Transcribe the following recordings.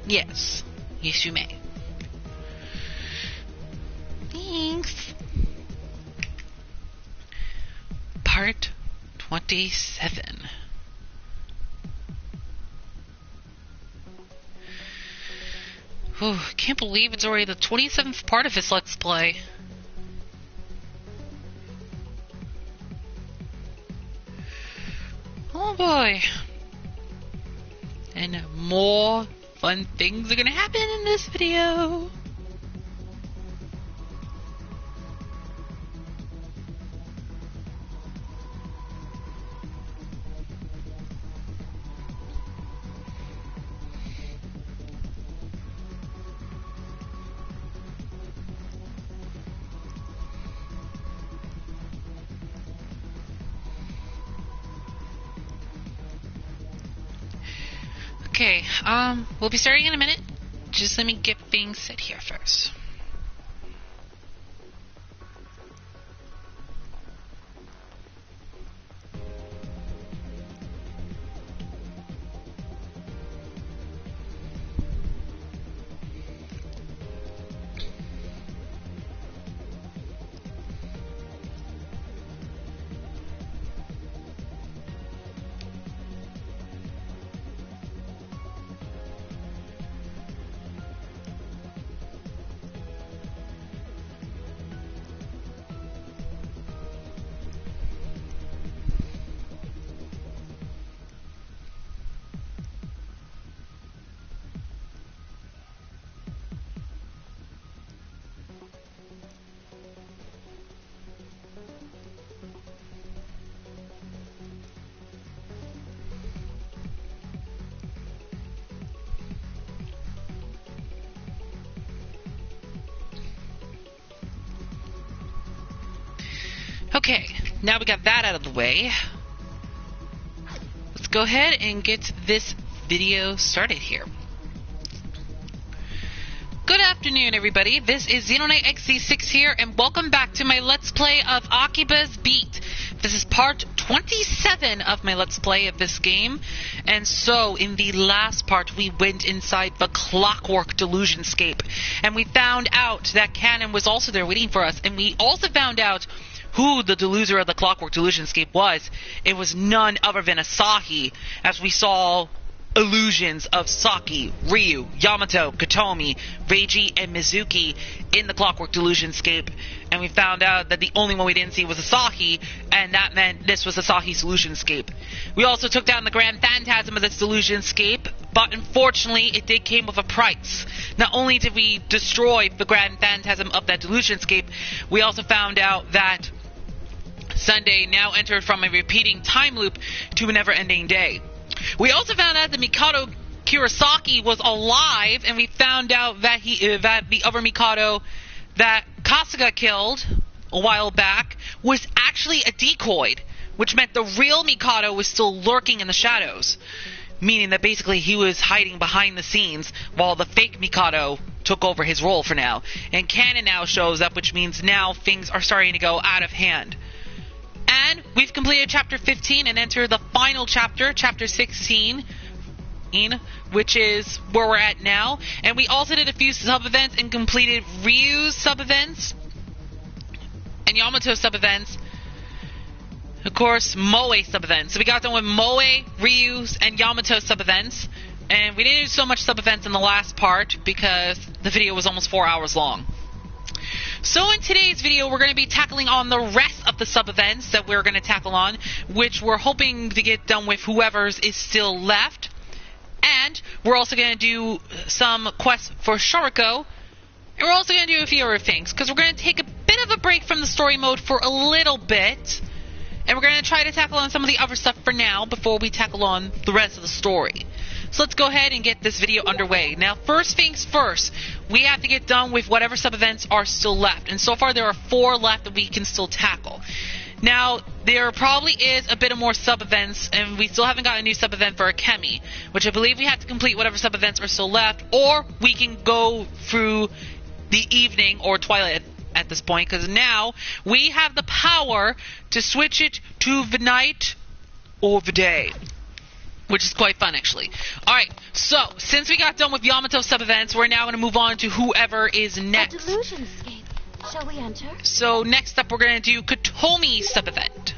Yes. Yes, you may. Thanks. Part 27. Whew, can't believe it's already the 27th part of this Let's Play. Oh boy. And more fun things are gonna happen in this video. Okay, we'll be starting in a minute. Just let me get things set here first. Okay, now we got that out of the way. Let's go ahead and get this video started here. Good afternoon, everybody. This is Xenonite XZ6 here, and welcome back to my Let's Play of AKIBA'S Beat. This is part 27 of my Let's Play of this game. And so, in the last part, we went inside the Clockwork Delusionscape, and we found out that Canon was also there waiting for us, and we also found out who the deluser of the Clockwork Delusionscape was. It was none other than Asahi, as we saw illusions of Saki, Ryu, Yamato, Kotomi, Reiji, and Mizuki in the Clockwork Delusionscape, and we found out that the only one we didn't see was Asahi, and that meant this was Asahi's Delusionscape. We also took down the Grand Phantasm of this Delusionscape, but unfortunately it did came with a price. Not only did we destroy the Grand Phantasm of that Delusionscape, we also found out that Sunday now entered from a repeating time loop to a never-ending day. We also found out that Mikado Kurosaki was alive, and we found out that the other Mikado that Kasuga killed a while back was actually a decoy, which meant the real Mikado was still lurking in the shadows, meaning that basically he was hiding behind the scenes while the fake Mikado took over his role for now. And Canon now shows up, which means now things are starting to go out of hand. And we've completed Chapter 15 and entered the final chapter, Chapter 16, which is where we're at now. And we also did a few sub-events and completed Ryu's sub-events and Yamato's sub-events. Of course, Moe's sub-events. So we got done with Moe, Ryu's, and Yamato's sub-events. And we didn't do so much sub-events in the last part because the video was almost 4 hours long. So in today's video, we're going to be tackling on the rest of the sub-events that we're going to tackle on, which we're hoping to get done with whoever's is still left. And we're also going to do some quests for Shoriko. And we're also going to do a few other things, because we're going to take a bit of a break from the story mode for a little bit. And we're going to try to tackle on some of the other stuff for now, before we tackle on the rest of the story. So let's go ahead and get this video underway. Now, first things first, we have to get done with whatever sub-events are still left. And so far, there are 4 left that we can still tackle. Now, there probably is a bit of more sub-events, and we still haven't got a new sub-event for Akemi, which I believe we have to complete whatever sub-events are still left, or we can go through the evening or twilight at this point, because now we have the power to switch it to the night or the day. which is quite fun, actually. Alright, so, since we got done with Yamato sub-events, we're now going to move on to whoever is next. A delusion scape. Shall we enter? So, next up, we're going to do Kotomi sub-event.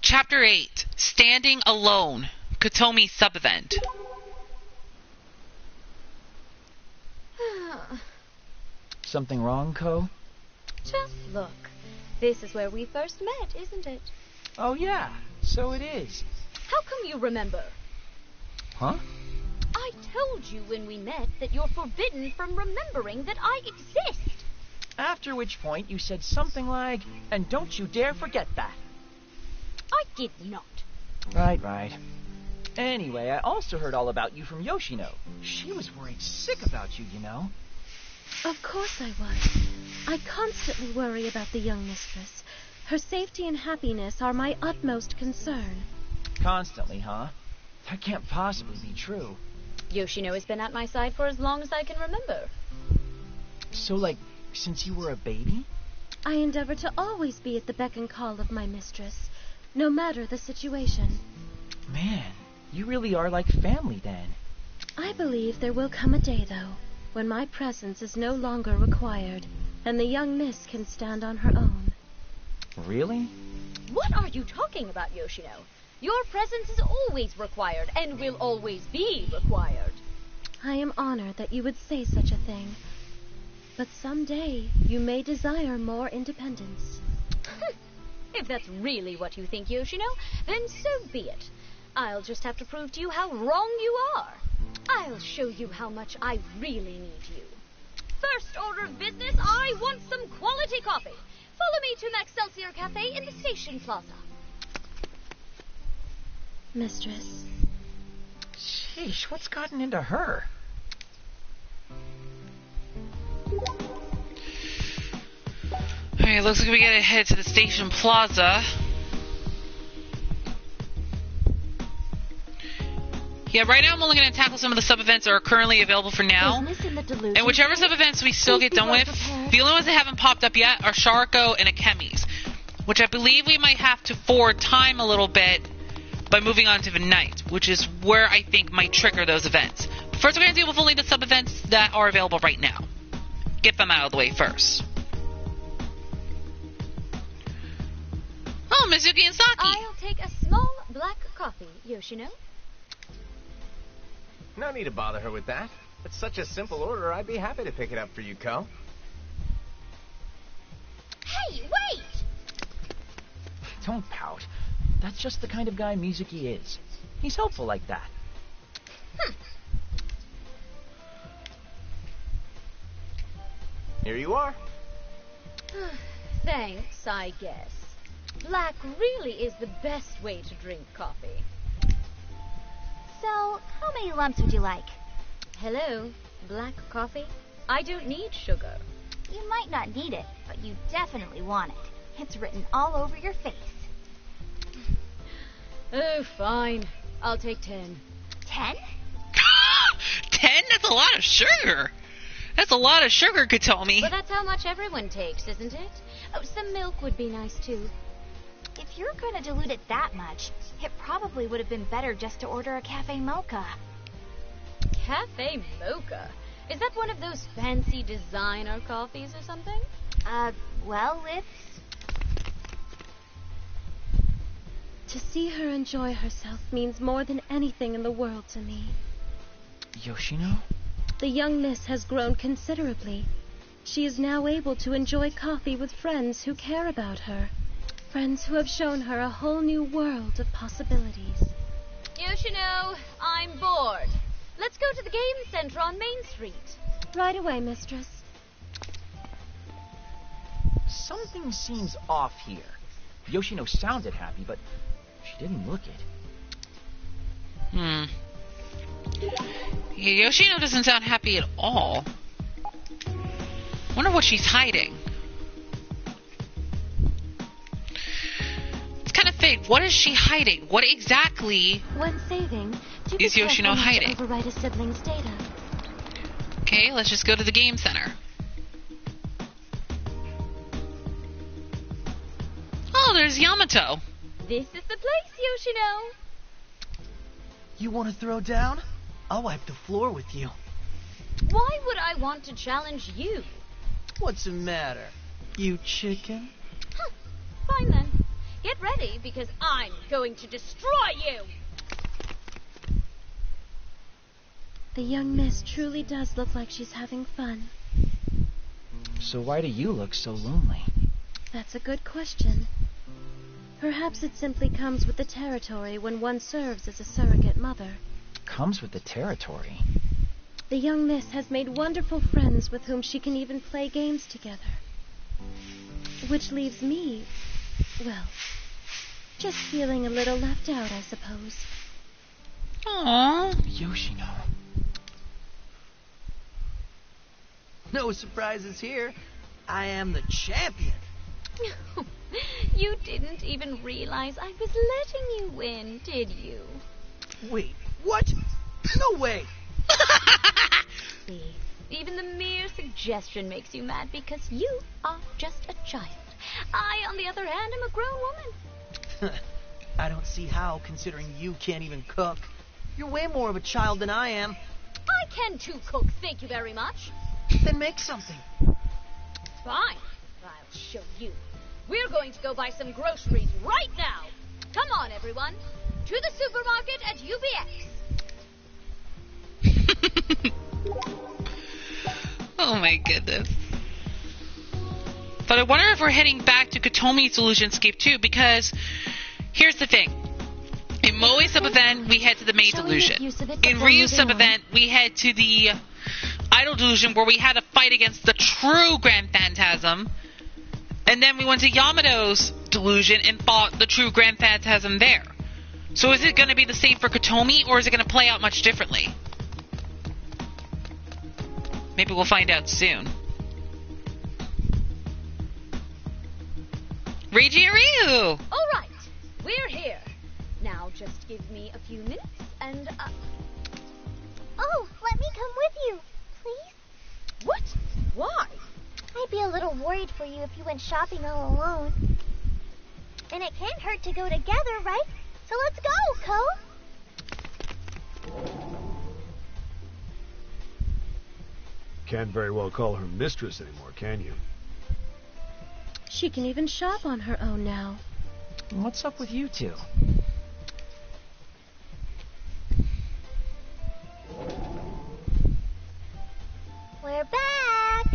Chapter 8, Standing Alone, Kotomi sub-event. Something wrong, Ko? Just look. This is where we first met, isn't it? Oh, yeah. So it is. How come you remember? Huh? I told you when we met that you're forbidden from remembering that I exist. After which point you said something like, and don't you dare forget that. I did not. Right. Anyway, I also heard all about you from Yoshino. She was worried sick about you, you know. Of course I was. I constantly worry about the young mistress. Her safety and happiness are my utmost concern. Constantly, huh? That can't possibly be true. Yoshino has been at my side for as long as I can remember. So, like, since you were a baby? I endeavor to always be at the beck and call of my mistress, no matter the situation. Man, you really are like family then. I believe there will come a day, though, when my presence is no longer required, and the young miss can stand on her own. Really? What are you talking about, Yoshino? Your presence is always required, and will always be required. I am honored that you would say such a thing. But someday, you may desire more independence. If that's really what you think, Yoshino, then so be it. I'll just have to prove to you how wrong you are. I'll show you how much I really need you. First order of business, I want some quality coffee. Follow me to Maxcelsior Cafe in the Station Plaza. Mistress. Sheesh, what's gotten into her? Alright, looks like we gotta head to the Station Plaza. Yeah, right now I'm only going to tackle some of the sub-events that are currently available for now. And whichever sub-events we still get done with, the only ones that haven't popped up yet are Sharko and Akemi's, which I believe we might have to forward time a little bit by moving on to the night, which is where I think might trigger those events. But first we're going to deal with only the sub-events that are available right now. Get them out of the way first. Oh, Mizuki and Saki! I'll take a small black coffee, Yoshino. No need to bother her with that. It's such a simple order, I'd be happy to pick it up for you, Ko. Hey, wait! Don't pout. That's just the kind of guy Mizuki is. He's helpful like that. Here you are. Thanks, I guess. Black really is the best way to drink coffee. So, how many lumps would you like? Hello, black coffee? I don't need sugar. You might not need it, but you definitely want it. It's written all over your face. Oh, fine. I'll take 10. 10? 10? That's a lot of sugar. That's a lot of sugar, Kotomi. But that's how much everyone takes, isn't it? Oh, some milk would be nice, too. If you're going to dilute it that much, it probably would have been better just to order a cafe mocha. Cafe mocha? Is that one of those fancy designer coffees or something? Well, it's... To see her enjoy herself means more than anything in the world to me. Yoshino? The young miss has grown considerably. She is now able to enjoy coffee with friends who care about her. Friends who have shown her a whole new world of possibilities. Yoshino, I'm bored. Let's go to the game center on Main Street. Right away, mistress. Something seems off here. Yoshino sounded happy, but she didn't look it. Yeah, Yoshino doesn't sound happy at all. Wonder what she's hiding. It's kind of vague. What is she hiding? What exactly When saving, do is be Yoshino careful not to hiding? overwrite a sibling's data. Okay, let's just go to the game center. Oh, there's Yamato. This is the place, Yoshino. You want to throw down? I'll wipe the floor with you. Why would I want to challenge you? What's the matter? You chicken? Fine then. Get ready, because I'm going to destroy you! The young miss truly does look like she's having fun. So why do you look so lonely? That's a good question. Perhaps it simply comes with the territory when one serves as a surrogate mother. Comes with the territory. The young miss has made wonderful friends with whom she can even play games together. Which leaves me, well, just feeling a little left out, I suppose. Aww. Yoshino. No surprises here. I am the champion. You didn't even realize I was letting you win, did you? Wait, what? No way. See, even the mere suggestion makes you mad because you are just a child. I, on the other hand, am a grown woman. I don't see how, considering you can't even cook. You're way more of a child than I am. I can too cook, thank you very much. Then make something. Fine, I'll show you. We're going to go buy some groceries right now. Come on, everyone. To the supermarket at UBX. Oh my goodness. But I wonder if we're heading back to Katomi's Illusionscape too, because here's the thing. In Moe's sub-event, we head to the main delusion. In Ryu's sub-event, we head to the idol delusion where we had to fight against the true Grand Phantasm. And then we went to Yamato's delusion and fought the true Grand Phantasm there. So is it going to be the same for Katomi, or is it going to play out much differently? Maybe we'll find out soon. Reiji and Ryu! All right, we're here. Now just give me a few minutes and... Oh, let me come with you, please. What? Why? I'd be a little worried for you if you went shopping all alone. And it can't hurt to go together, right? So let's go, Ko. Can't very well call her mistress anymore, can you? She can even shop on her own now. What's up with you two? We're back.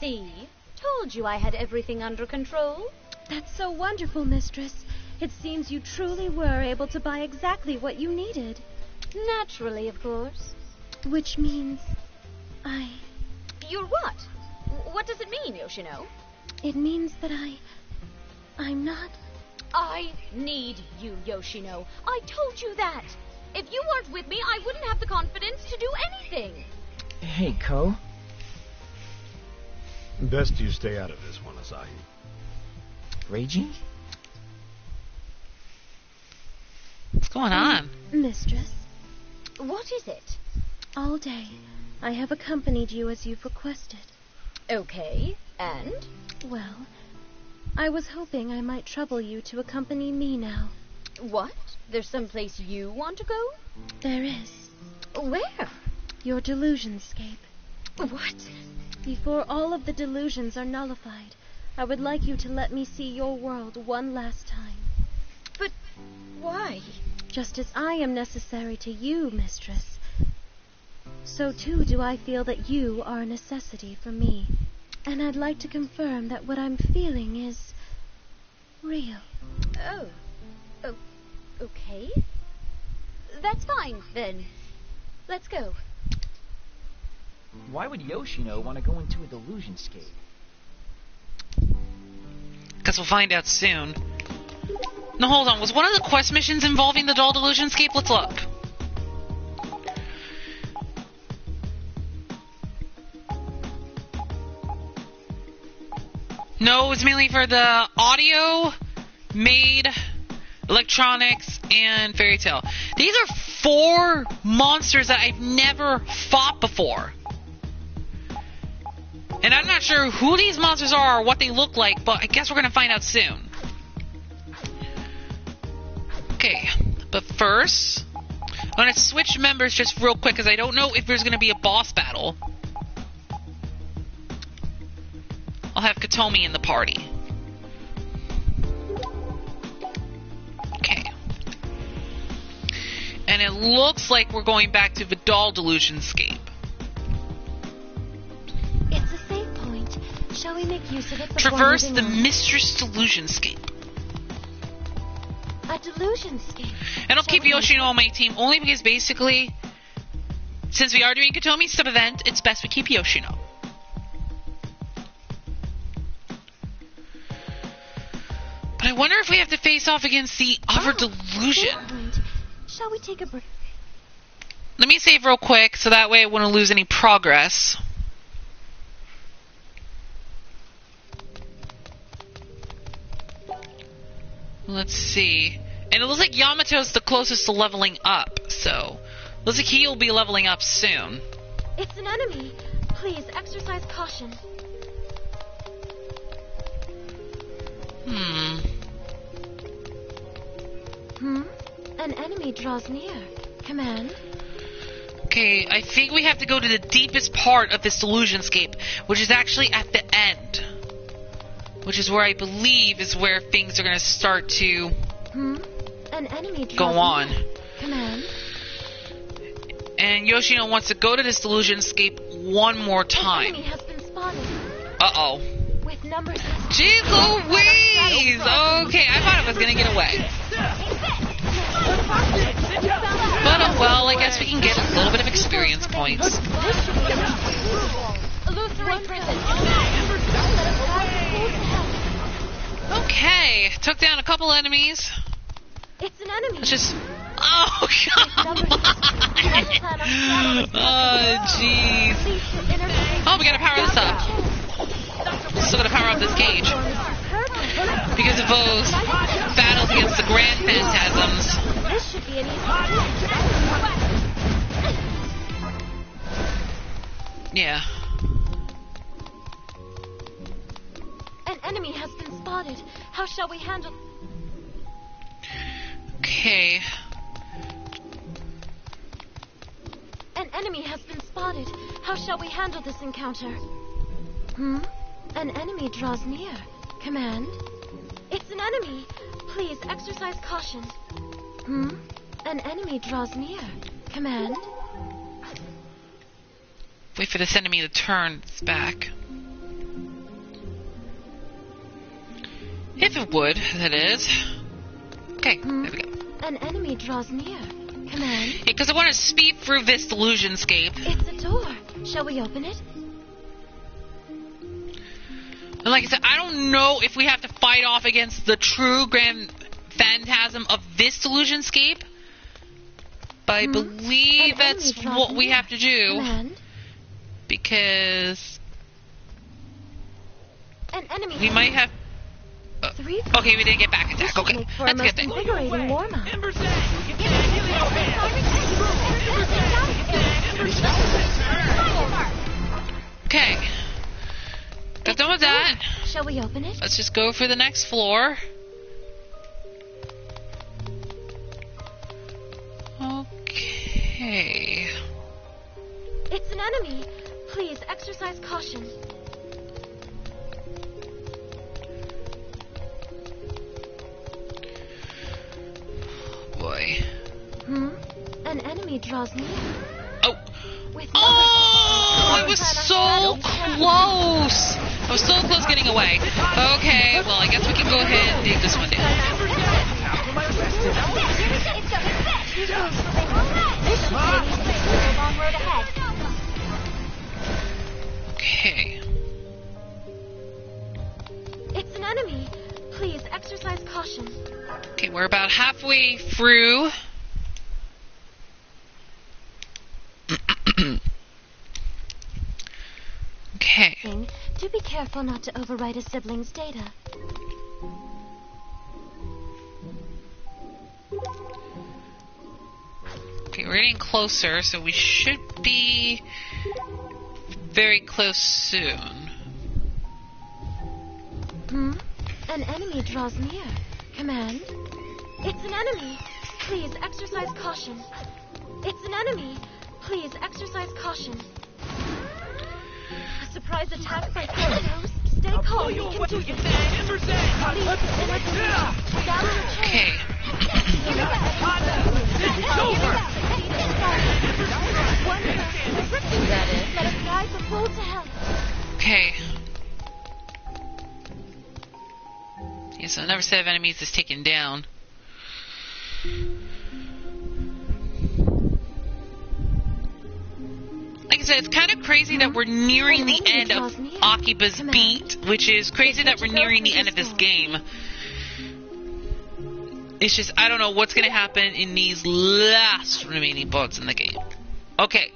See? Told you I had everything under control. That's so wonderful, mistress. It seems you truly were able to buy exactly what you needed. Naturally, of course. Which means You're what? What does it mean, Yoshino? It means that I'm not... I need you, Yoshino. I told you that. If you weren't with me, I wouldn't have the confidence to do anything. Hey, Ko. Best you stay out of this one, Asahi. Reiji? What's going on? Mistress, What is it? all day I have accompanied you as you've requested. Okay, and? Well, I was hoping I might trouble you to accompany me now. What? There's someplace you want to go? There is. Where? Your delusionscape. What? Before all of the delusions are nullified, I would like you to let me see your world one last time. But why? Just as I am necessary to you, mistress, so too do I feel that you are a necessity for me. And I'd like to confirm that what I'm feeling is real. Oh, okay. That's fine, then. Let's go. Why would Yoshino want to go into a delusionscape? Guess we'll find out soon. No, hold on. Was one of the quest missions involving the doll delusionscape? Let's look. No, it was mainly for the audio, maid, electronics, and fairy tale. These are 4 monsters that I've never fought before. And I'm not sure who these monsters are or what they look like, but I guess we're going to find out soon. Okay, but first, I'm going to switch members just real quick because I don't know if there's going to be a boss battle. I'll have Katomi in the party. Okay. And it looks like we're going back to Vidal Delusionscape. It's a save point. Shall we make use of it? Traverse the Mistress Delusionscape. A delusionscape. And I'll keep Yoshino on my team only because basically, since we are doing Katomi's sub-event, it's best we keep Yoshino. But I wonder if we have to face off against the other delusion. Shall we take a break? Let me save real quick so that way I wouldn't lose any progress. Let's see. And it looks like Yamato's the closest to leveling up, so looks like he'll be leveling up soon. It's an enemy. Please exercise caution. An enemy draws near. Command. Okay, I think we have to go to the deepest part of this delusionscape, which is actually at the end. Which is where I believe is where things are going to start to An enemy go on. Near. Command. And Yoshino wants to go to this delusionscape one more time. An enemy has been spotted. Uh-oh. With numbers. Jeez Louise! Okay, I thought I was going to get away. But oh well, I guess we can get a little bit of experience points. Okay, took down a couple enemies. It's an enemy. Let's just... Oh, come on! Oh, jeez. Oh, we gotta power this up. Still gotta power up this gauge. Because of those battles against the Grand Phantasms. This should be an easy Yeah. An enemy has been spotted. How shall we handle... Okay. An enemy has been spotted. How shall we handle this encounter? An enemy draws near. Command. It's an enemy. Please exercise caution. An enemy draws near. Command. Wait for this enemy to turn its back. If it would, that is. Okay, there we go. An enemy draws near. Command. Yeah, because I want to speed through this delusionscape. It's a door. Shall we open it? And like I said, I don't know if we have to fight off against the true Grand Phantasm of this delusionscape. But I believe that's what we have to do. Command. Because... An enemy. we might have... okay, we didn't get back attack. Okay, that's a good thing. Invigorating warm-up. Okay. Got done with that. Shall we open it? Let's just go for the next floor. Okay. It's an enemy. Please exercise caution. Boy. An enemy draws near. Oh. With Oh, I was so close. I was so close getting away. Okay, well, I guess we can go ahead and dig this one down. Okay. It's an enemy. Please exercise caution. Okay, we're about halfway through. Okay. Do be careful not to overwrite a sibling's data. Okay, we're getting closer, so we should be very close soon. An enemy draws near. Command. It's an enemy. Please exercise caution. It's an enemy. Please exercise caution. A surprise attack by Theranos. Stay calm. We can do this. Okay. That is. Let us guide the fool to hell. Okay. Yeah, so another set of enemies is taken down. Like I said, it's kind of crazy that we're nearing the end of AKIBA'S beat, which is crazy that we're nearing the end of this game. It's just, I don't know what's going to happen in these last remaining bullets in the game. Okay.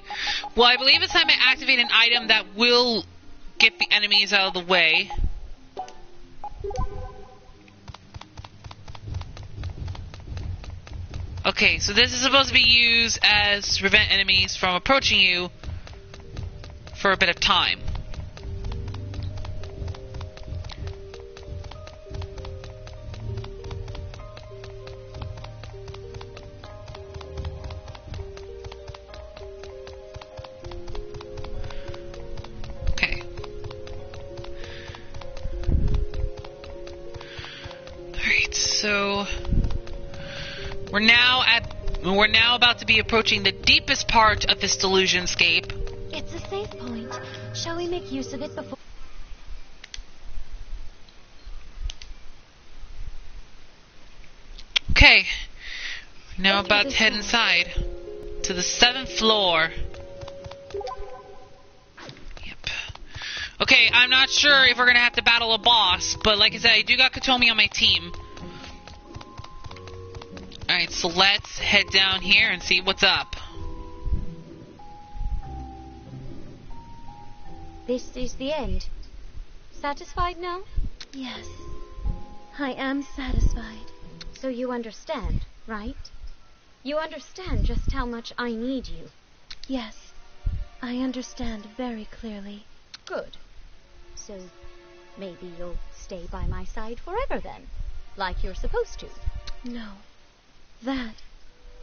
Well, I believe it's time I activate an item that will get the enemies out of the way. Okay, so this is supposed to be used as to prevent enemies from approaching you for a bit of time. Okay. Alright, so we're now about to be approaching the deepest part of this delusion scape. It's a safe point. Shall we make use of it before... Okay. Now about to head inside to the 7th floor. Yep. Okay, I'm not sure if we're gonna have to battle a boss, but like I said, I do got Katomi on my team. Alright, so let's head down here and see what's up. This is the end. Satisfied now? Yes. I am satisfied. So you understand, right? You understand just how much I need you. Yes. I understand very clearly. Good. So maybe you'll stay by my side forever then, like you're supposed to. No. That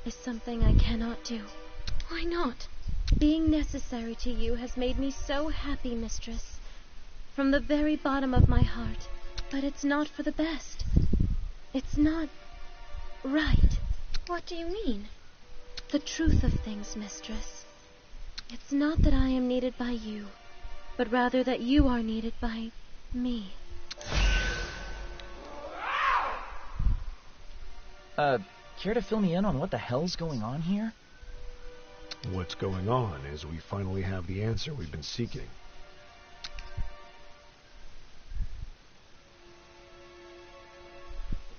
is something I cannot do. Why not? Being necessary to you has made me so happy, mistress. From the very bottom of my heart. But it's not for the best. It's not right. What do you mean? The truth of things, mistress. It's not that I am needed by you, but rather that you are needed by me. Care to fill me in on what the hell's going on here? What's going on is we finally have the answer we've been seeking.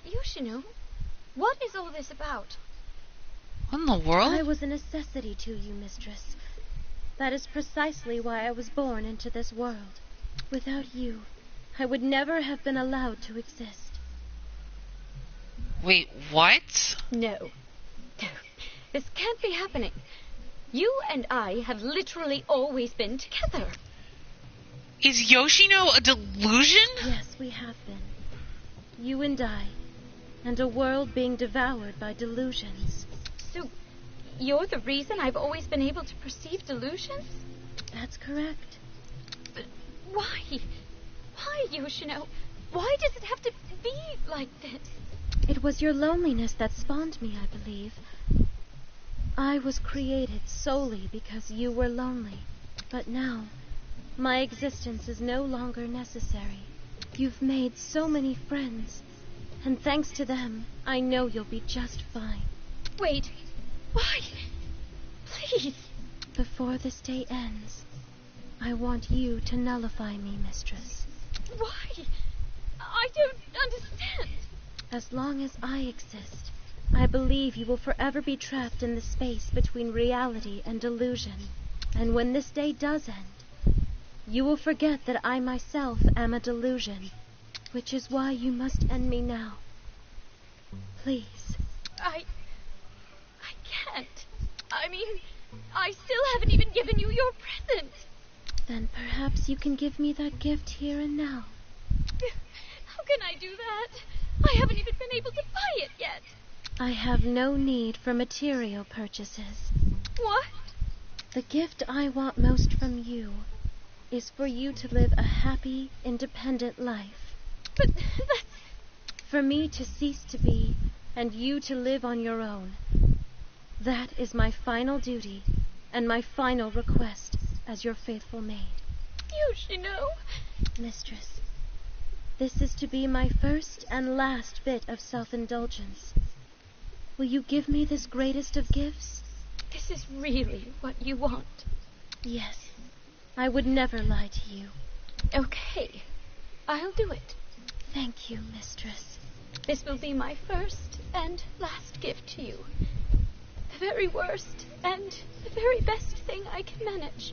Yoshino, what is all this about? What in the world? I was a necessity to you, mistress. That is precisely why I was born into this world. Without you, I would never have been allowed to exist. Wait, what? No. This can't be happening. You and I have literally always been together. Is Yoshino a delusion? Yes, we have been. You and I. And a world being devoured by delusions. So, you're the reason I've always been able to perceive delusions? That's correct. But why? Why, Yoshino? Why does it have to be like this? It was your loneliness that spawned me, I believe. I was created solely because you were lonely. But now, my existence is no longer necessary. You've made so many friends, and thanks to them, I know you'll be just fine. Wait, why? Please. Before this day ends, I want you to nullify me, mistress. Why? I don't understand. As long as I exist, I believe you will forever be trapped in the space between reality and delusion. And when this day does end, you will forget that I myself am a delusion, which is why you must end me now. Please. I can't. I mean, I still haven't even given you your present. Then perhaps you can give me that gift here and now. How can I do that? I haven't even been able to buy it yet. I have no need for material purchases. What? The gift I want most from you is for you to live a happy, independent life. But that's... For me to cease to be, and you to live on your own. That is my final duty, and my final request as your faithful maid. Yoshino. Mistress, this is to be my first and last bit of self-indulgence. Will you give me this greatest of gifts? This is really what you want. Yes, I would never lie to you. Okay, I'll do it. Thank you, mistress. This will be my first and last gift to you. The very worst and the very best thing I can manage.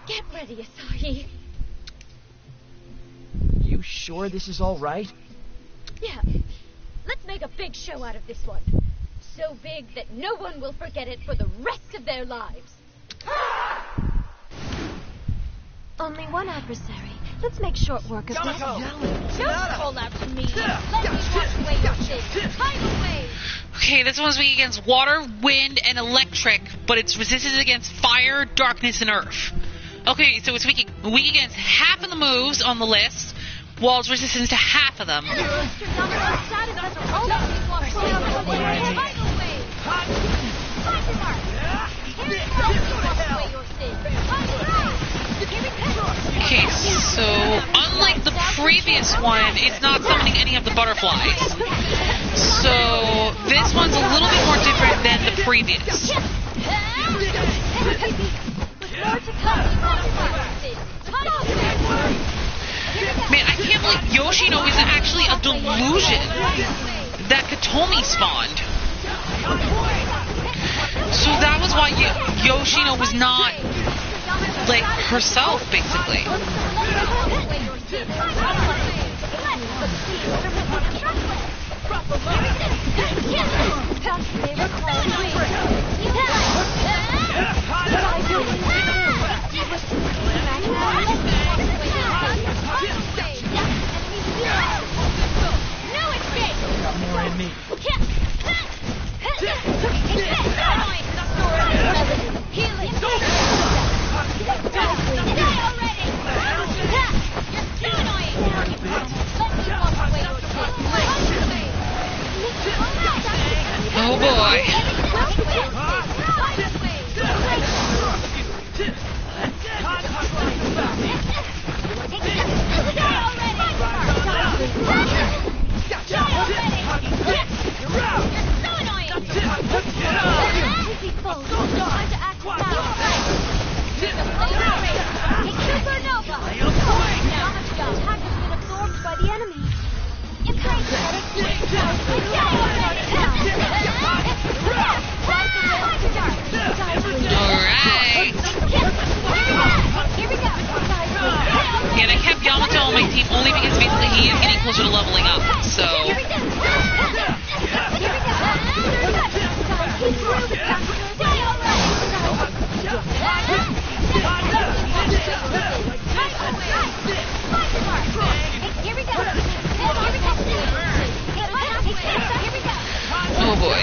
Get ready, Asahi. You sure this is all right? Yeah, let's make a big show out of this one. So big that no one will forget it for the rest of their lives. Only one adversary. Let's make short work of this. Don't call out to me. Let me wash away your sins. Hide away. Okay, this one's weak against water, wind, and electric, but it's resistant against fire, darkness, and earth. Okay, so it's weak against half of the moves on the list, while it's resistant to half of them. Okay, so unlike the previous one, it's not summoning any of the butterflies. So this one's a little bit more different than the previous. Man, I can't believe Yoshino is actually a delusion that Katomi spawned. So that was why Yoshino was not, like, herself, basically. Oh boy. And I kept Yamato on my team only because basically he is getting closer to leveling up, so... Oh boy.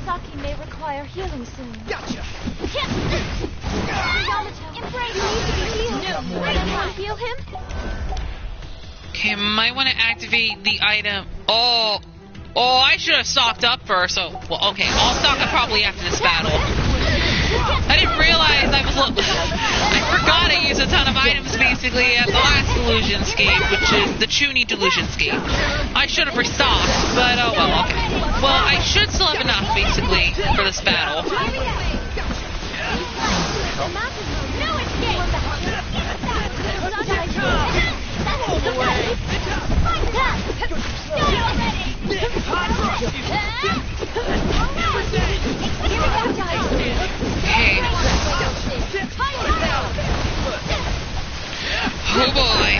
Saki may require healing soon. Gotcha. Heal him? Okay, might want to activate the item. Oh, I should have stocked up first. So, well, okay, I'll stock up probably after this battle. I didn't realize I forgot I used a ton of items basically at the last Delusion Scape, which is the Chuny Delusion Scape. I should have restocked, but oh well, okay. Well, I should still have enough basically for this battle. Okay. Oh boy.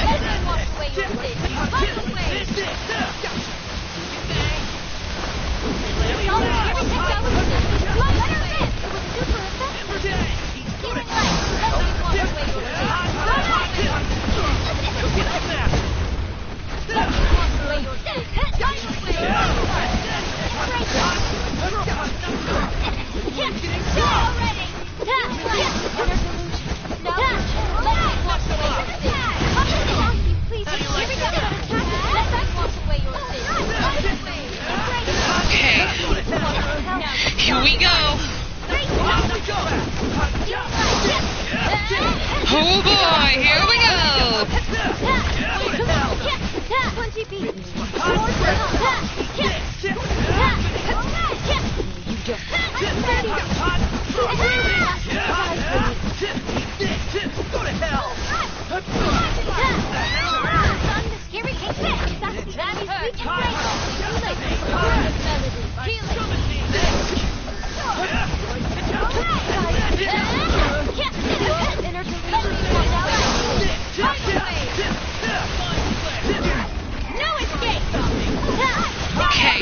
Okay.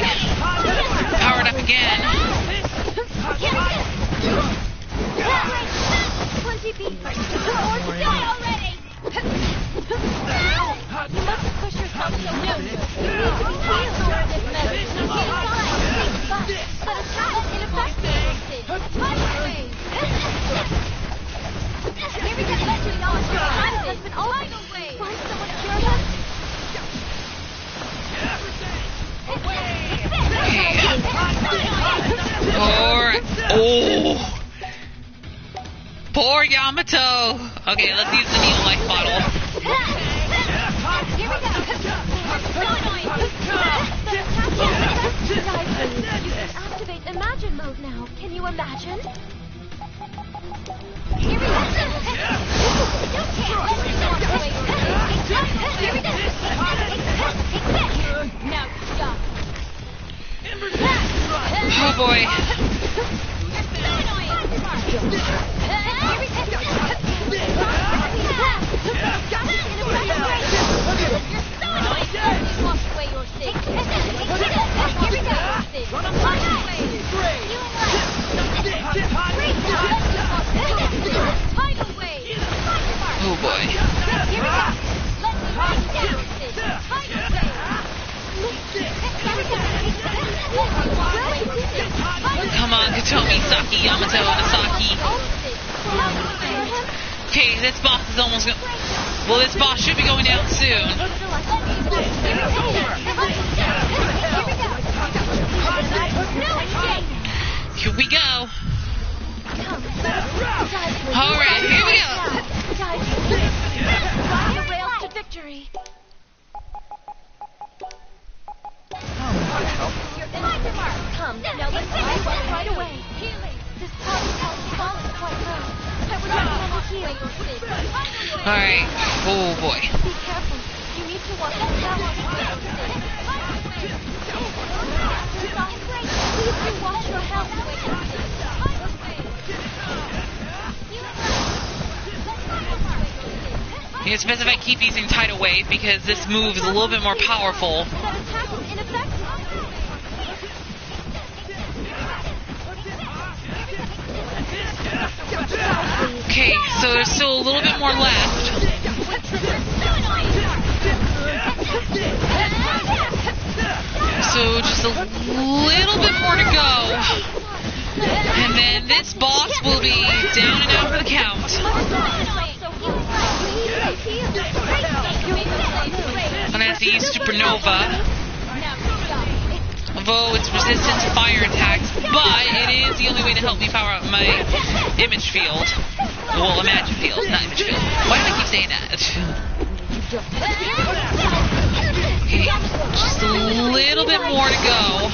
Powered up again. 20 feet. Or die already! You must push yourself so low. You need to be healed over this method. But attack is ineffective. Here we go. Let you know your time has been all the way. Find someone to cure him. Poor Yamato. Okay, let's use the needle life bottle. Here we go. You can activate Imagine mode now. Can you imagine? Here we go. Now stop. Oh boy. Oh boy. Come on, Katomi, Saki, Yamato, Nasaki. Okay, this boss is almost going. Well, this boss should be going down soon. Here we go. Alright, here we go. Rails to victory. Come, now let's fight right away. This polypod is falling quite low. I would recommend a heal. Alright. Oh boy. Be careful. You need to watch the power. Please do watch your health. It's best if I keep using Tidal Wave because this move is a little bit more powerful. That attack is ineffective. Okay, so there's still a little bit more left. So just a little bit more to go. And then this boss will be down and out for the count. I'm gonna have to use Supernova. Although it's resistant to fire attacks, but it is the only way to help me power up my image field. Well, imagine field, not image field. Why do I keep saying that? Okay, just a little bit more to go.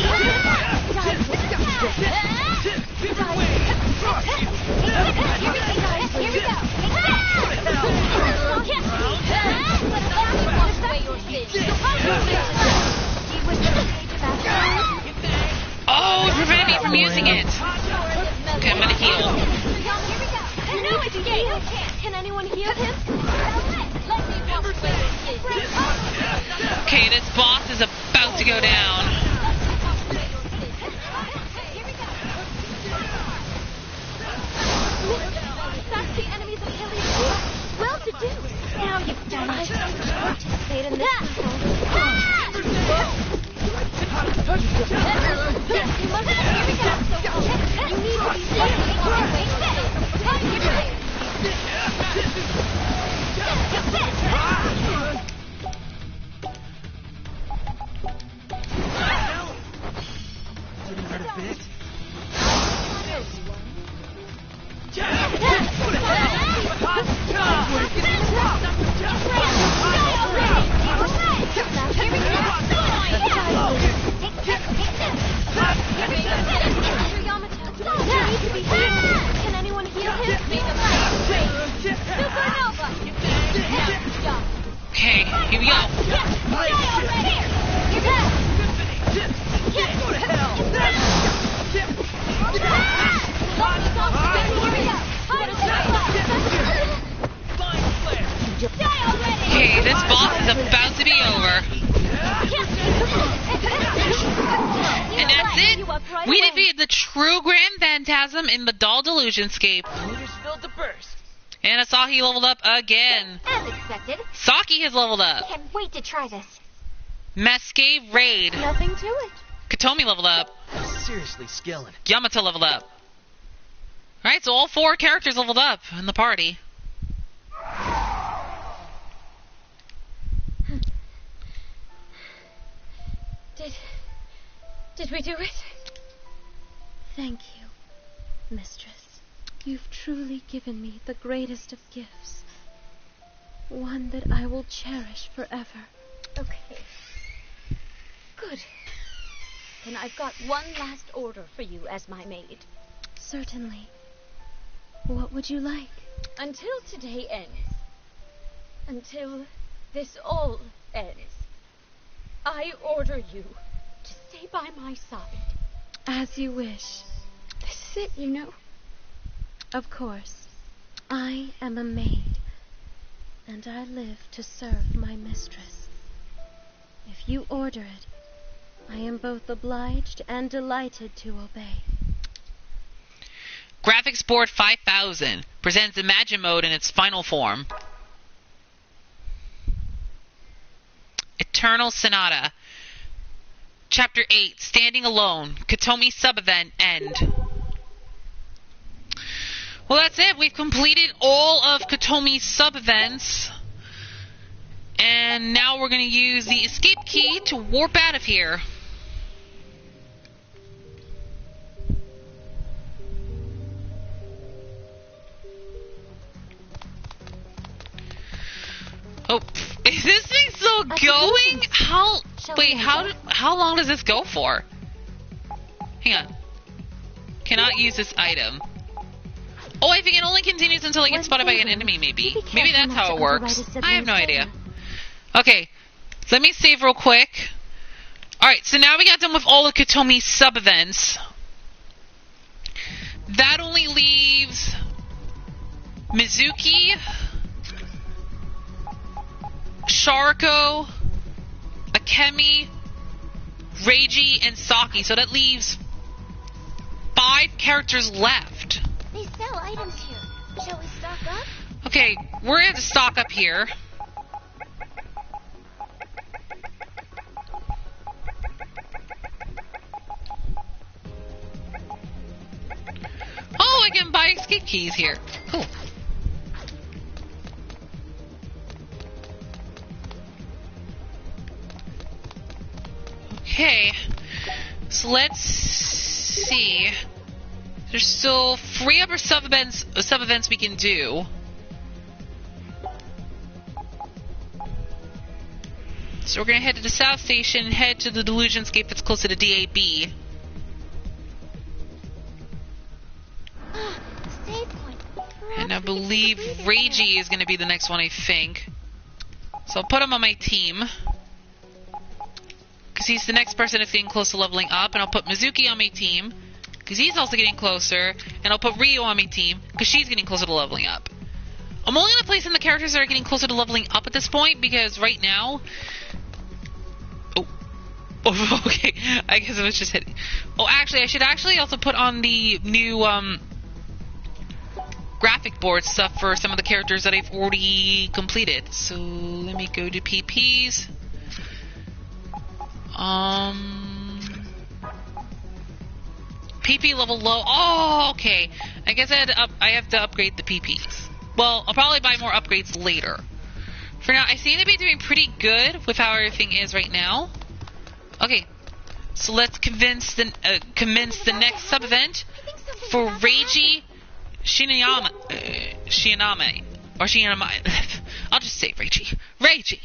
Oh, it prevented me from using it. Okay, I'm gonna heal. Can anyone heal him? Okay, this boss is about to go down. That's the enemy's Achilles. Well to do. Now you've done it. Participate in this You must here we go. You need to be the true Grand Phantasm in the Doll Delusionscape. Hooters filled to burst. And Asahi leveled up again. As expected. Saki has leveled up. Can't wait to try this. Masqué Raid. Nothing to it. Katomi leveled up. Seriously, skillin'. Yamato leveled up. Alright, so all 4 characters leveled up in the party. Did we do it? Thank you, mistress. You've truly given me the greatest of gifts. One that I will cherish forever. Okay. Good. Then I've got one last order for you as my maid. Certainly. What would you like? Until today ends, until this all ends, I order you to stay by my side. As you wish. This is it, you know. Of course. I am a maid, and I live to serve my mistress. If you order it, I am both obliged and delighted to obey. Graphics Board 5000 presents Imagine Mode in its final form. Eternal Sonata. Chapter 8, Standing Alone. Katomi sub-event end. Well, that's it. We've completed all of Katomi's sub-events. And now we're going to use the escape key to warp out of here. Oh, is this thing still going? How long does this go for? Hang on. Cannot use this item. Oh, I think it only continues until it gets spotted by an enemy, maybe. Maybe that's how it works. I have no idea. Okay, let me save real quick. Alright, so now we got done with all of Katomi's sub-events. That only leaves Mizuki, Sharko, Akemi, Reiji, and Saki. So that leaves 5 characters left. They sell items here. Shall we stock up? Okay, we're going to stock up here. Oh, I can buy escape keys here. Cool. Okay, so let's see. There's still 3 other sub-events we can do. So we're going to head to the South Station and head to the Delusionscape that's closer to DAB. Save point. And I believe Reiji is going to be the next one, I think. So I'll put him on my team. Because he's the next person that's getting close to leveling up. And I'll put Mizuki on my team. Because he's also getting closer. And I'll put Ryo on my team. Because she's getting closer to leveling up. I'm only going to place in the characters that are getting closer to leveling up at this point. Because right now... Oh, okay. I guess it was just hitting. Oh, actually, I should actually also put on the new graphic board stuff for some of the characters that I've already completed. So let me go to PPs. PP level low. Oh, okay. I guess I have to upgrade the PPs. Well, I'll probably buy more upgrades later. For now, I seem to be doing pretty good with how everything is right now. Okay, so let's commence the next sub-event for Reiji Shiname. I'll just say Reiji. Reiji.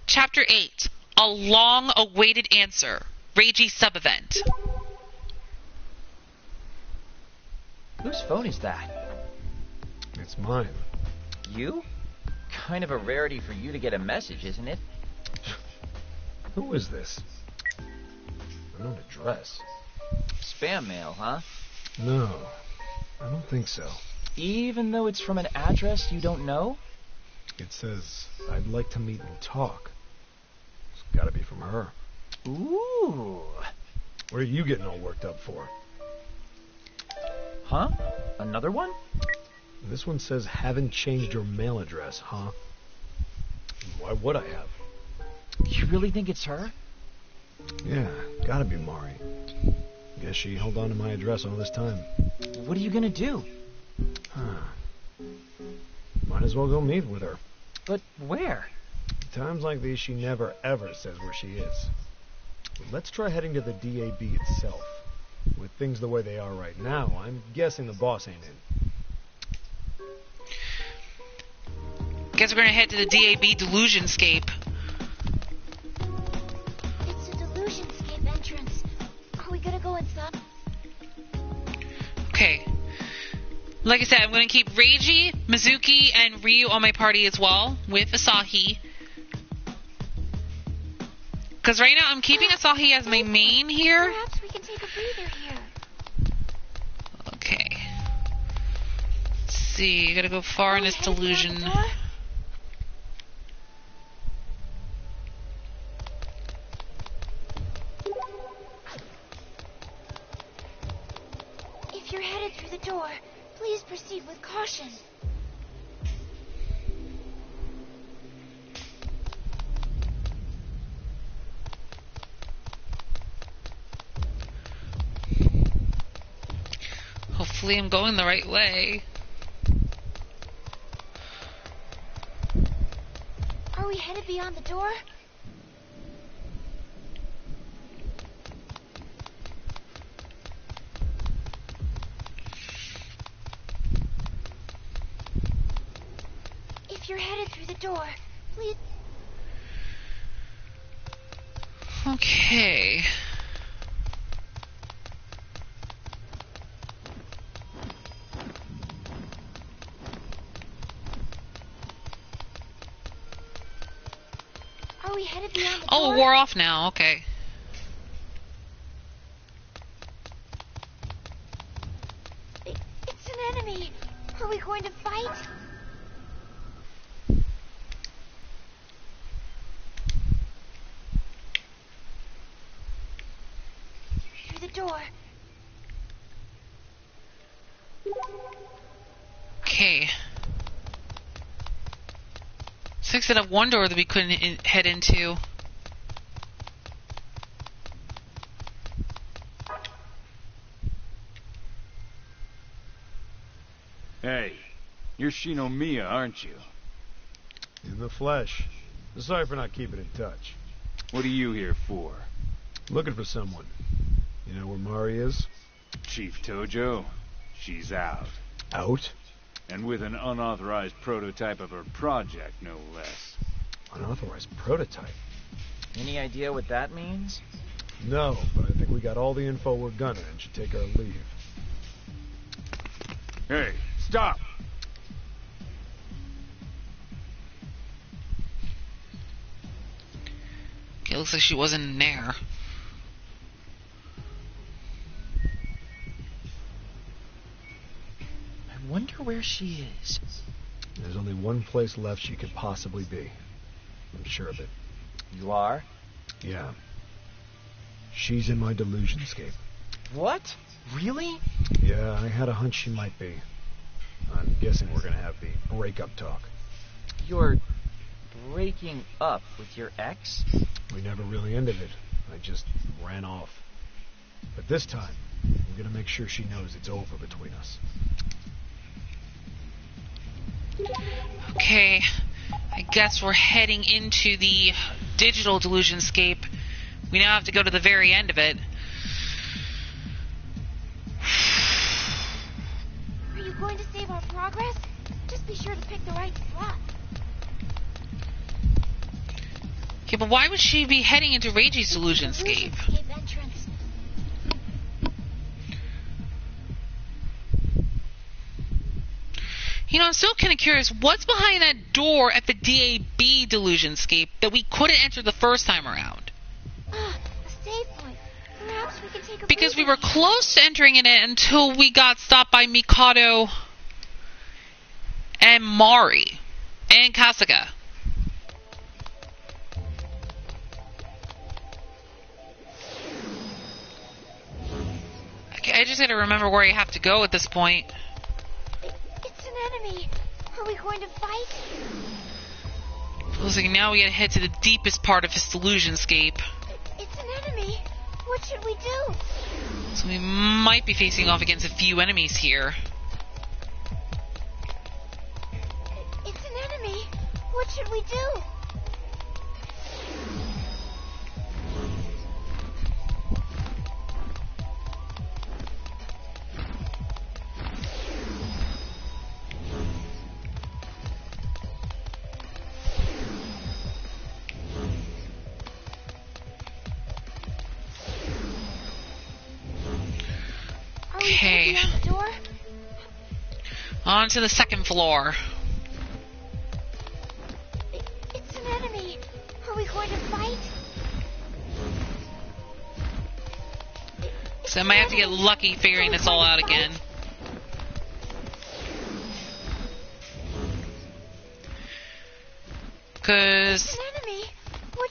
Chapter 8. A long-awaited answer. Reiji sub-event. Whose phone is that? It's mine. You? Kind of a rarity for you to get a message, isn't it? Who is this? Unknown address. Spam mail, huh? No, I don't think so. Even though it's from an address you don't know? It says, I'd like to meet and talk. It's gotta be from her. Ooh. What are you getting all worked up for? Huh? Another one? This one says haven't changed your mail address, huh? Why would I have? You really think it's her? Yeah, gotta be Mari. Guess she held on to my address all this time. What are you gonna do? Might as well go meet with her. But where? Times like these, she never ever says where she is. But let's try heading to the DAB itself. With things the way they are right now, I'm guessing the boss ain't in. Guess we're gonna head to the DAB Delusionscape. It's a Delusionscape entrance. Are we gonna go inside? Okay. Like I said, I'm gonna keep Reiji, Mizuki, and Ryu on my party as well, with Asahi. Because right now I'm keeping Asahi as my main here. Perhaps we can take a breather here. Okay. Let's see, gotta go far in this delusion. If you're headed through the door, please proceed with caution. Hopefully I'm going the right way. Are we headed beyond the door? If you're headed through the door, please... Okay. Are we headed beyond the door? Oh, it wore off now. Okay. It's an enemy. Are we going to fight? Through the door. Okay. Six out of one door that we couldn't head into. Hey, you're Shinomiya, aren't you? In the flesh. Sorry for not keeping in touch. What are you here for? Looking for someone. You know where Mari is? Chief Tojo? She's out. Out? And with an unauthorized prototype of her project, no less. Unauthorized prototype? Any idea what that means? No, but I think we got all the info we're gonna and should take our leave. Hey, stop! Okay, looks like she wasn't in there. I wonder where she is. There's only one place left she could possibly be. I'm sure of it. You are? Yeah. She's in my delusionscape. What? Really? Yeah, I had a hunch she might be. I'm guessing we're gonna have the breakup talk. You're breaking up with your ex? We never really ended it. I just ran off. But this time, I'm gonna make sure she knows it's over between us. Okay. I guess we're heading into the digital delusionscape. We now have to go to the very end of it. Are you going to save our progress? Just be sure to pick the right slot. Okay, but why would she be heading into Reiji's delusionscape? Delusionscape entrance. You know, I'm still kind of curious. What's behind that door at the DAB delusionscape that we couldn't enter the first time around? A save point. Perhaps we can take a Because we breather. were close to entering in it until we got stopped by Mikado and Mari and Kasuga. just gotta remember where you have to go at this point. It's an enemy. Are we going to fight? Looks like now we gotta head to the deepest part of this delusionscape. It's an enemy. What should we do? So we might be facing off against a few enemies here. It's an enemy. What should we do? Okay. The door? On to the second floor. It's an enemy. Are we going to fight? So I might have to get lucky figuring this all out again. Because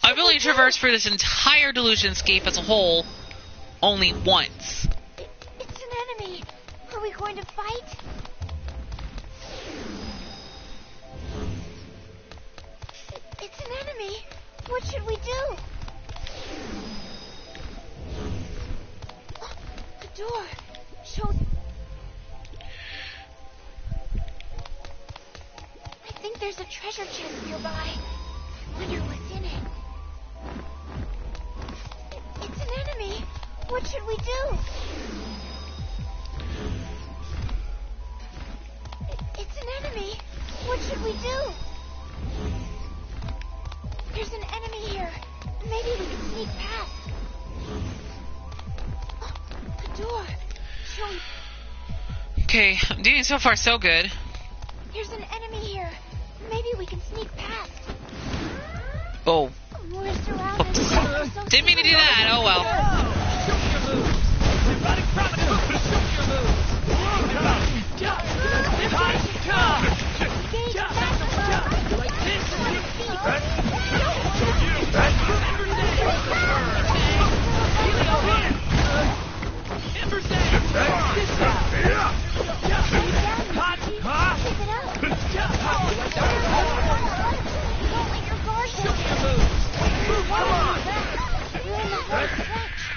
I've only traversed through this entire delusionscape as a whole only once. It's an enemy. Are we going to fight? It's an enemy. What should we do? A door. Show. I think there's a treasure chest nearby. I wonder what's in it. It's an enemy. What should we do? It's an enemy. What should we do? There's an enemy here. Maybe we can sneak past. A door. Show. Okay, I'm doing so far so good. There's an enemy here. Maybe we can sneak past. Oh. We're surrounded. Oops. So Didn't mean to do that. Oh well.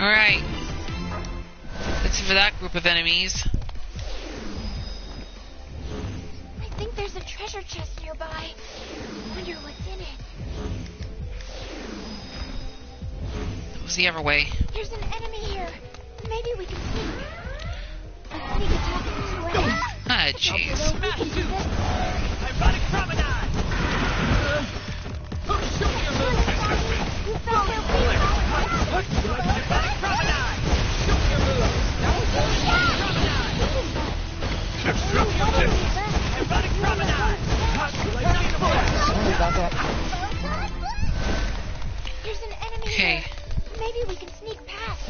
Alright. That's it for that group of enemies. I think there's a treasure chest nearby. Wonder what's in it. That was the other way. There's an enemy here. Maybe we can sneak. Sneak attack in 2 ways. Ah, jeez. We can do this. You fell their Sorry about that. There's an enemy Okay. here. Maybe we can sneak past.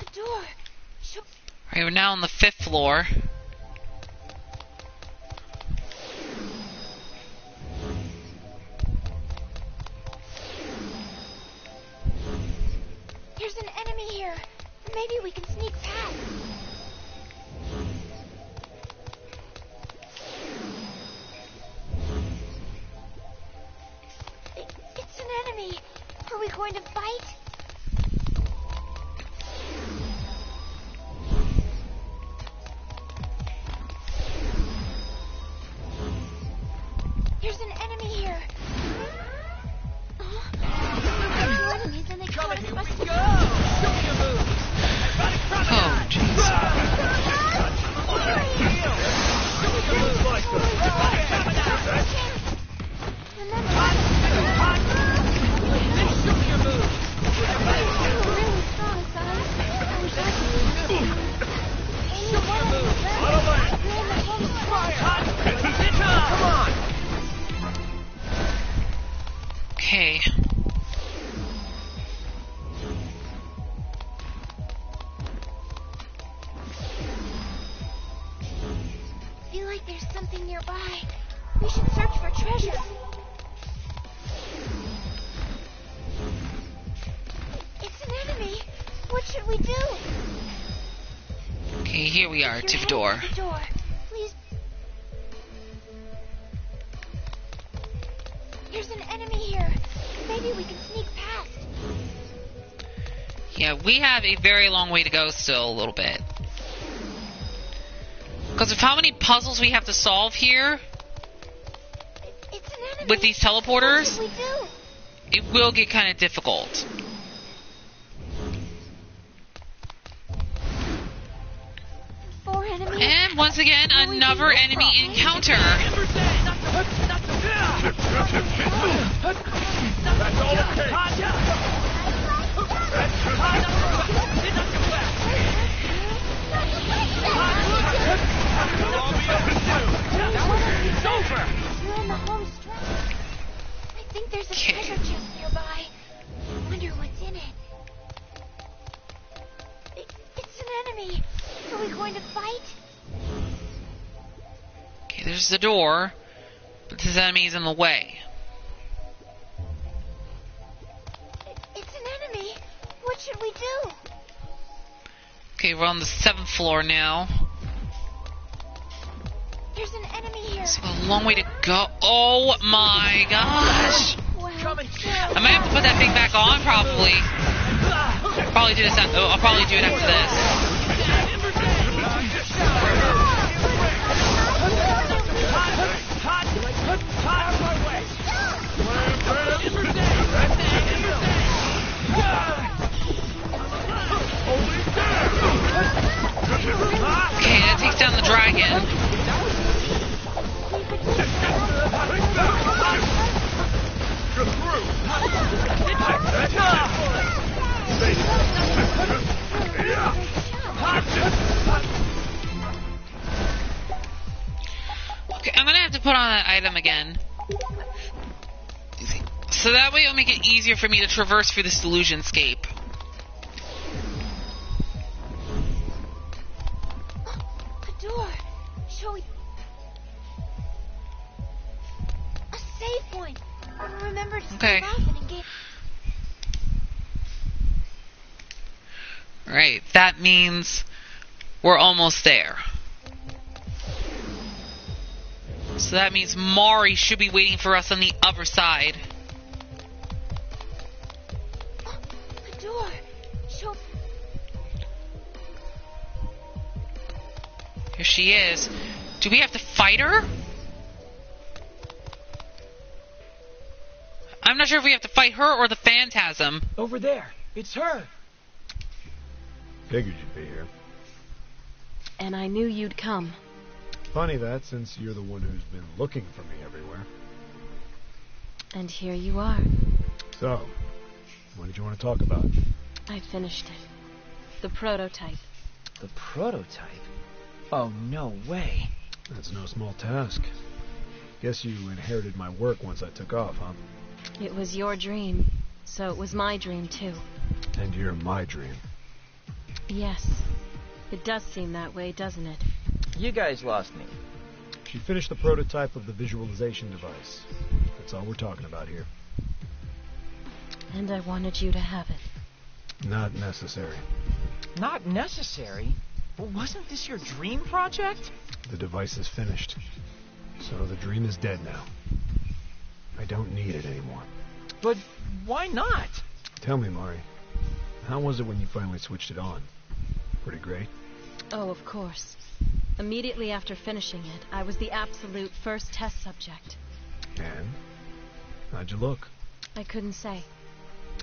A door. Alright, we're now on the 5th floor. There's an enemy here. Maybe we can sneak past. It's an enemy. Are we going to fight? There's an enemy here. Enemies and they call us Oh, jeez. Okay. Feel like there's something nearby. We should search for treasure. enemy. What should we do? Okay, here we are, to the door. The door. Please. There's an enemy here. Maybe we can sneak past. Yeah, we have a very long way to go still, a little bit. Because of how many puzzles we have to solve here It's an enemy. with these teleporters, What should we do? it will get kind of difficult. Four enemies. And once again, another enemy encounter. That's all okay. It'll all be over soon. It's over. You're in the home stretch. I think there's a treasure chest nearby. I wonder what's in it. It's an enemy. Are we going to fight? Okay, there's the door, but this enemy is in the way. It's an enemy. What should we do? Okay, we're on the 7th floor now. There's an enemy here. So a long way to go. Oh my gosh! Wow. I might have to put that thing back on, probably. I'll probably do this. I'll probably do it after this. Okay, that takes down the dragon. Okay, I'm gonna have to put on that item again. So that way it'll make it easier for me to traverse through this delusion scape. A door. Showing a save point. Remember to Okay. step off and engage. Right, that means we're almost there. So that means Mari should be waiting for us on the other side. A door. Show. Here she is. Do we have to fight her? I'm not sure if we have to fight her or the Phantasm. Over there. It's her. Figured you'd be here. And I knew you'd come. Funny that, since you're the one who's been looking for me everywhere. And here you are. So, what did you want to talk about? I finished it. The prototype. The prototype? Oh, no way. That's no small task. Guess you inherited my work once I took off, huh? It was your dream, so it was my dream too. And you're my dream. Yes. It does seem that way, doesn't it? You guys lost me. She finished the prototype of the visualization device. That's all we're talking about here. And I wanted you to have it. Not necessary. Not necessary? Well, wasn't this your dream project? The device is finished. So the dream is dead now. I don't need it anymore. But why not? Tell me, Mari, how was it when you finally switched it on? Pretty great? Oh, of course. Immediately after finishing it, I was the absolute first test subject. And? How'd you look? I couldn't say.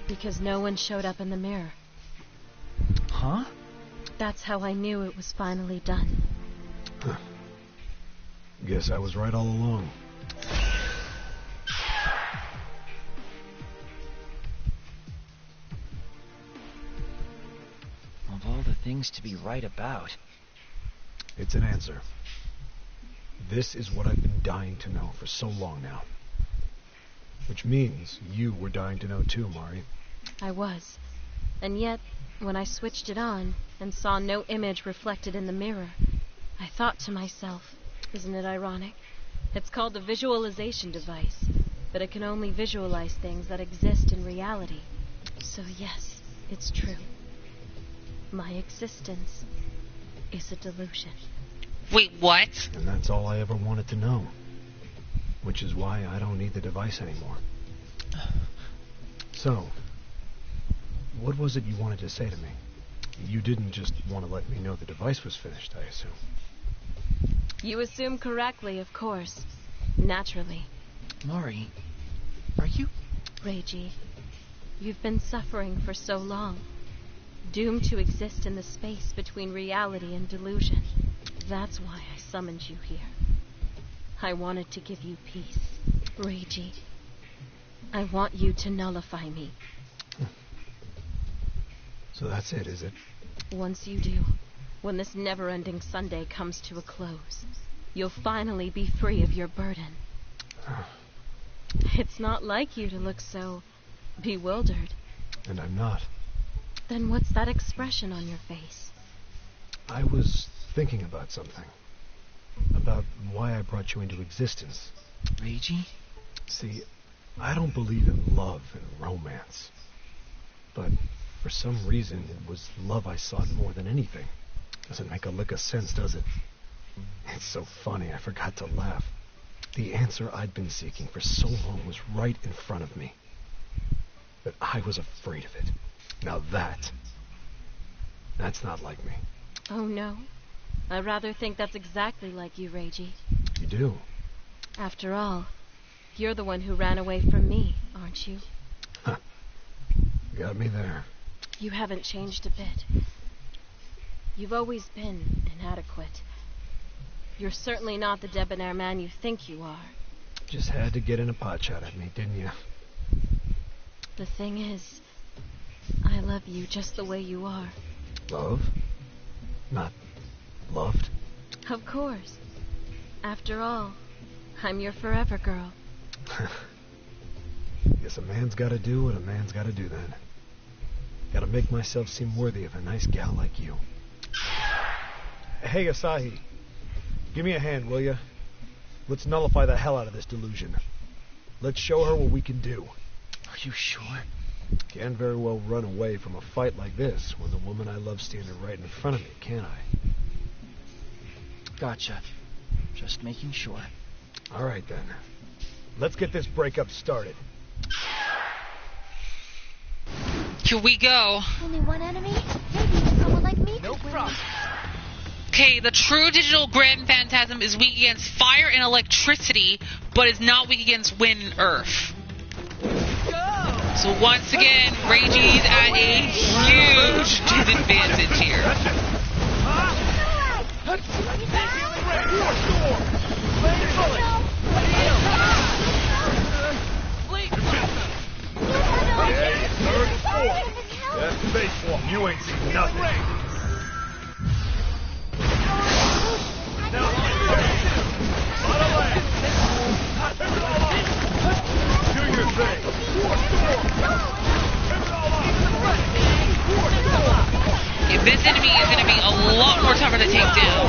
Because no one showed up in the mirror. Huh? That's how I knew it was finally done. Huh. Guess I was right all along. Of all the things to be right about. It's an answer. This is what I've been dying to know for so long now. Which means you were dying to know too, Mari. I was. And yet, when I switched it on and saw no image reflected in the mirror, I thought to myself, isn't it ironic? It's called a visualization device, but it can only visualize things that exist in reality. So yes, it's true. My existence is a delusion. Wait, what? And that's all I ever wanted to know. Which is why I don't need the device anymore. So, what was it you wanted to say to me? You didn't just want to let me know the device was finished, I assume. You assume correctly, of course. Naturally. Mari, are you... Reiji, you've been suffering for so long. Doomed to exist in the space between reality and delusion. That's why I summoned you here. I wanted to give you peace, Reiji. I want you to nullify me. So that's it, is it? Once you do, when this never-ending Sunday comes to a close, you'll finally be free of your burden. It's not like you to look so bewildered. And I'm not. Then what's that expression on your face? I was thinking about something. About why I brought you into existence. Reiji? See, I don't believe in love and romance. But for some reason, it was love I sought more than anything. Doesn't make a lick of sense, does it? It's so funny, I forgot to laugh. The answer I'd been seeking for so long was right in front of me. But I was afraid of it. Now that's not like me. Oh no. I rather think that's exactly like you, Reiji. You do? After all, you're the one who ran away from me, aren't you? Huh. Got me there. You haven't changed a bit. You've always been inadequate. You're certainly not the debonair man you think you are. Just had to get in a pot shot at me, didn't you? The thing is, I love you just the way you are. Love? Not loved? Of course. After all, I'm your forever girl. Guess a man's gotta do what a man's gotta do then. Gotta make myself seem worthy of a nice gal like you. Hey, Asahi. Give me a hand, will you? Let's nullify the hell out of this delusion. Let's show her what we can do. Are you sure? Can't very well run away from a fight like this when the woman I love standing right in front of me, can I? Gotcha. Just making sure. All right, then. Let's get this breakup started. Here we go. Only one enemy? Maybe someone like me No could win. problem. Okay, the true digital Grand Phantasm is weak against fire and electricity, but is not weak against wind and earth. So once again, Reiji's at a huge disadvantage here. That's baseball. You ain't seen nothing. Do your thing. Okay, this enemy is going to be a lot more tougher to take down.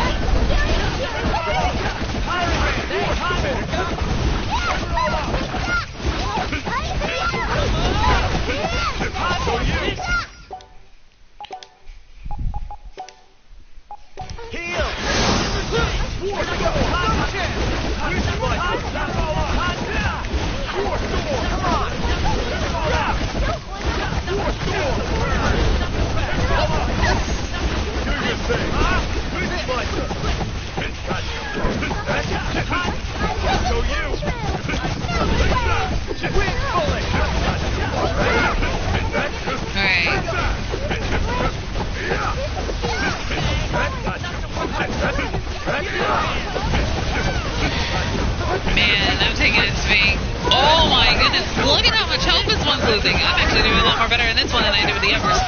Man, I'm taking it swing. Oh my goodness, look at how much health this one's losing. I'm actually doing a lot more better in this one than I did with the others.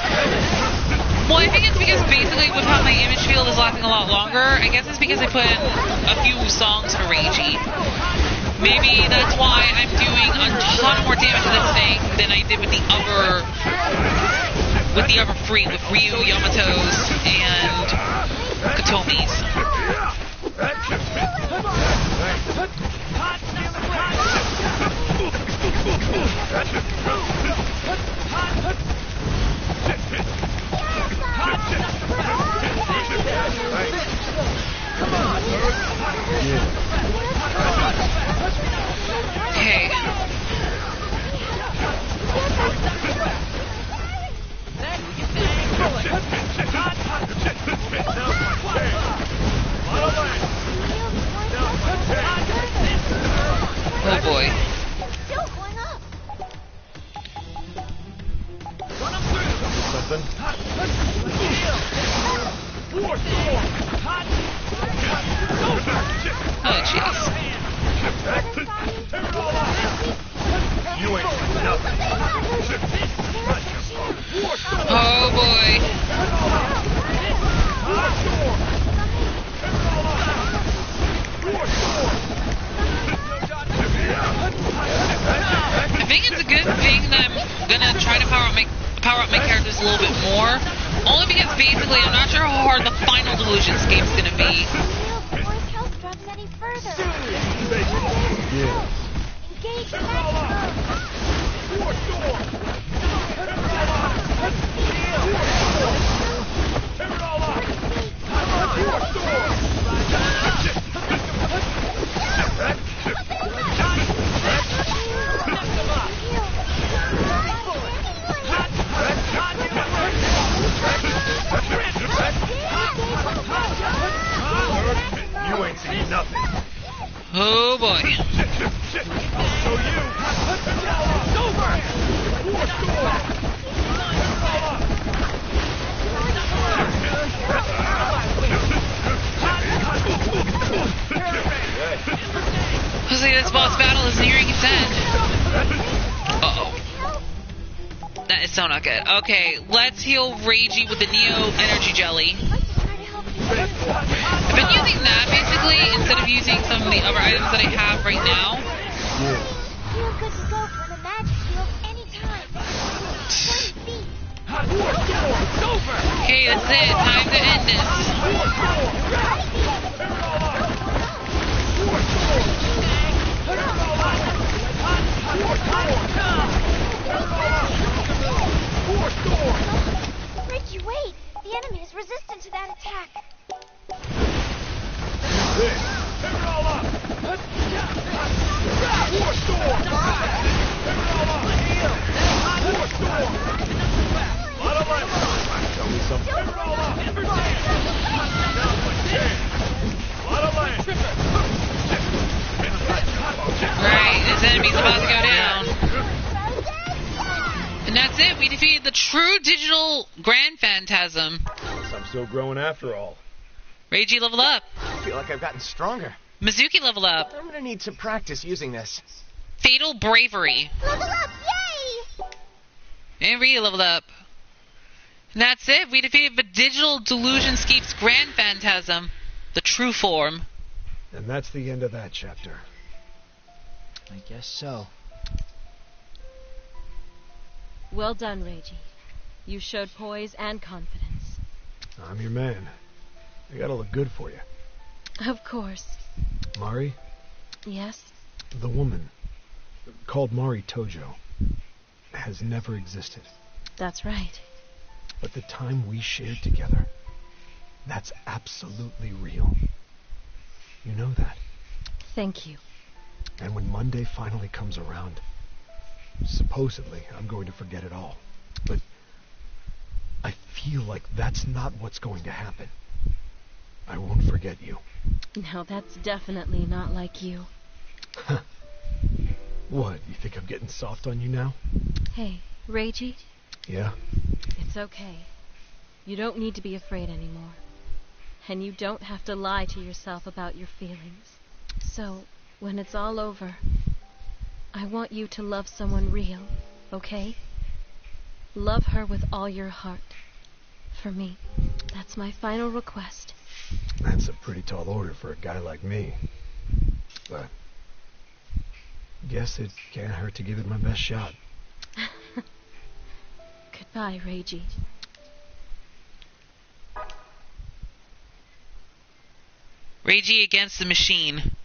Well, I think it's because basically with how my image field is lasting a lot longer, I guess it's because I put in a few songs for Reiji. Maybe that's why I'm doing a ton more damage to this thing than I did with the other three, with Ryu, Yamato's, and Katomi's. she is. You ain't nothing. Oh boy. I think it's a good thing that I'm gonna try to power up my characters a little bit more. Only because basically I'm not sure how hard the final Delusion Escape's gonna be. Before his health drops any further. Yeah. Engage maximum. You ain't seen nothing. Oh boy. I'll show you. It's over. Looks like this boss battle is nearing its end. Uh-oh. That is so not good. Okay, let's heal Reiji with the Neo Energy Jelly. I've been using that, basically, instead of using some of the other items that I have right now. Feel good to go for the magic shield anytime. Okay, that's it. Time to end this. Richie, wait! The enemy is resistant to that attack. Tell me something. Right, this enemy's about to go down. And that's it. We defeated the true digital Grand Phantasm. Guess I'm still growing after all. Reiji leveled up. I feel like I've gotten stronger. Mizuki leveled up. I'm gonna need to practice using this. Fatal Bravery. Level up! Yay! And Rita leveled up. And that's it. We defeated the digital Delusion Scape's Grand Phantasm. The true form. And that's the end of that chapter. I guess so. Well done, Reiji. You showed poise and confidence. I'm your man. I gotta look good for you. Of course. Mari, Yes? the woman called Mari Tojo has never existed. That's right. But the time we shared together, that's absolutely real. You know that. Thank you. And when Monday finally comes around, supposedly I'm going to forget it all. But I feel like that's not what's going to happen. I won't forget you. Now that's definitely not like you. What, you think I'm getting soft on you now? Hey, Reiji, Yeah? it's okay. You don't need to be afraid anymore. And you don't have to lie to yourself about your feelings. So, when it's all over, I want you to love someone real, okay? Love her with all your heart. For me, that's my final request. That's a pretty tall order for a guy like me. But guess it can't hurt to give it my best shot. Goodbye, Reiji. Reiji against the machine.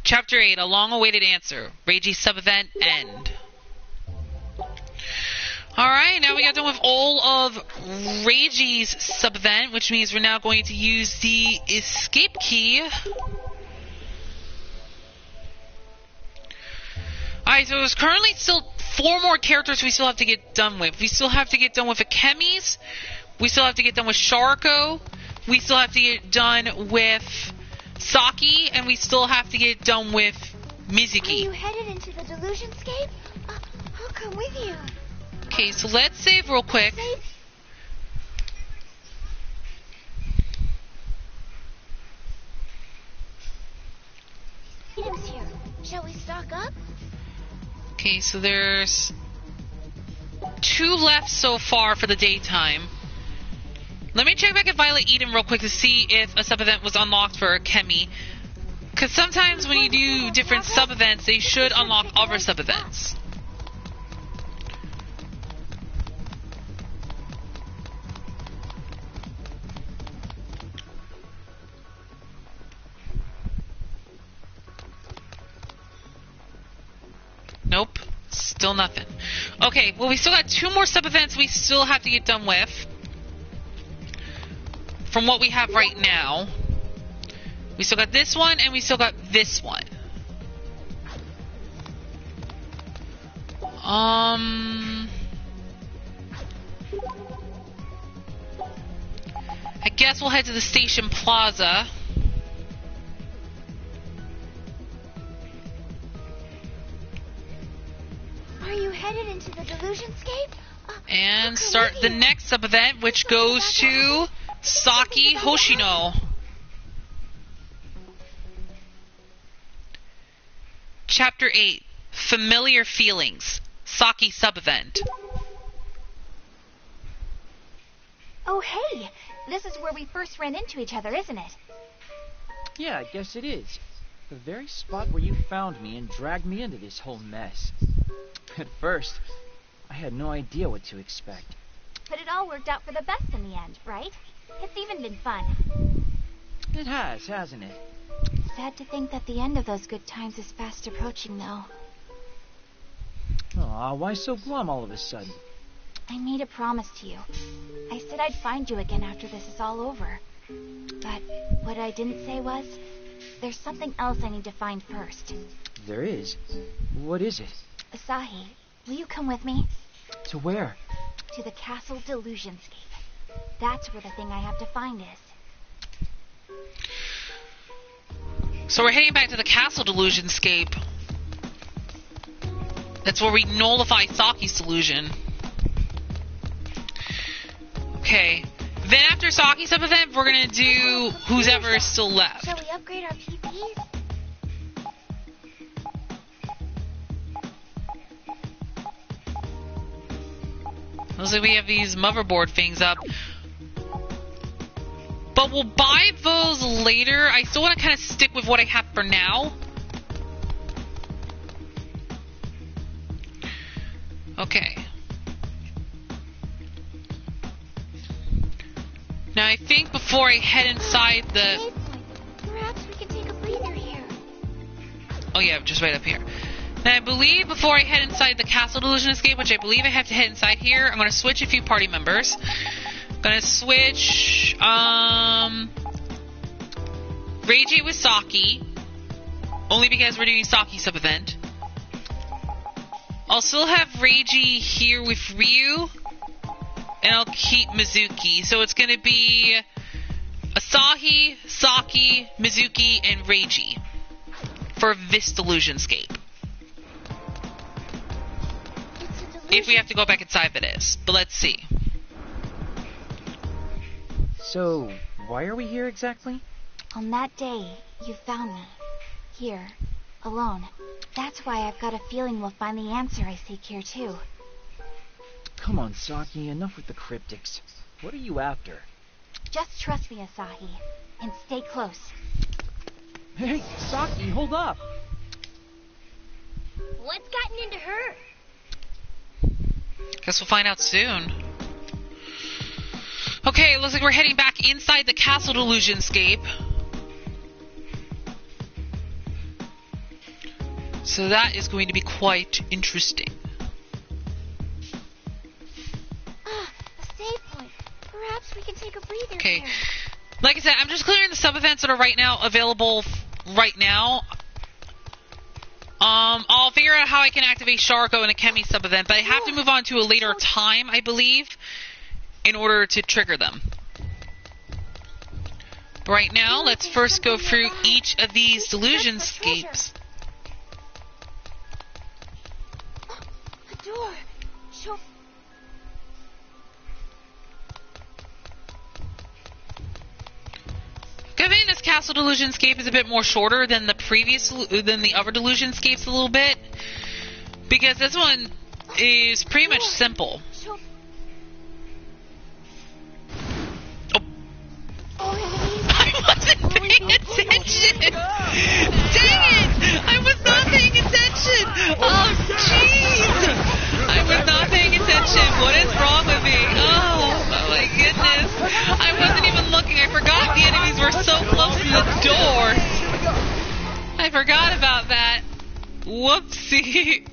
Chapter 8, a long-awaited answer. Reiji sub-event end. Alright, now we got done with all of Reiji's sub-event, which means we're now going to use the escape key. Alright, so there's currently still 4 more characters we still have to get done with. We still have to get done with Akiba's. We still have to get done with Sharko. We still have to get done with Saki. And we still have to get done with Mizuki. Are you headed into the Delusionscape? I'll come with you. Okay, so let's save real quick. Save? items here. Shall we stock up? Okay, so there's 2 left so far for the daytime. Let me check back at Violet Eden real quick to see if a sub-event was unlocked for Kemi. Because sometimes when you do different sub-events, they should unlock other sub-events. Nope. Still nothing. Okay, well we still got 2 more sub-events we still have to get done with. From what we have right now. We still got this one, and we still got this one. I guess we'll head to the station plaza. Are you headed into the Delusionscape? And start the next sub-event, which goes to Saki Hoshino. Chapter 8, Familiar Feelings, Saki sub-event. Oh, hey! This is where we first ran into each other, isn't it? Yeah, I guess it is. The very spot where you found me and dragged me into this whole mess. At first, I had no idea what to expect. But it all worked out for the best in the end, right? It's even been fun. It has, hasn't it? Sad to think that the end of those good times is fast approaching, though. Aw, why so glum all of a sudden? I made a promise to you. I said I'd find you again after this is all over. But what I didn't say was, there's something else I need to find first. There is? What is it? Asahi, will you come with me? To where? To the Castle Delusionscape. That's where the thing I have to find is. So we're heading back to the Castle Delusionscape. That's where we nullify Saki's delusion. Okay. Then after Saki's sub-event, we're gonna do who's ever is still left. Shall we upgrade our PPs? Looks like we have these motherboard things up. But we'll buy those later. I still want to kind of stick with what I have for now. Okay. Now I think before I head inside the... Perhaps we can take a breather here. Oh yeah, just right up here. Now I believe before I head inside the Castle Delusionscape, which I believe I have to head inside here, I'm going to switch a few party members. Gonna switch, Reiji with Saki. Only because we're doing Saki sub-event. I'll still have Reiji here with Ryu. And I'll keep Mizuki. So it's gonna be Asahi, Saki, Mizuki, and Reiji. For this Delusionscape. If we have to go back inside, that is. But let's see. So, why are we here exactly? On that day, you found me. Here. Alone. That's why I've got a feeling we'll find the answer I seek here, too. Come on, Saki, enough with the cryptics. What are you after? Just trust me, Asahi. And stay close. Hey, Saki, hold up! What's gotten into her? Guess we'll find out soon. Okay, looks like we're heading back inside the Castle Delusionscape. So that is going to be quite interesting. Ah, a save point. Perhaps we can take a breather Okay. here. Like I said, I'm just clearing the sub-events that are right now available right now. I'll figure out how I can activate Sharko in a Kemi sub-event, but I have to move on to a later time, I believe, in order to trigger them. Right now, let's first go through each of these Delusionscapes. A door. Show. Okay, I think this Castle Delusionscape is a bit more shorter than the other Delusionscapes a little bit, because this one is pretty much simple. I wasn't paying attention! Dang it! I was not paying attention! Oh, jeez! I was not paying attention. What is wrong with me? Oh, my goodness. I wasn't even looking. I forgot the enemies were so close to the doors. I forgot about that. Whoopsie.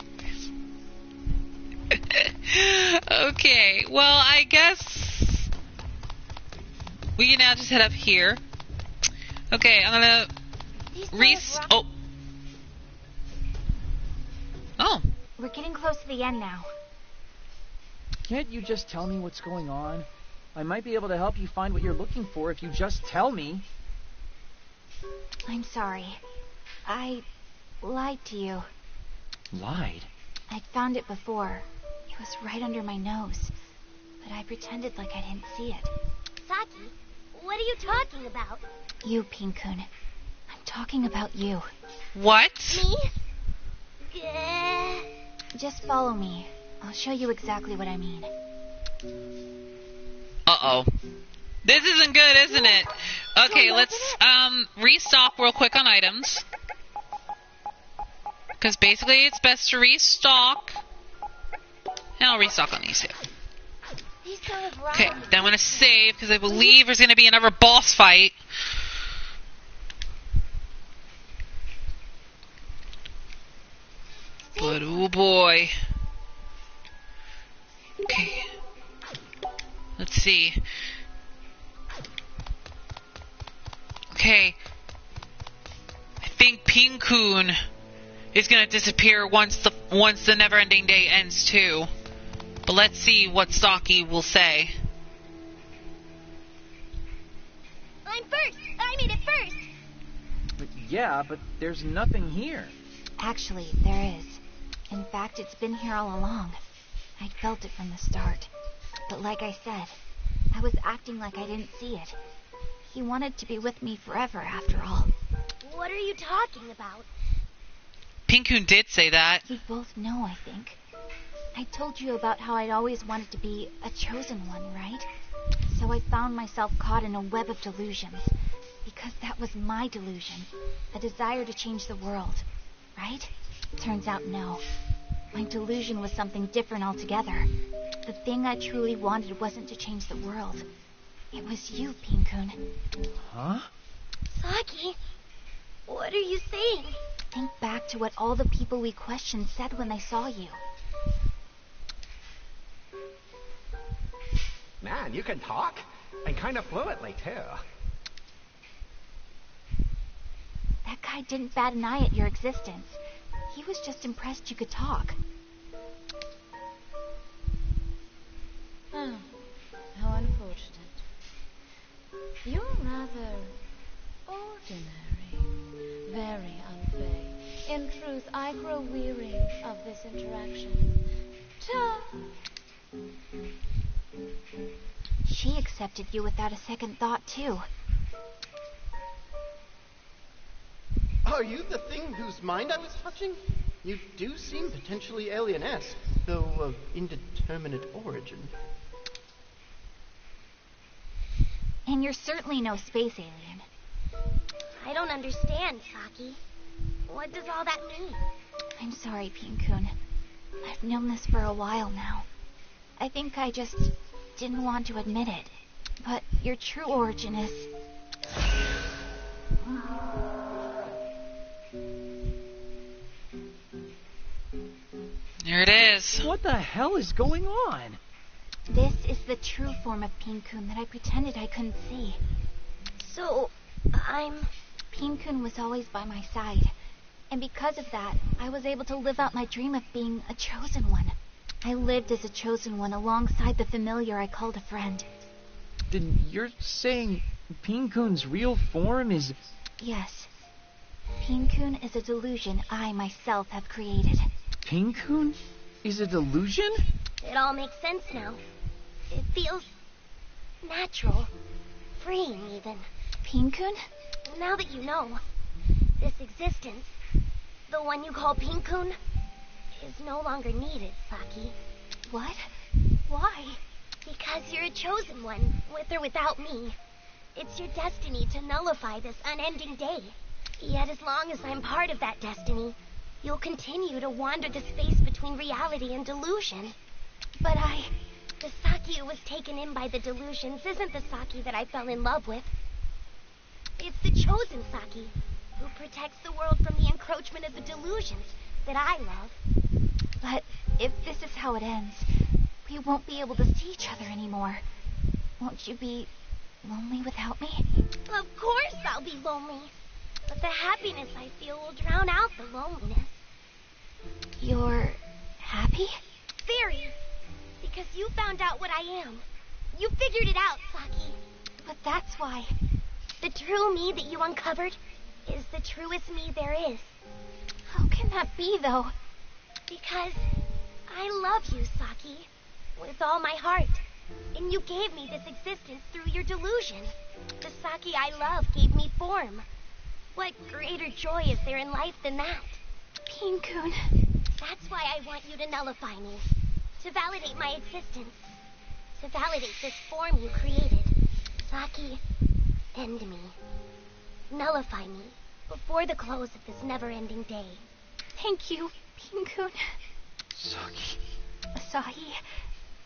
Okay, well, I guess we can now just head up here. Okay, I'm gonna Oh. We're getting close to the end now. Can't you just tell me what's going on? I might be able to help you find what you're looking for if you just tell me. I'm sorry. I lied to you. Lied? I'd found it before. It was right under my nose. But I pretended like I didn't see it. Saki, what are you talking about? You, Pink-kun. I'm talking about you. What? Me? Just follow me. I'll show you exactly what I mean. Uh-oh. This isn't good, isn't it? Okay, let's restock real quick on items. Because basically it's best to restock. And I'll restock on these two. Okay, then I'm going to save because I believe there's going to be another boss fight. But oh boy. Okay. Let's see. Okay. I think Pink-kun is gonna disappear once the Never-Ending Day ends too. But let's see what Saki will say. I'm first! I made it first! But yeah, but there's nothing here. Actually, there is. In fact, it's been here all along. I'd felt it from the start. But like I said, I was acting like I didn't see it. He wanted to be with me forever, after all. What are you talking about? Pink-kun did say that. You both know, I think. I told you about how I'd always wanted to be a chosen one, right? So I found myself caught in a web of delusions. Because that was my delusion. A desire to change the world. Right? Turns out no. My delusion was something different altogether. The thing I truly wanted wasn't to change the world. It was you, Pink-kun. Huh? Saki, what are you saying? Think back to what all the people we questioned said when they saw you. Man, you can talk. And kind of fluently, too. That guy didn't bat an eye at your existence. He was just impressed you could talk. Oh, how unfortunate. You're rather ordinary, very unfair. In truth, I grow weary of this interaction. She accepted you without a second thought, too. Are you the thing whose mind I was touching? You do seem potentially alien-esque, though of indeterminate origin. And you're certainly no space alien. I don't understand, Saki. What does all that mean? I'm sorry, Pink-kun. I've known this for a while now. I think I just didn't want to admit it. But your true origin is... There it is. What the hell is going on? This is the true form of Pink-kun that I pretended I couldn't see. So, Pink-kun was always by my side. And because of that, I was able to live out my dream of being a chosen one. I lived as a chosen one alongside the familiar I called a friend. Then you're saying Pink-kun's real form is... Yes. Pink-kun is a delusion I myself have created. Pink-kun is a delusion? It all makes sense now. It feels natural. Freeing, even. Pink-kun? Now that you know, this existence, the one you call Pink-kun, is no longer needed, Saki. What? Why? Because you're a chosen one, with or without me. It's your destiny to nullify this unending day. Yet as long as I'm part of that destiny, you'll continue to wander the space between reality and delusion. But The Saki who was taken in by the delusions isn't the Saki that I fell in love with. It's the chosen Saki, who protects the world from the encroachment of the delusions that I love. But if this is how it ends, we won't be able to see each other anymore. Won't you be lonely without me? Of course I'll be lonely. But the happiness I feel will drown out the loneliness. You're happy? Very. Because you found out what I am. You figured it out, Saki. But that's why. The true me that you uncovered is the truest me there is. How can that be, though? Because I love you, Saki, with all my heart. And you gave me this existence through your delusion. The Saki I love gave me form. What greater joy is there in life than that? Pink-kun. That's why I want you to nullify me. To validate my existence. To validate this form you created. Saki, end me. Nullify me before the close of this never-ending day. Thank you, Pink-kun. Saki. Asahi,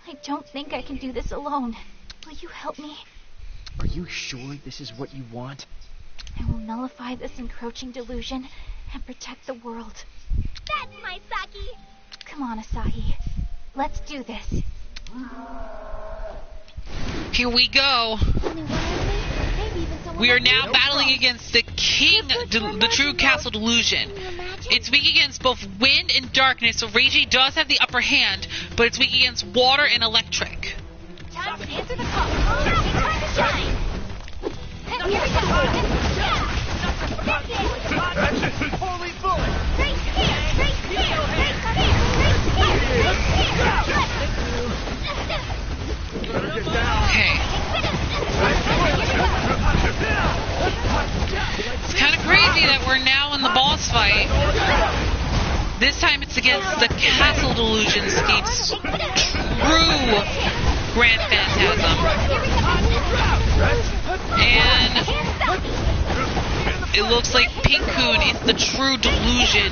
I don't think I can do this alone. Will you help me? Are you sure this is what you want? I will nullify this encroaching delusion and protect the world. That's my Saki! Come on, Asahi. Let's do this. Here we go. We are now battling against the king, the true castle delusion. It's weak against both wind and darkness, so Reiji does have the upper hand, but it's weak against water and electric. Time to answer the call. Time to shine! Here we go! That's it! Holy bullet! Right here! Right here! Okay. It's kind of crazy that we're now in the boss fight. This time it's against the castle delusions against true Grand Phantasm. And it looks like Pink-kun is the true delusion.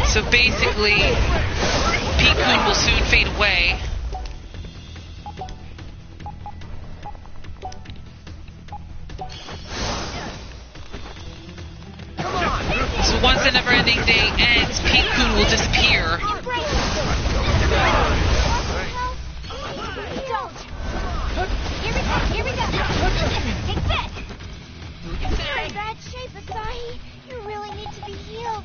So basically, Pink-kun will soon fade away. So once the never-ending day ends, Pink-kun will disappear. Here we go. Take that. You're in bad shape, Asahi. You really need to be healed.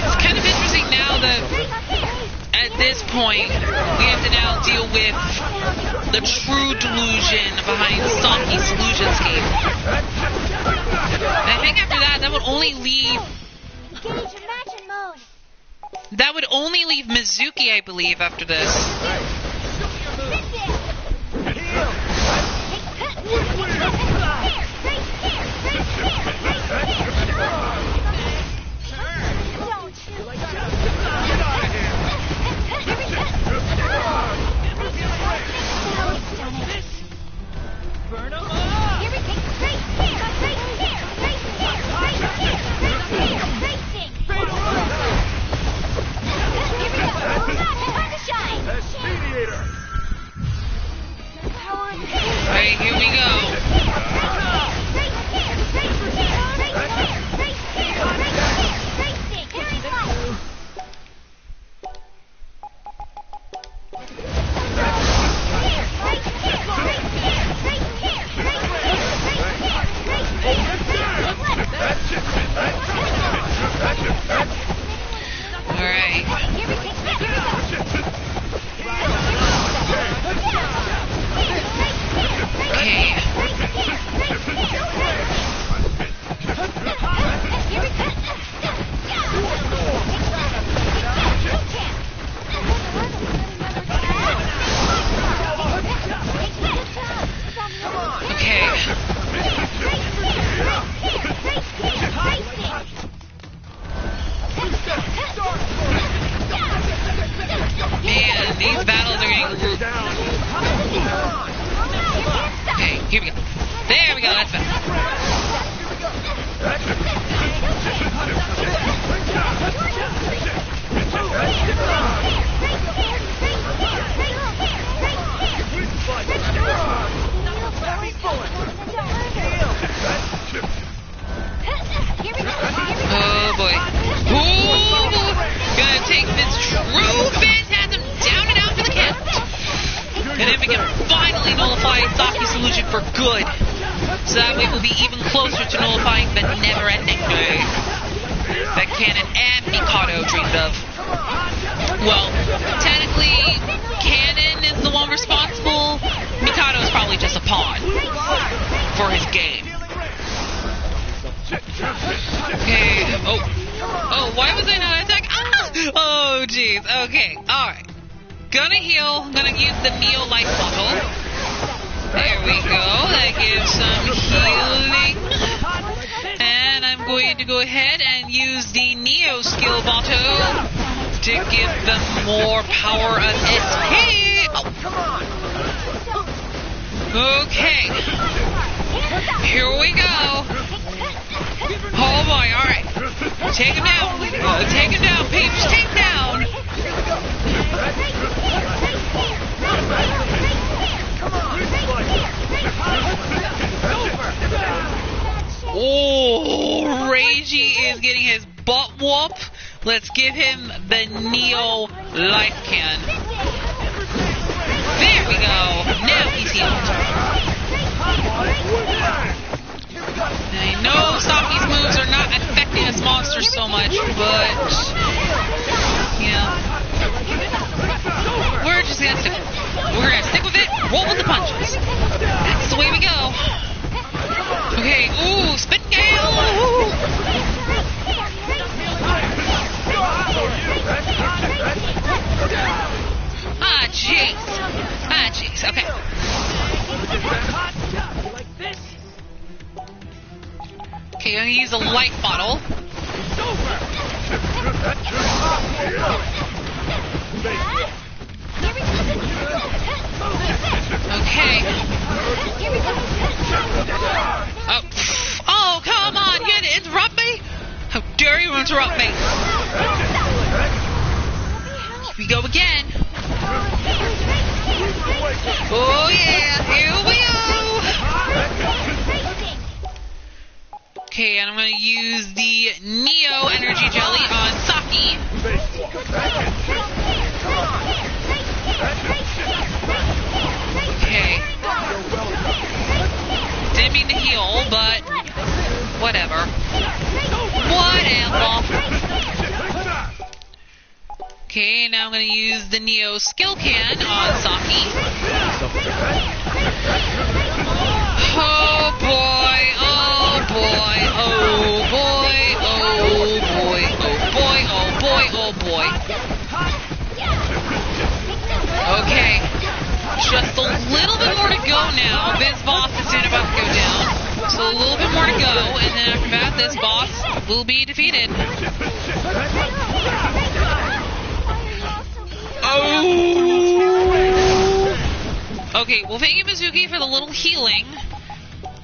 It's kind of interesting now that at this point we have to now deal with the true delusion behind Saki's solution scheme. And I think after that, that would only leave Mizuki, I believe, after this. Alright, here we go. Alright. Okay. Man, these battles are getting... Okay, here we go. There we go, that's better. Oh boy. Ooh, gonna take this true phantasm down and out for the count. And then we can finally nullify Saki's illusion for good. So that way we'll be even closer to nullifying the never-ending day that Canon and Mikado dreamed of. Well, technically, Canon is the one responsible. Mikado is probably just a pawn for his game. Okay. Oh, why was I not attacked? Ah! Oh, jeez. Okay. Alright. Gonna heal. Gonna use the Neo Life Bottle. There we go. That gives some healing. And I'm going to go ahead and use the Neo Skill Bottle to give them more power of SP. Oh. Okay. Here we go. Oh boy, alright. Take him down. Take him down, peeps. Take him down. Oh, Reiji is getting his butt whooped. Let's give him the Neo Life Can. There we go. Now he's healed. I know Saki's moves are not affecting this monster so much, but yeah, we're just gonna stick. We're gonna stick with it. Roll with the punches. That's the way we go. Okay. Ooh, spit gale. Ah, jeez. Ah, jeez. Okay. Okay, I'm gonna use a life bottle. Okay. Oh, come on! You had to interrupt me? How dare you interrupt me? Here we go again. Oh yeah, here we go. Okay, and I'm going to use the Neo Energy Jelly on Saki. Okay. Didn't mean to heal, but whatever. Okay, now I'm going to use the Neo Skill Can on Saki. Oh boy, oh boy, oh boy, oh boy, oh boy, oh boy, oh boy. Okay, just a little bit more to go now. This boss is soon about to go down. So a little bit more to go, and then after that, this boss will be defeated. Oh! Okay, well, thank you, Mizuki, for the little healing.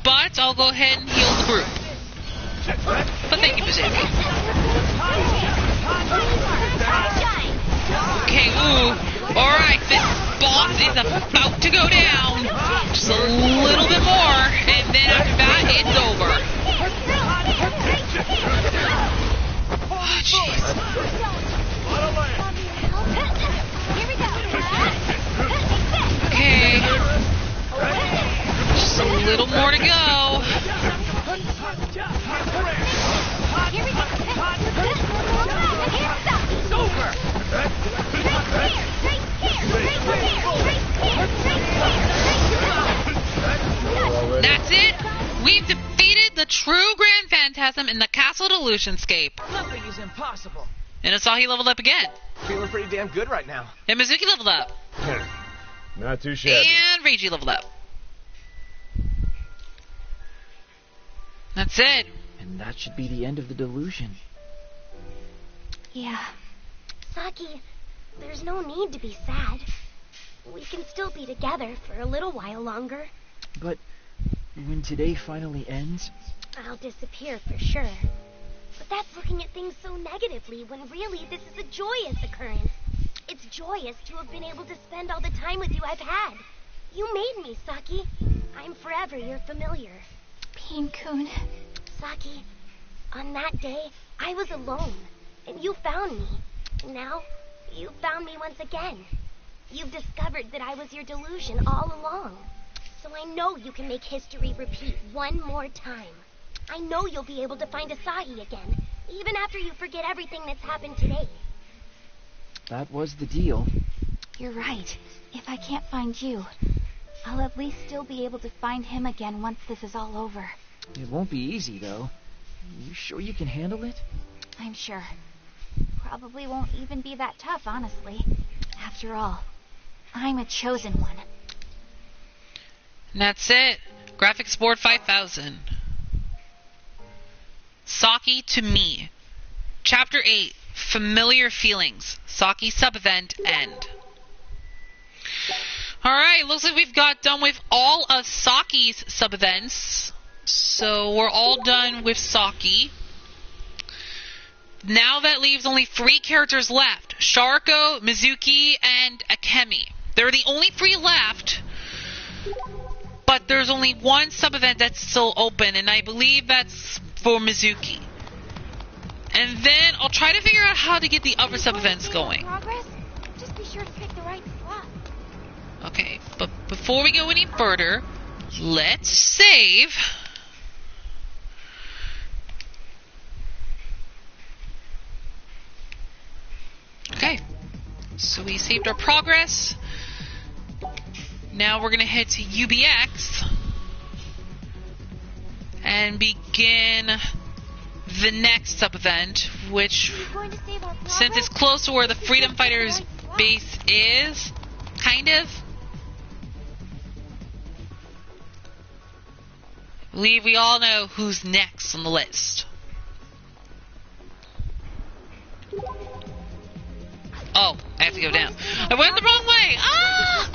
But I'll go ahead and heal the group. But thank you, Mizuki. Okay, ooh. Alright, this boss is about to go down. Just a little bit more, and then after that, it's over. Oh, jeez. Okay. Just a little more to go. Phantasm in the Castle Delusionscape. Nothing is impossible. And Asahi leveled up again. Feeling pretty damn good right now. And Mizuki leveled up. Not too shabby. And Reiji leveled up. That's it. And that should be the end of the delusion. Yeah. Saki, there's no need to be sad. We can still be together for a little while longer. But when today finally ends, I'll disappear for sure. But that's looking at things so negatively when really this is a joyous occurrence. It's joyous to have been able to spend all the time with you I've had. You made me, Saki. I'm forever your familiar. Pain-kun. Saki, on that day, I was alone, and you found me. And now, you found me once again. You've discovered that I was your delusion all along. So I know you can make history repeat one more time. I know you'll be able to find Asahi again, even after you forget everything that's happened today. that was the deal. You're right. If I can't find you, I'll at least still be able to find him again once this is all over. It won't be easy, though. You sure you can handle it? I'm sure. Probably won't even be that tough, honestly. After all, I'm a chosen one. And that's it. Graphics board 5000. Saki to me. Chapter 8. Familiar Feelings. Saki sub-event end. Alright, looks like we've got done with all of Saki's sub-events. So we're all done with Saki. Now that leaves only 3 characters left. Sharko, Mizuki, and Akemi. They're the only 3 left. But there's only one sub-event that's still open, and I believe that's for Mizuki. And then I'll try to figure out how to get the other sub-events going. Progress? Just be sure to pick the right spot. Okay, but before we go any further, let's save. Okay, so we saved our progress. Now we're going to head to UBX and begin the next sub-event, which, since it's close to where the Freedom Fighters base is, kind of. I believe we all know who's next on the list. Oh, I have to go down. I went the wrong way! Ah!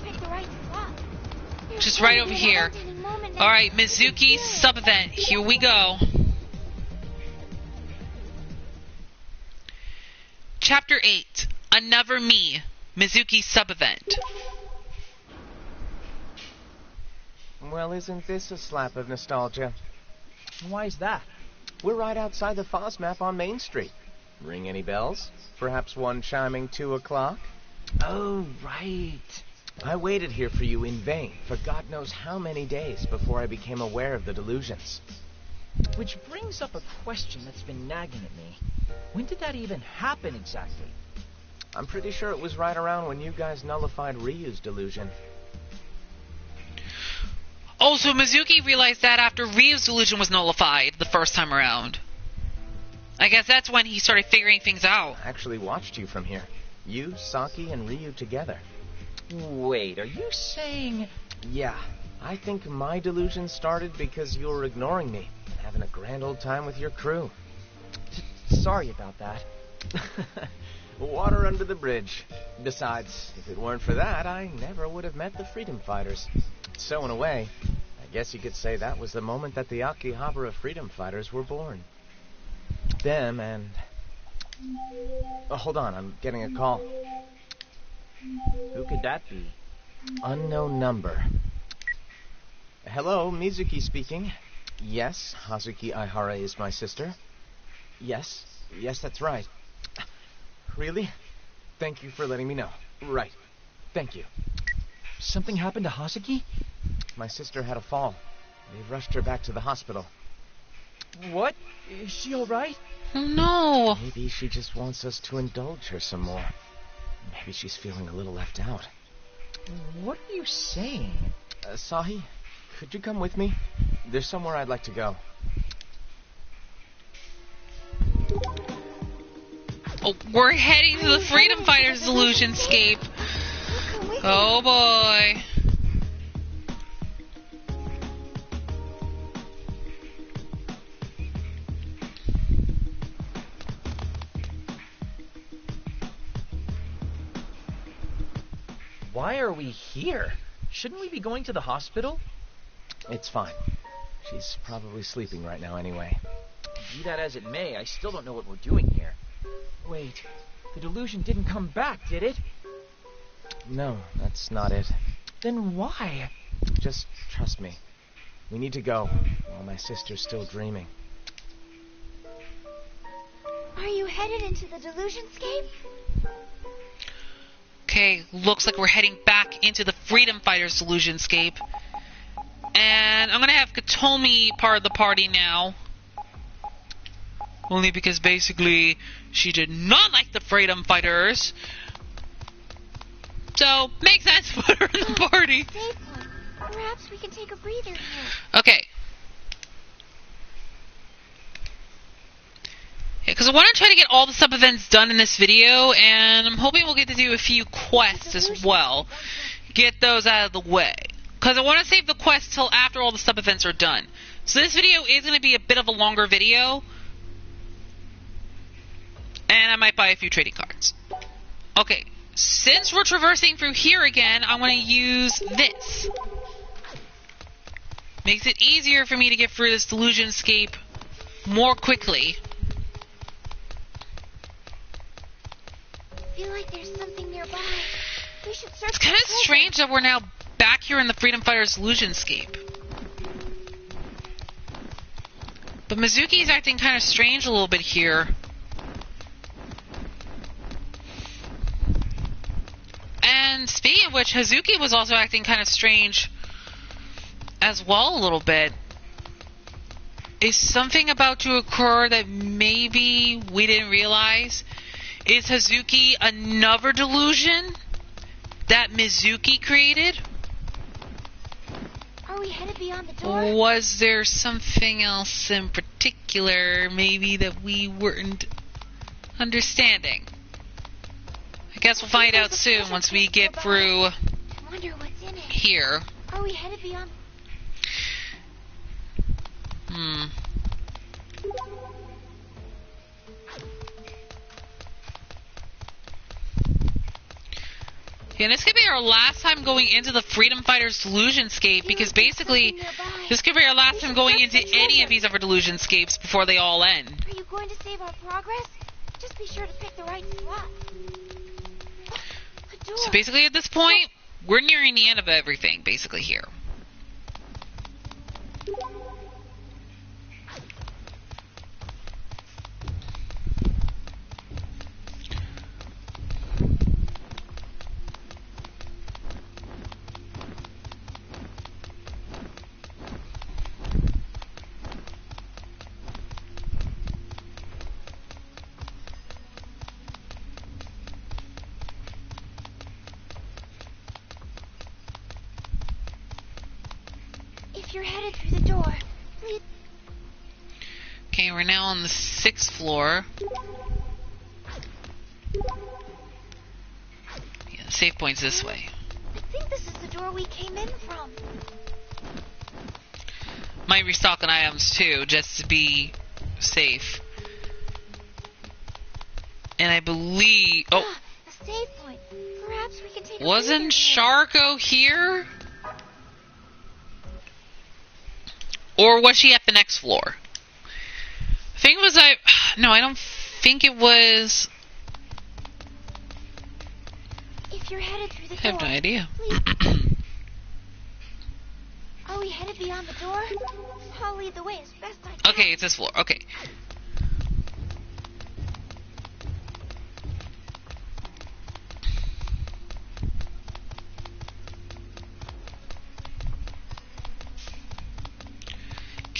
Just right over here. Alright, Mizuki sub-event. Here we go. Chapter 8. Another Me. Mizuki sub-event. Well, isn't this a slap of nostalgia? Why is that? We're right outside the Foz map on Main Street. Ring any bells? Perhaps one chiming 2 o'clock? Oh, right. I waited here for you in vain for God knows how many days before I became aware of the delusions. Which brings up a question that's been nagging at me. When did that even happen exactly? I'm pretty sure it was right around when you guys nullified Ryu's delusion. Oh, so Mizuki realized that after Ryu's delusion was nullified the first time around. I guess that's when he started figuring things out. I actually watched you from here. You, Saki, and Ryu together. Wait, are you saying... Yeah, I think my delusion started because you were ignoring me and having a grand old time with your crew. Sorry about that. Water under the bridge. Besides, if it weren't for that, I never would have met the Freedom Fighters. So in a way, I guess you could say that was the moment that the Akihabara Freedom Fighters were born. Them and... Oh, hold on, I'm getting a call. Who could that be? Unknown number. Hello, Mizuki speaking. Yes, Hazuki Aihara is my sister. Yes, that's right. Really? Thank you for letting me know. Right. Thank you. Something happened to Hazuki? My sister had a fall. They've rushed her back to the hospital. What? Is she alright? Oh no! Maybe she just wants us to indulge her some more. Maybe she's feeling a little left out. What are you saying? Sahi, could you come with me? There's somewhere I'd like to go. Oh, we're heading to the Freedom Fighters Illusionscape. Oh boy. Why are we here? Shouldn't we be going to the hospital? It's fine. She's probably sleeping right now anyway. Be that as it may, I still don't know what we're doing here. Wait, the delusion didn't come back, did it? No, that's not it. Then why? Just trust me. We need to go while my sister's still dreaming. Are you headed into the Delusionscape? Okay, looks like we're heading back into the Freedom Fighters Illusionscape. And I'm gonna have Katomi part of the party now. Only because basically she did not like the Freedom Fighters. So, makes sense to put her in the party. Save point. Perhaps we can take a breather here. Okay. Yeah, because I want to try to get all the sub-events done in this video, and I'm hoping we'll get to do a few quests as well. Get those out of the way. Because I want to save the quests till after all the sub-events are done. So this video is going to be a bit of a longer video. And I might buy a few trading cards. Okay, since we're traversing through here again, I want to use this. Makes it easier for me to get through this Delusionscape more quickly. I feel like there's something nearby. We should search. It's kind of strange that we're now back here in the Freedom Fighters Illusionscape. But Mizuki's acting kind of strange a little bit here. And speaking of which, Hazuki was also acting kind of strange as well a little bit. Is something about to occur that maybe we didn't realize? Is Hazuki another delusion that Mizuki created? Are we headed beyond the door? Was there something else in particular maybe that we weren't understanding? I guess we'll find out soon once we get through I wonder what's in it. here. Are we headed beyond? Yeah, and this could be our last time going into the Freedom Fighters Delusionscape, because basically this could be our last time going into any of these other Delusionscapes before they all end. Are you going to save our progress? Just be sure to pick the right spot. A door. So basically at this point, we're nearing the end of everything, basically here. If you're headed through the door, please. Okay, we're now on the 6th floor. Yeah, the save point's this way. I think this is the door we came in from. Might restock on items too, just to be safe. And I believe... Oh, A save point. Perhaps we can take a wasn't breather here. Sharko here? Or was she at the next floor? I think it was no, I don't think it was. If you're headed through the I have door, no idea. please. Are we headed beyond the door? I'll lead the way as best I can. Okay, it's this floor. Okay.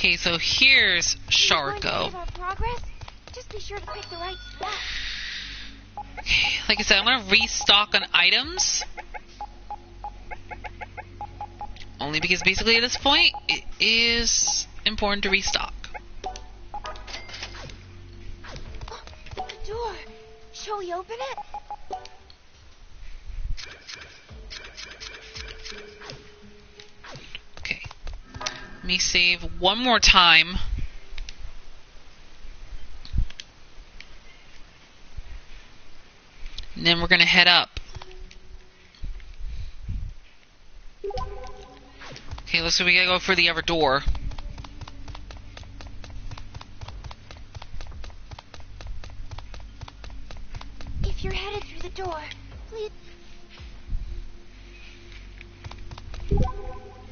Okay, so here's Going to Sharko. save our progress? Just be sure to pick the right spot. Okay, like I said, I'm gonna restock on items. Only because basically at this point, it is important to restock. The door. Shall we open it? Okay. Let me save one more time. And then we're going to head up. Okay, let's see. We gotta go for the other door. If you're headed through the door, please.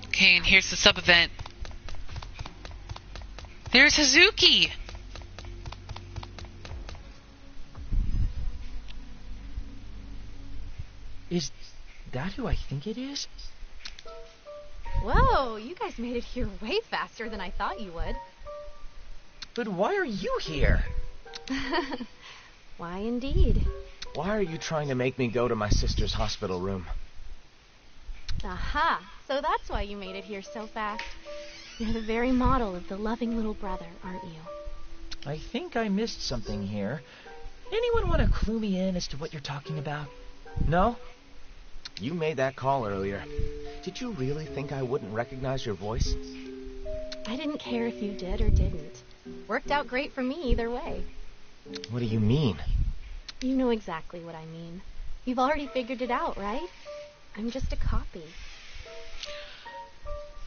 Okay, and here's the sub-event. There's Hazuki! Is that who I think it is? Whoa, you guys made it here way faster than I thought you would. But why are you here? Why indeed? Why are you trying to make me go to my sister's hospital room? Aha, so that's why you made it here so fast. You're the very model of the loving little brother, aren't you? I think I missed something here. Anyone want to clue me in as to what you're talking about? No? You made that call earlier. Did you really think I wouldn't recognize your voice? I didn't care if you did or didn't. Worked out great for me either way. What do you mean? You know exactly what I mean. You've already figured it out, right? I'm just a copy.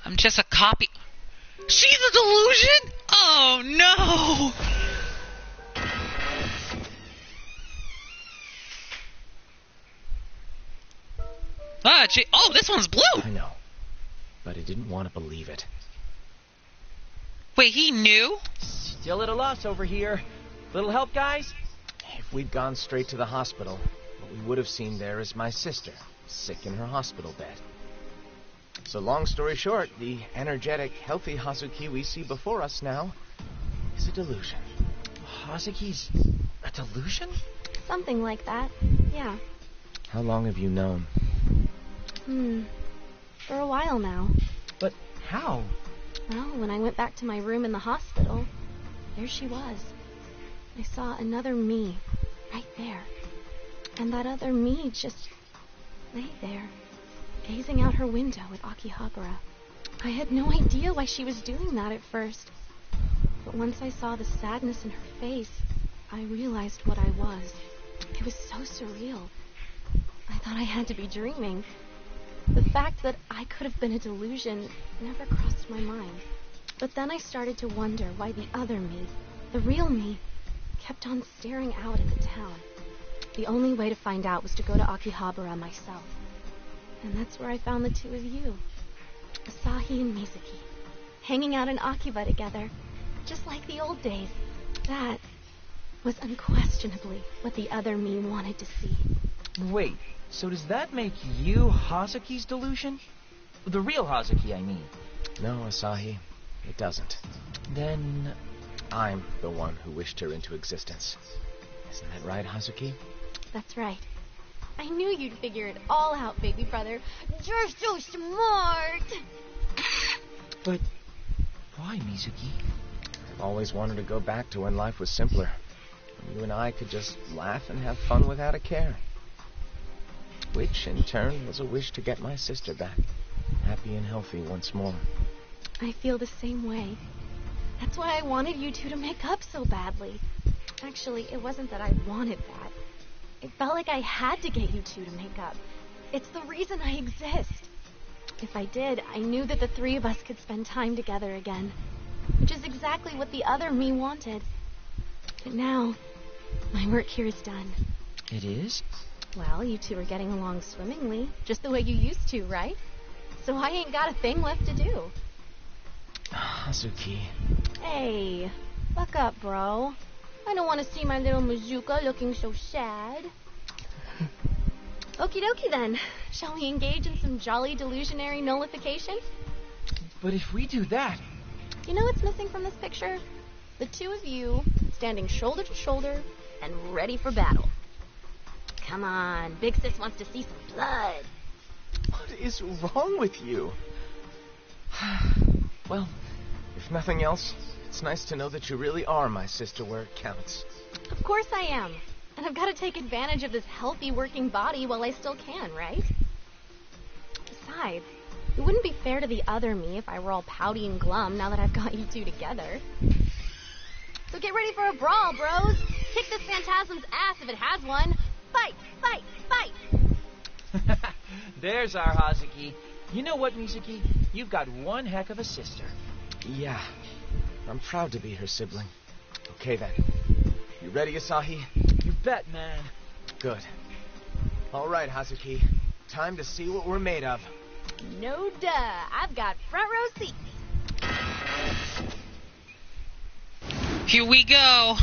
I'm just a copy. She's a delusion? Oh no! Oh, this one's blue! I know, but I didn't want to believe it. Wait, he knew? Still at a loss over here. Little help, guys? If we'd gone straight to the hospital, what we would have seen there is my sister, sick in her hospital bed. So long story short, the energetic, healthy Hazuki we see before us now is a delusion. Hazuki's a delusion? Something like that, yeah. How long have you known? For a while now. But how? Well, when I went back to my room in the hospital, there she was. I saw another me right there. And that other me just lay there, gazing out her window at Akihabara. I had no idea why she was doing that at first. But once I saw the sadness in her face, I realized what I was. It was so surreal. I thought I had to be dreaming. The fact that I could have been a delusion never crossed my mind. But then I started to wonder why the other me, the real me, kept on staring out at the town. The only way to find out was to go to Akihabara myself. And that's where I found the two of you, Asahi and Mizuki, hanging out in Akiba together, just like the old days. That was unquestionably what the other me wanted to see. Wait, so does that make you Hazuki's delusion? The real Hazuki, I mean. No, Asahi, it doesn't. Then I'm the one who wished her into existence. Isn't that right, Hazuki? That's right. I knew you'd figure it all out, baby brother. You're so smart! But why, Mizuki? I've always wanted to go back to when life was simpler. When you and I could just laugh and have fun without a care. Which, in turn, was a wish to get my sister back, happy and healthy once more. I feel the same way. That's why I wanted you two to make up so badly. Actually, it wasn't that I wanted that. It felt like I had to get you two to make up. It's the reason I exist. If I did, I knew that the three of us could spend time together again, which is exactly what the other me wanted. But now, my work here is done. It is? Well, you two are getting along swimmingly, just the way you used to, right? So I ain't got a thing left to do. Hazuki. Hey, buck up, bro. I don't want to see my little Mizuka looking so sad. Okie dokie then. Shall we engage in some jolly delusionary nullification? But if we do that... You know what's missing from this picture? The two of you standing shoulder to shoulder and ready for battle. Come on, Big Sis wants to see some blood. What is wrong with you? Well, if nothing else, it's nice to know that you really are my sister where it counts. Of course I am. And I've got to take advantage of this healthy working body while I still can, right? Besides, it wouldn't be fair to the other me if I were all pouty and glum now that I've got you two together. So get ready for a brawl, bros. Kick this phantasm's ass if it has one. Fight, fight, fight. There's our Hazuki. You know what, Mizuki? You've got one heck of a sister. Yeah, I'm proud to be her sibling. Okay then. You ready, Asahi? You bet, man. Good. All right, Hazuki. Time to see what we're made of. No duh. I've got front row seats. Here we go.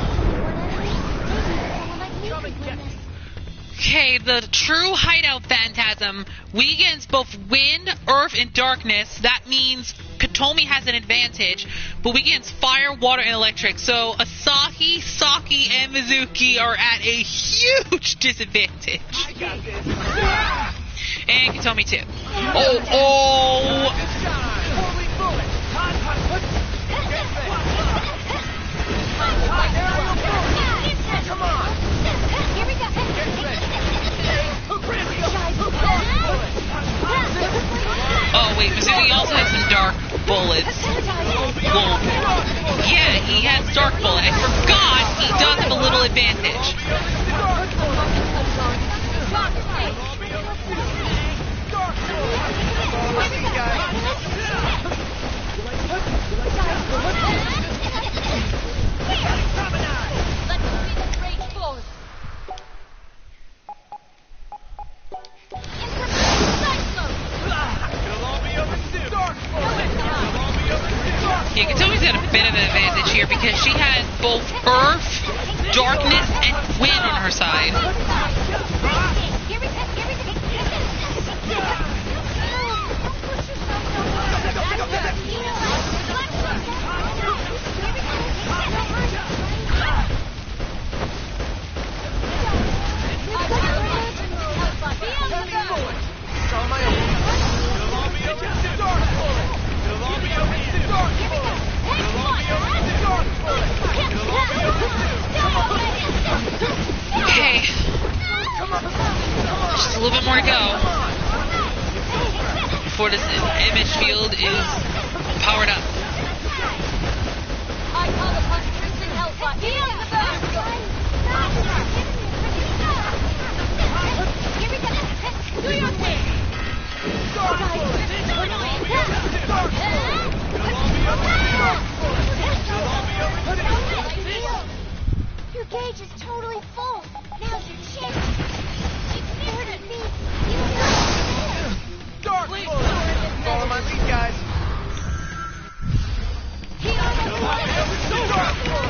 Okay, the true hideout phantasm. We against both wind, earth, and darkness. That means Katomi has an advantage, but we against fire, water, and electric. So Asahi, Saki, and Mizuki are at a huge disadvantage. I got this. And Katomi too. Oh! Holy bullet. Come on! Here we go. Oh wait, Mizuki also has some dark bullets. Well, yeah, he has dark bullet. I forgot he does have a little advantage. Yeah, Katomi's got a bit of an advantage here because she has both earth, darkness, and wind on her side. Okay. Just a little bit more to go before this image field is powered up. I call upon Crimson Hellfire. Get on the burn! Here we go. Do your thing. Your gauge is totally full. Now's your chance. It's better than me. Dark bullet! Follow my lead, guys.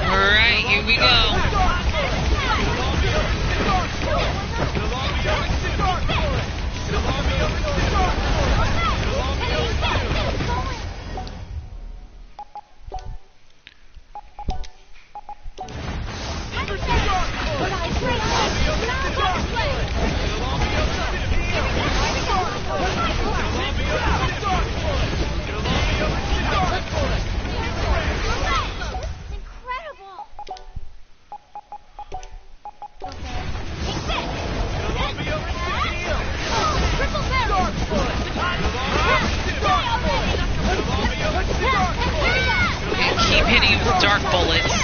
Alright, here we go. Keep hitting him with dark bullets.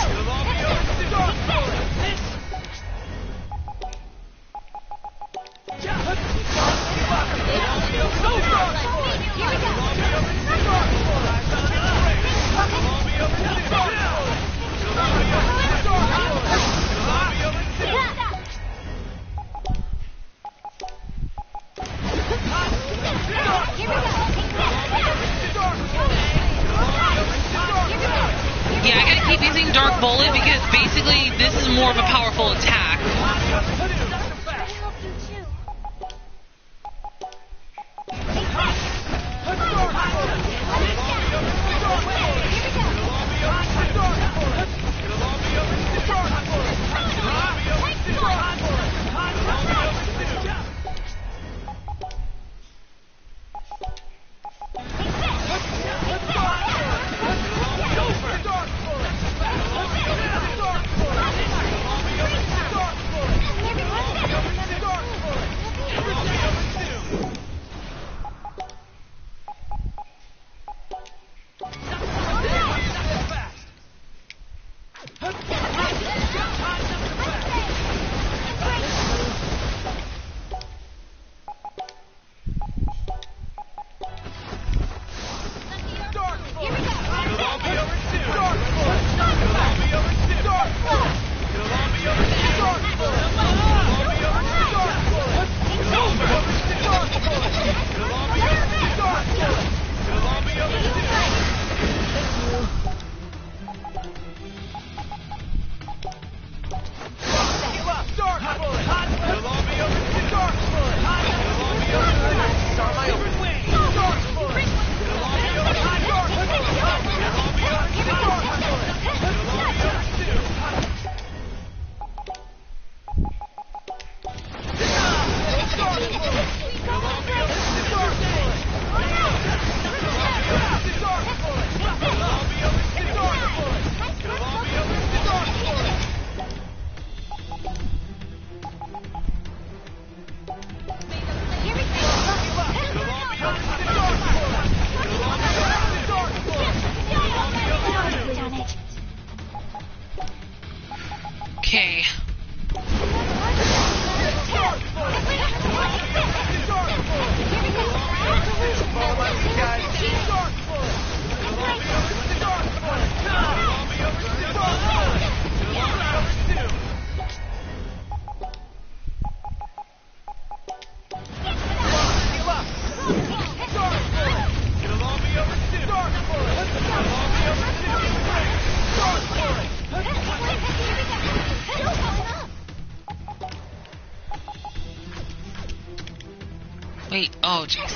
Wait, oh, jeez.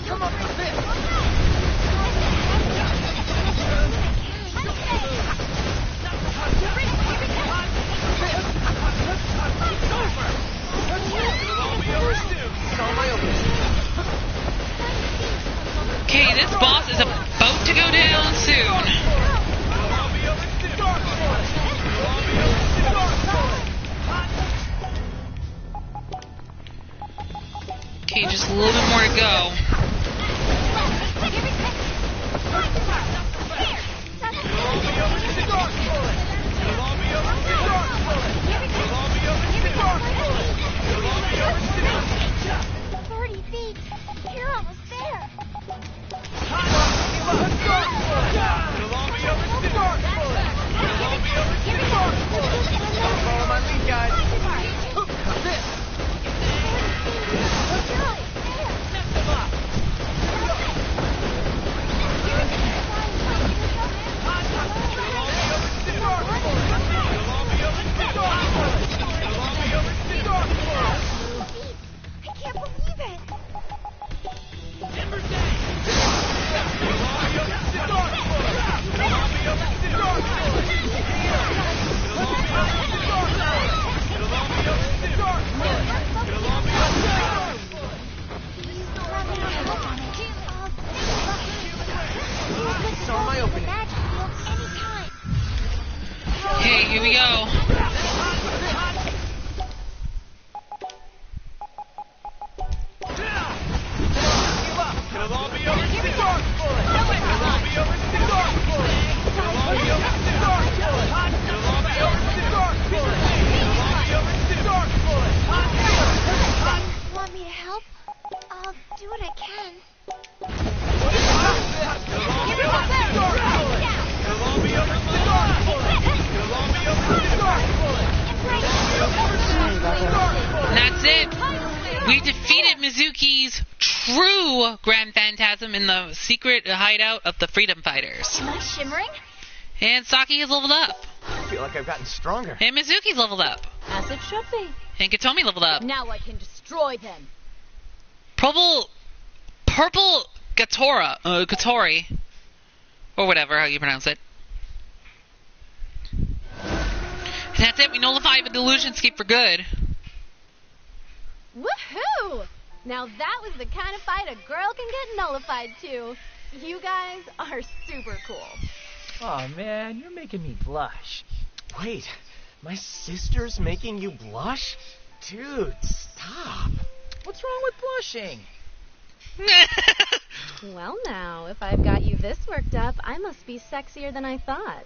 Come on, this. Okay, this boss is about to go down soon. Okay, just a little bit more to go. You're almost there. Follow my lead, guys. This. I can't believe it. Saw my opening. Okay, here we go. Want me to help? I'll do what I can. And that's it. We defeated Mizuki's true Grand Phantasm in the secret hideout of the Freedom Fighters. Am I shimmering? And Saki has leveled up. I feel like I've gotten stronger. And Mizuki's leveled up. As it should be. And Katomi leveled up. Now I can destroy them. Purple Gatori, or whatever, how you pronounce it. And that's it, we nullify the delusion scape for good. Woohoo! Now that was the kind of fight a girl can get nullified to. You guys are super cool. Oh man, you're making me blush. Wait, my sister's making you blush? Dude, stop. What's wrong with blushing? Well now, if I've got you this worked up, I must be sexier than I thought.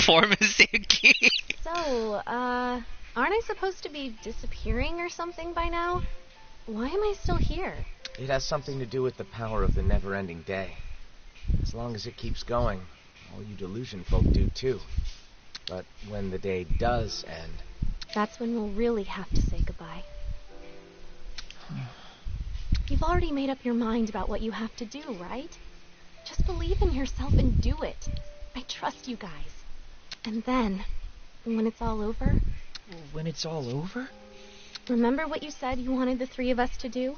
Poor Mizuki. So, aren't I supposed to be disappearing or something by now? Why am I still here? It has something to do with the power of the never-ending day. As long as it keeps going, all you delusion folk do too. But when the day does end... That's when we'll really have to say goodbye. You've already made up your mind about what you have to do, right? Just believe in yourself and do it. I trust you guys. And then, when it's all over... When it's all over? Remember what you said you wanted the three of us to do?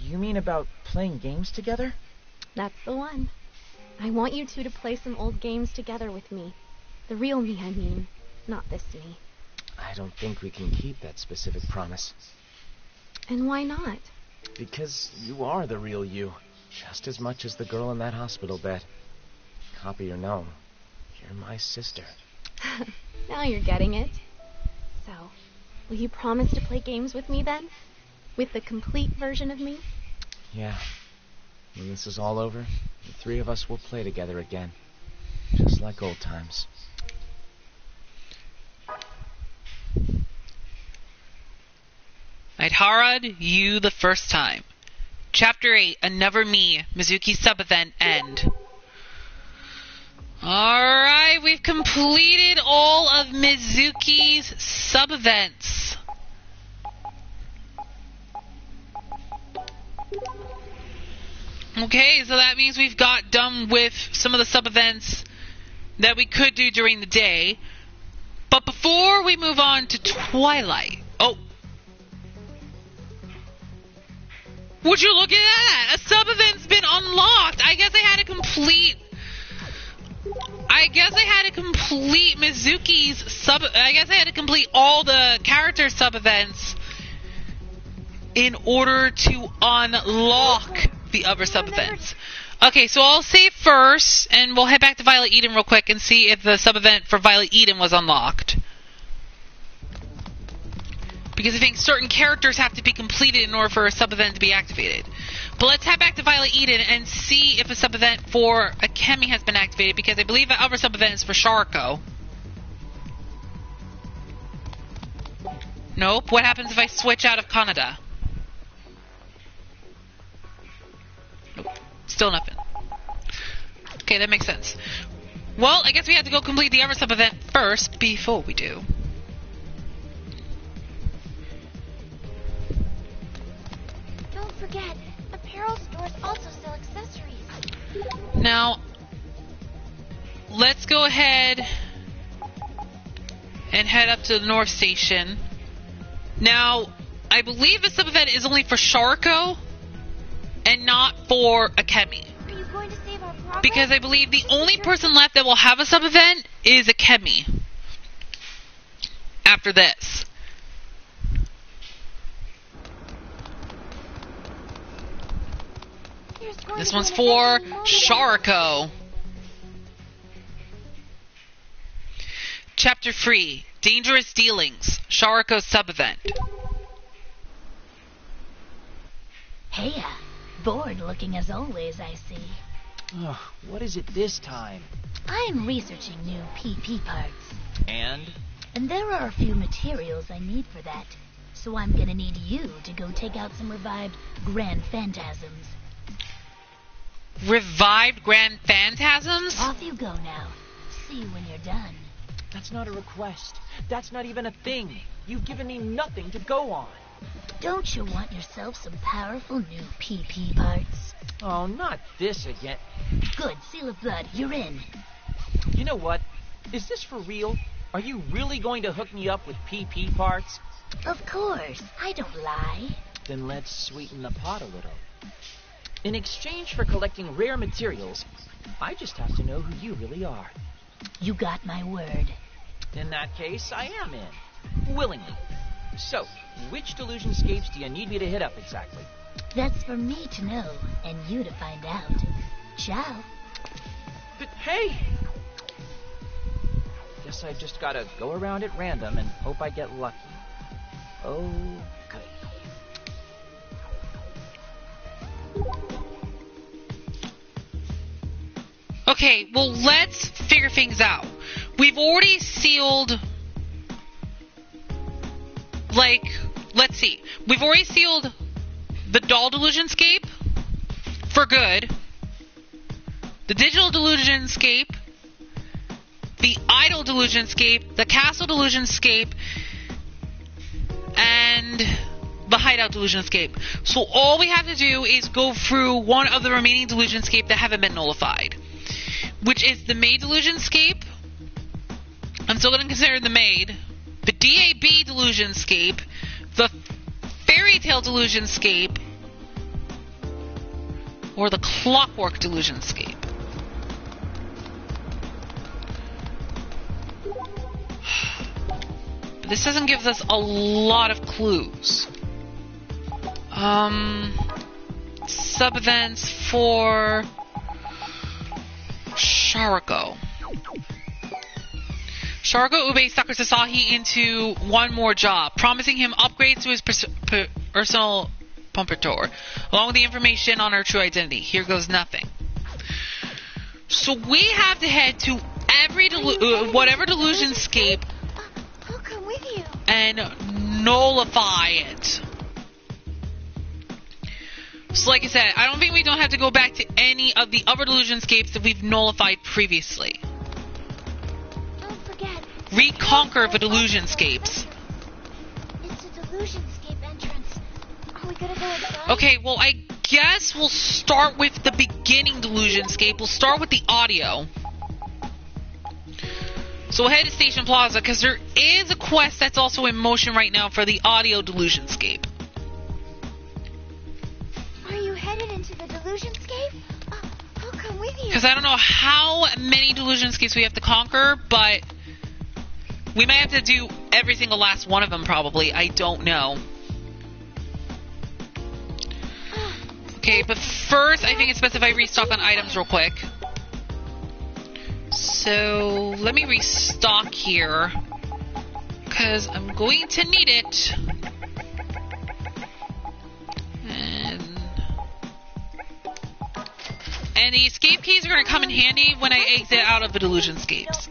You mean about playing games together? That's the one. I want you two to play some old games together with me. The real me, I mean. Not this me. I don't think we can keep that specific promise. And why not? Because you are the real you. Just as much as the girl in that hospital bed. Copy or no, you're my sister. Now you're getting it. So, will you promise to play games with me then? With the complete version of me? Yeah. When this is all over, the three of us will play together again. Just like old times. I'd harrowed you the first time. Chapter 8, Another Me, Mizuki sub-event end. Alright, we've completed all of Mizuki's sub-events. Okay, so that means we've got done with some of the sub-events that we could do during the day. But before we move on to Twilight... Oh. Would you look at that? A sub-event's been unlocked. I guess I had to complete Mizuki's sub... I guess I had to complete all the character sub-events in order to unlock the other sub-events. Okay, so I'll save first, and we'll head back to Violet Eden real quick and see if the sub-event for Violet Eden was unlocked. Because I think certain characters have to be completed in order for a sub-event to be activated. But let's head back to Violet Eden and see if a sub-event for Akemi has been activated, because I believe the other sub-event is for Sharko. Nope. What happens if I switch out of Kaneda? Nope. Still nothing. Okay, that makes sense. Well, I guess we have to go complete the other sub-event first before we do. Don't forget, apparel stores also sell accessories. Now, let's go ahead and head up to the North Station. Now, I believe the sub-event is only for Sharko and not for Akemi. Are you going to save our progress? Because I believe the only person left that will have a sub-event is Akemi. After this. This one's for Sharko. Chapter 3. Dangerous Dealings. Sharko sub-event. Heya. Bored looking as always, I see. Ugh, what is it this time? I'm researching new PP parts. And there are a few materials I need for that. So I'm gonna need you to go take out some revived Grand Phantasms. Revived Grand Phantasms? Off you go now. See you when you're done. that's not a request. That's not even a thing. You've given me nothing to go on. Don't you want yourself some powerful new PP parts? Oh, not this again. Good, Seal of Blood, you're in. You know what? Is this for real? Are you really going to hook me up with PP parts? Of course, I don't lie. Then let's sweeten the pot a little. In exchange for collecting rare materials, I just have to know who you really are. You got my word. In that case, I am in. Willingly. So, which delusionscapes do you need me to hit up exactly? That's for me to know, and you to find out. Ciao. But hey! Guess I just gotta go around at random and hope I get lucky. Okay. Okay, well, let's figure things out. We've already sealed... let's see. We've already sealed the doll delusionscape for good. The digital delusionscape. The idol delusionscape. The castle delusionscape. And the hideout delusionscape. So all we have to do is go through one of the remaining delusionscape that haven't been nullified, which is the maid delusionscape. I'm still going to consider the maid. The DAB delusionscape. The fairy tale delusionscape. Or the clockwork delusionscape. This doesn't give us a lot of clues. Sub-events for Sharko. Sharko Ube suckers Asahi into one more job, promising him upgrades to his personal pompadour, along with the information on her true identity. Here goes nothing. So we have to head to every whatever delusionscape I'll come with you. and nullify it. So like I said, I don't think we don't have to go back to any of the other delusionscapes that we've nullified previously. Don't forget. Reconquer the delusionscapes. It's a delusionscape entrance. Are we gonna go inside? Okay, well I guess we'll start with the beginning delusionscape. We'll start with the audio. So we'll head to Station Plaza because there is a quest that's also in motion right now for the audio Delusionscape. Are you headed into the Delusionscape? I'll come with you. Because I don't know how many Delusionscapes we have to conquer, but we might have to do every single last one of them probably. I don't know. Okay, but first I think it's best if I restock on items real quick. So let me restock here because I'm going to need it. And the escape keys are going to come in handy when I exit out of the Delusionscapes.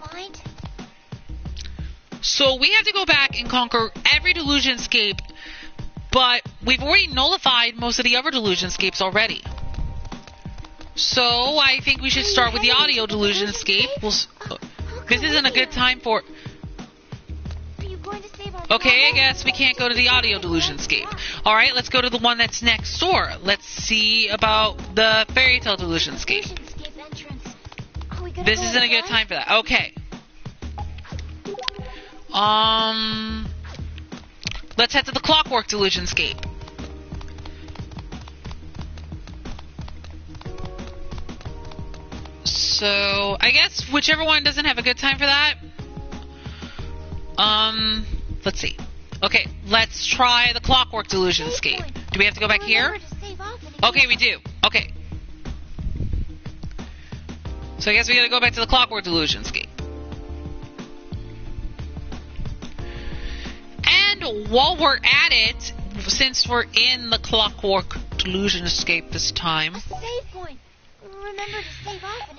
So we have to go back and conquer every Delusionscape, but we've already nullified most of the other Delusionscapes already. So I think we should start with the audio Delusionscape. This isn't a good time for... Okay, I guess we can't go to the audio Delusionscape. Alright, let's go to the one that's next door. Let's see about the Fairy Tale Delusionscape. This isn't a good time for that. Okay. Let's head to the Clockwork Delusionscape. So, I guess whichever one doesn't have a good time for that. Let's see. Okay, let's try the Clockwork Delusionscape. Do we have to go back here? Okay, we do. Okay. So I guess we gotta go back to the Clockwork Delusionscape. And while we're at it, since we're in the Clockwork Delusionscape this time,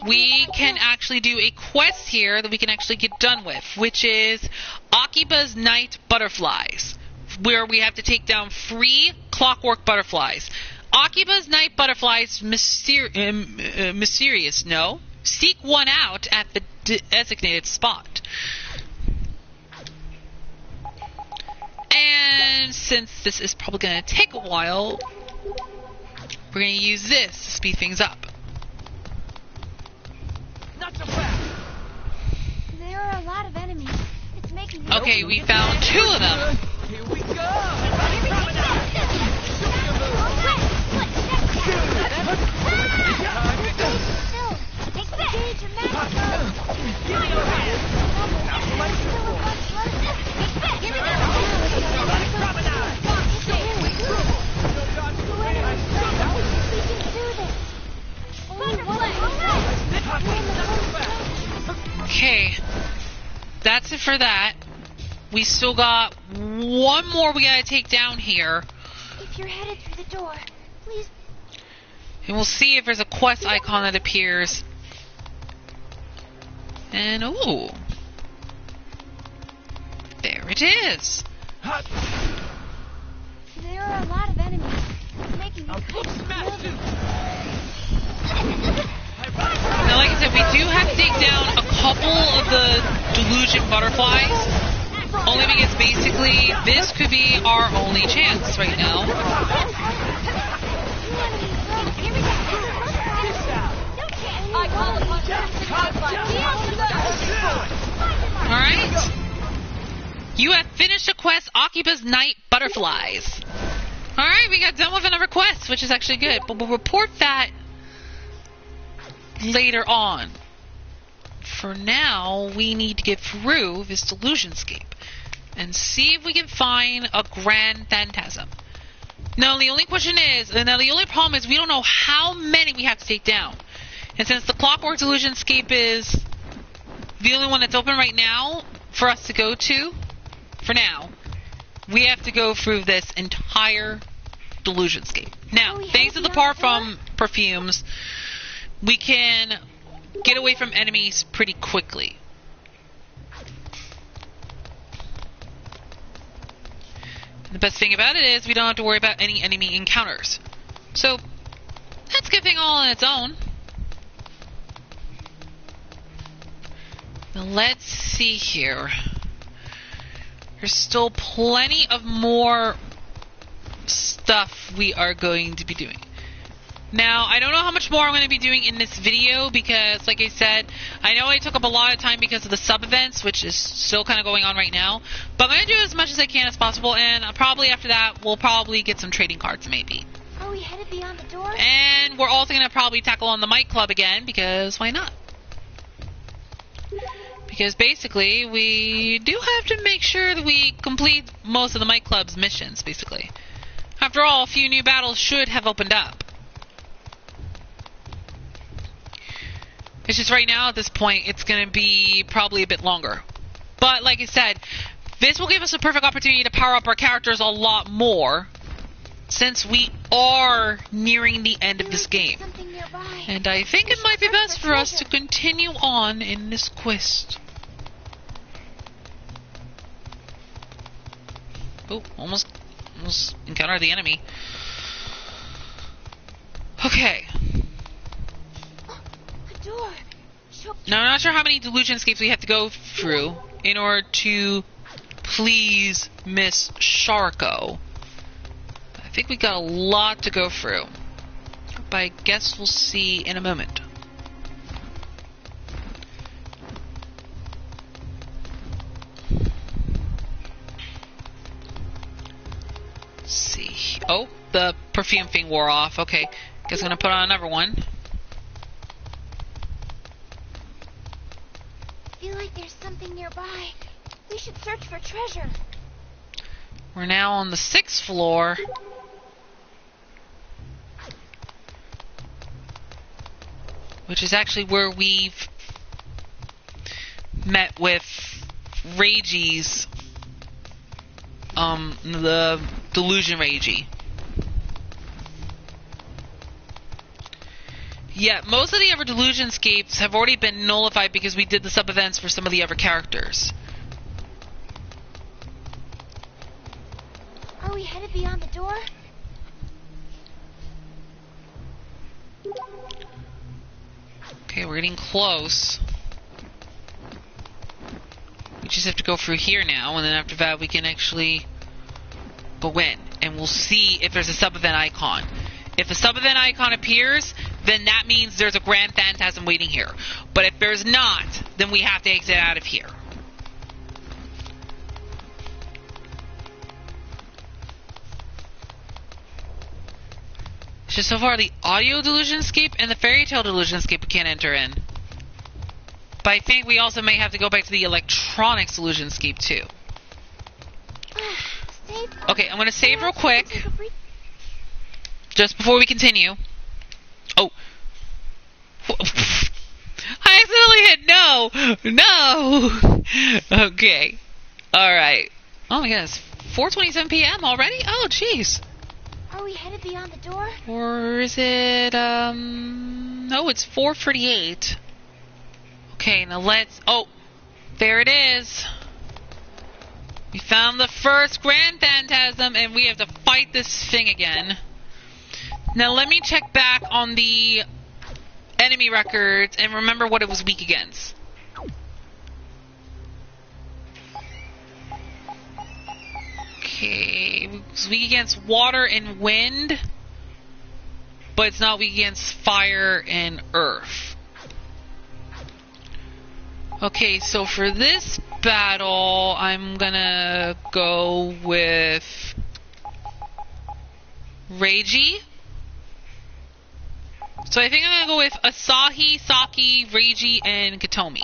we can actually do a quest here that we can actually get done with, which is AKIBA'S Night Butterflies, where we have to take down 3 clockwork butterflies. AKIBA'S Night Butterflies mysterious, no? Seek one out at the designated spot. And since this is probably going to take a while, we're going to use this to speed things up. Not so fast. There are a lot of enemies. It's making me... Okay, we found 2 of them. Here we go. Okay, that's it for that. We still got one more we gotta take down here. If you're headed through the door, please. And we'll see if there's a quest icon that appears. And ooh, there it is. There are a lot of enemies. It's making me kind of nervous. Now, like I said, we do have to take down a couple of the delusion butterflies. Only because basically this could be our only chance right now. Alright. You have finished a quest, AKIBA'S Night Butterflies. Alright, we got done with another quest, which is actually good. But we'll report that later on. For now, we need to get through this Delusionscape and see if we can find a Grand Phantasm. Now, the only question is, the only problem is we don't know how many we have to take down. And since the Clockwork Delusionscape is the only one that's open right now for us to go to, for now, we have to go through this entire Delusionscape. Now, thanks to the part from perfumes, we can get away from enemies pretty quickly. The best thing about it is we don't have to worry about any enemy encounters. So, that's a good thing all on its own. Now let's see here. There's still plenty of more stuff we are going to be doing. Now, I don't know how much more I'm going to be doing in this video because, like I said, I know I took up a lot of time because of the sub-events, which is still kind of going on right now. But I'm going to do as much as I can as possible, and probably after that, we'll probably get some trading cards, maybe. Are we headed beyond the door? And we're also going to probably tackle on the Might Club again, because why not? Because basically, we do have to make sure that we complete most of the Might Club's missions, basically. After all, a few new battles should have opened up. It's just right now, at this point, it's going to be probably a bit longer. But, like I said, this will give us a perfect opportunity to power up our characters a lot more, since we are nearing the end of this game. And I think it might be best for us to continue on in this quest. Oh, almost encountered the enemy. Okay. Door. Now, I'm not sure how many delusionscapes we have to go through in order to please Miss Sharko. I think we got a lot to go through. But I guess we'll see in a moment. Let's see. Oh, the perfume thing wore off. Okay. Guess I'm gonna put on another one. I feel like there's something nearby. We should search for treasure. We're now on the 6th floor. Which is actually where we've met with Reiji's, the Delusion Reiji. Yeah, most of the other Delusionscapes have already been nullified because we did the sub-events for some of the other characters. Are we headed beyond the door? Okay, we're getting close. We just have to go through here now, and then after that we can actually go in. And we'll see if there's a sub-event icon. If a sub-event icon appears, then that means there's a Grand Phantasm waiting here. But if there's not, then we have to exit out of here. It's just so far the Audio Delusionscape and the Fairy Tale Delusionscape we can't enter in. But I think we also may have to go back to the Electronics Delusionscape too. Okay, I'm going to save real quick. Just before we continue. Oh. I accidentally hit no! No! Okay. Alright. Oh my goodness. 4:27 p.m. already? Oh, jeez. Are we headed beyond the door? Or is it, no, it's 4:38. Okay, now let's, oh, there it is. We found the first Grand Phantasm, and we have to fight this thing again. Now let me check back on the enemy records and remember what it was weak against. Okay, it's weak against water and wind, but it's not weak against fire and earth. Okay, so for this battle, I'm gonna go with Reiji. So I think I'm gonna go with Asahi, Saki, Reiji, and Katomi.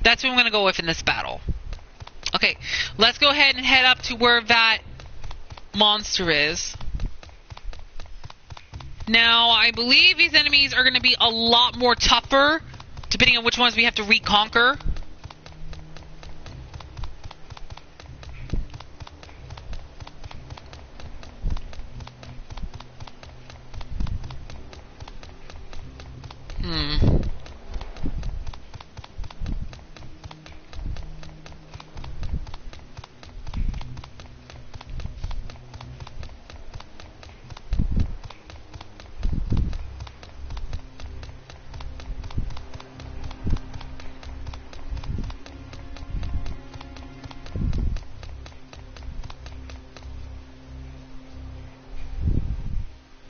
That's what I'm gonna go with in this battle. Okay, let's go ahead and head up to where that monster is. Now, I believe these enemies are going to be a lot more tougher, depending on which ones we have to reconquer.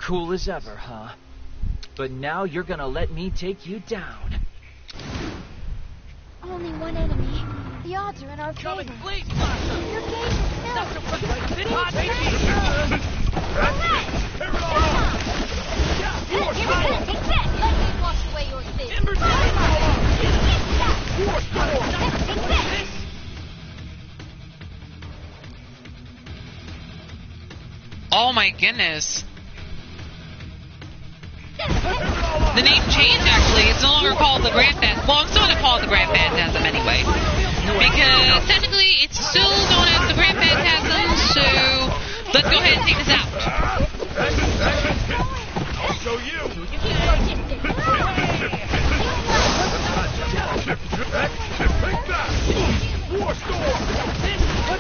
cool as ever, huh? But now you're gonna let me take you down. Only one enemy. The odds are in our favor. Your game Oh my goodness. The name changed, actually. It's no longer called the Grand Phantasm. Well, I'm still going to call it the Grand Phantasm anyway. Because technically it's still known as the Grand Phantasm, so let's go ahead and take this out. I'll show you. War Storm.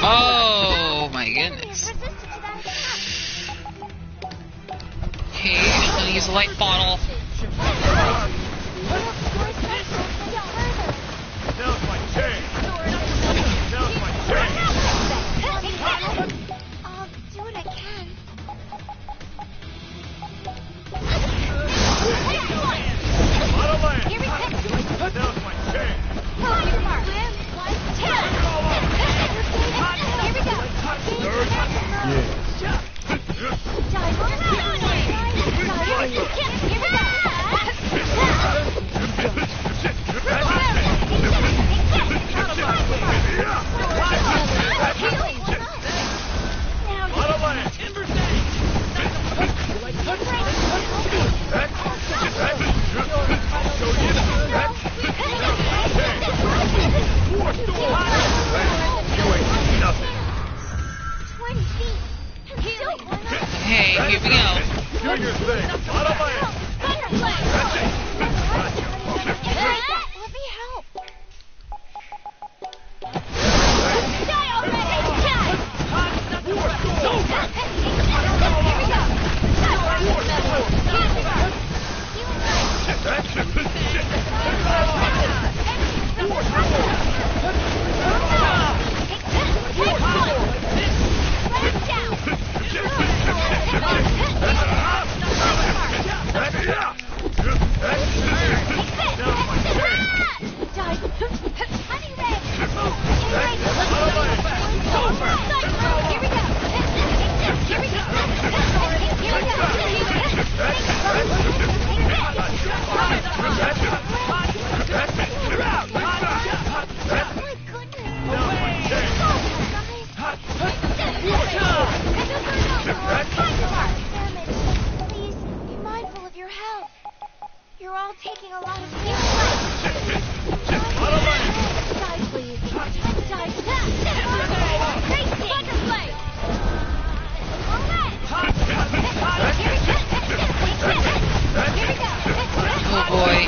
Oh my goodness. Okay, I'm going to use a light bottle. Now's my chance. Now's my chance. I'll do what I can. Out of land. Now's my chance. Hey, here we go. Do your thing. Out of land. Let me help. Please, be mindful of your health. You're all taking a lot of damage. Die, please. Die. Oh boy.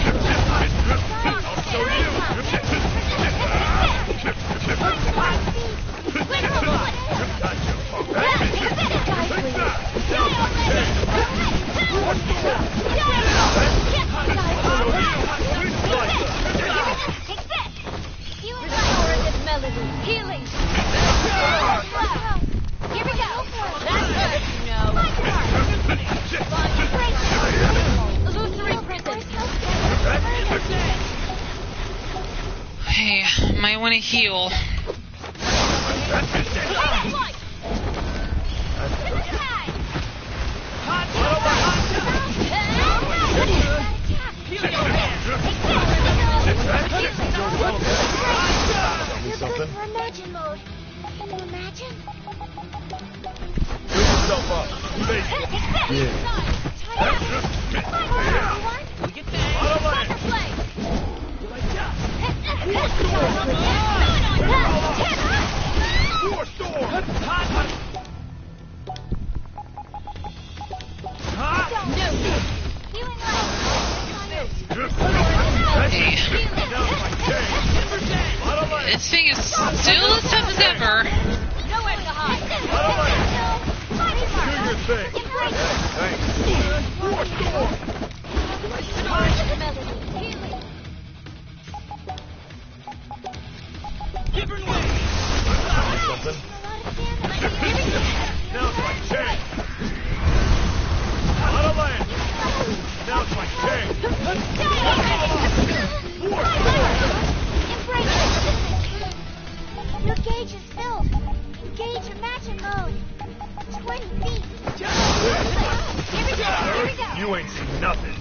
Healing. Here we go. Illusory prison. Hey, might want to heal. You're good for imagine mode. Can you imagine? Build yourself up. Face it. War Storm. This thing is still as tough as ever. Nowhere to hide. Do your thing. Thanks. War Storm. Give her away. Something. nothing.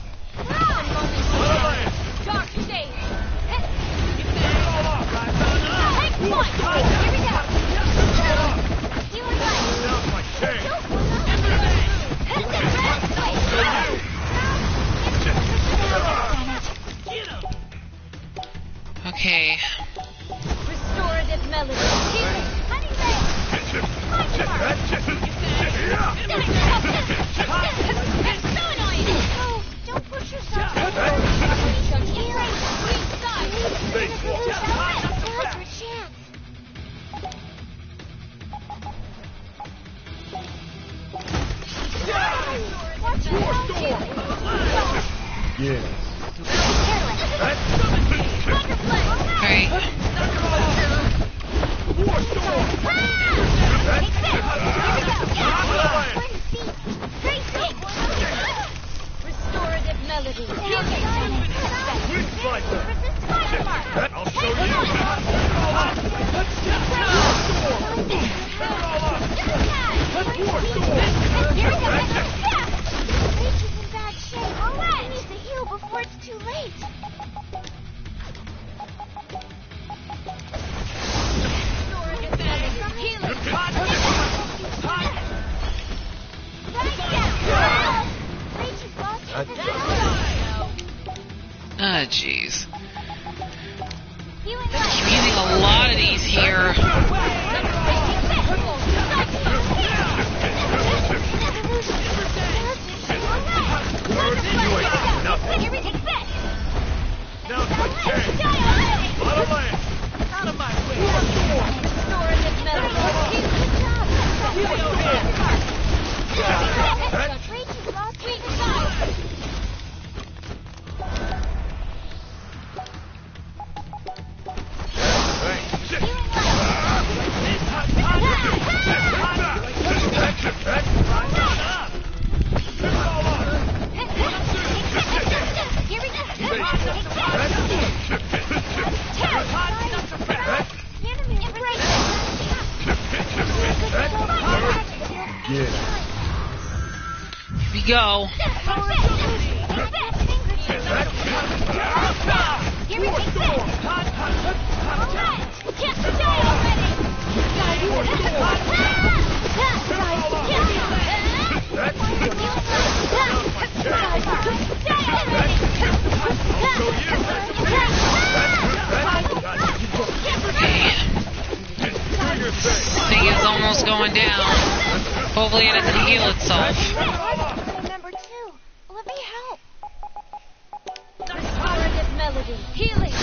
Dark days. Take point. Here we go. Now's my chance. Okay. Restorative melody. So annoying. Oh, don't push yourself. Yeah. Alright. Restorative melody. I'll show you. Before it's too late. Ah, jeez. Keep using a lot of these here. Now's my chance. Out of land. Out of my way. Restorative melody. Yeah. Here we go. This thing is almost going down. Hopefully it doesn't heal itself. Number 2. Let me help. Restorative melody. Healing.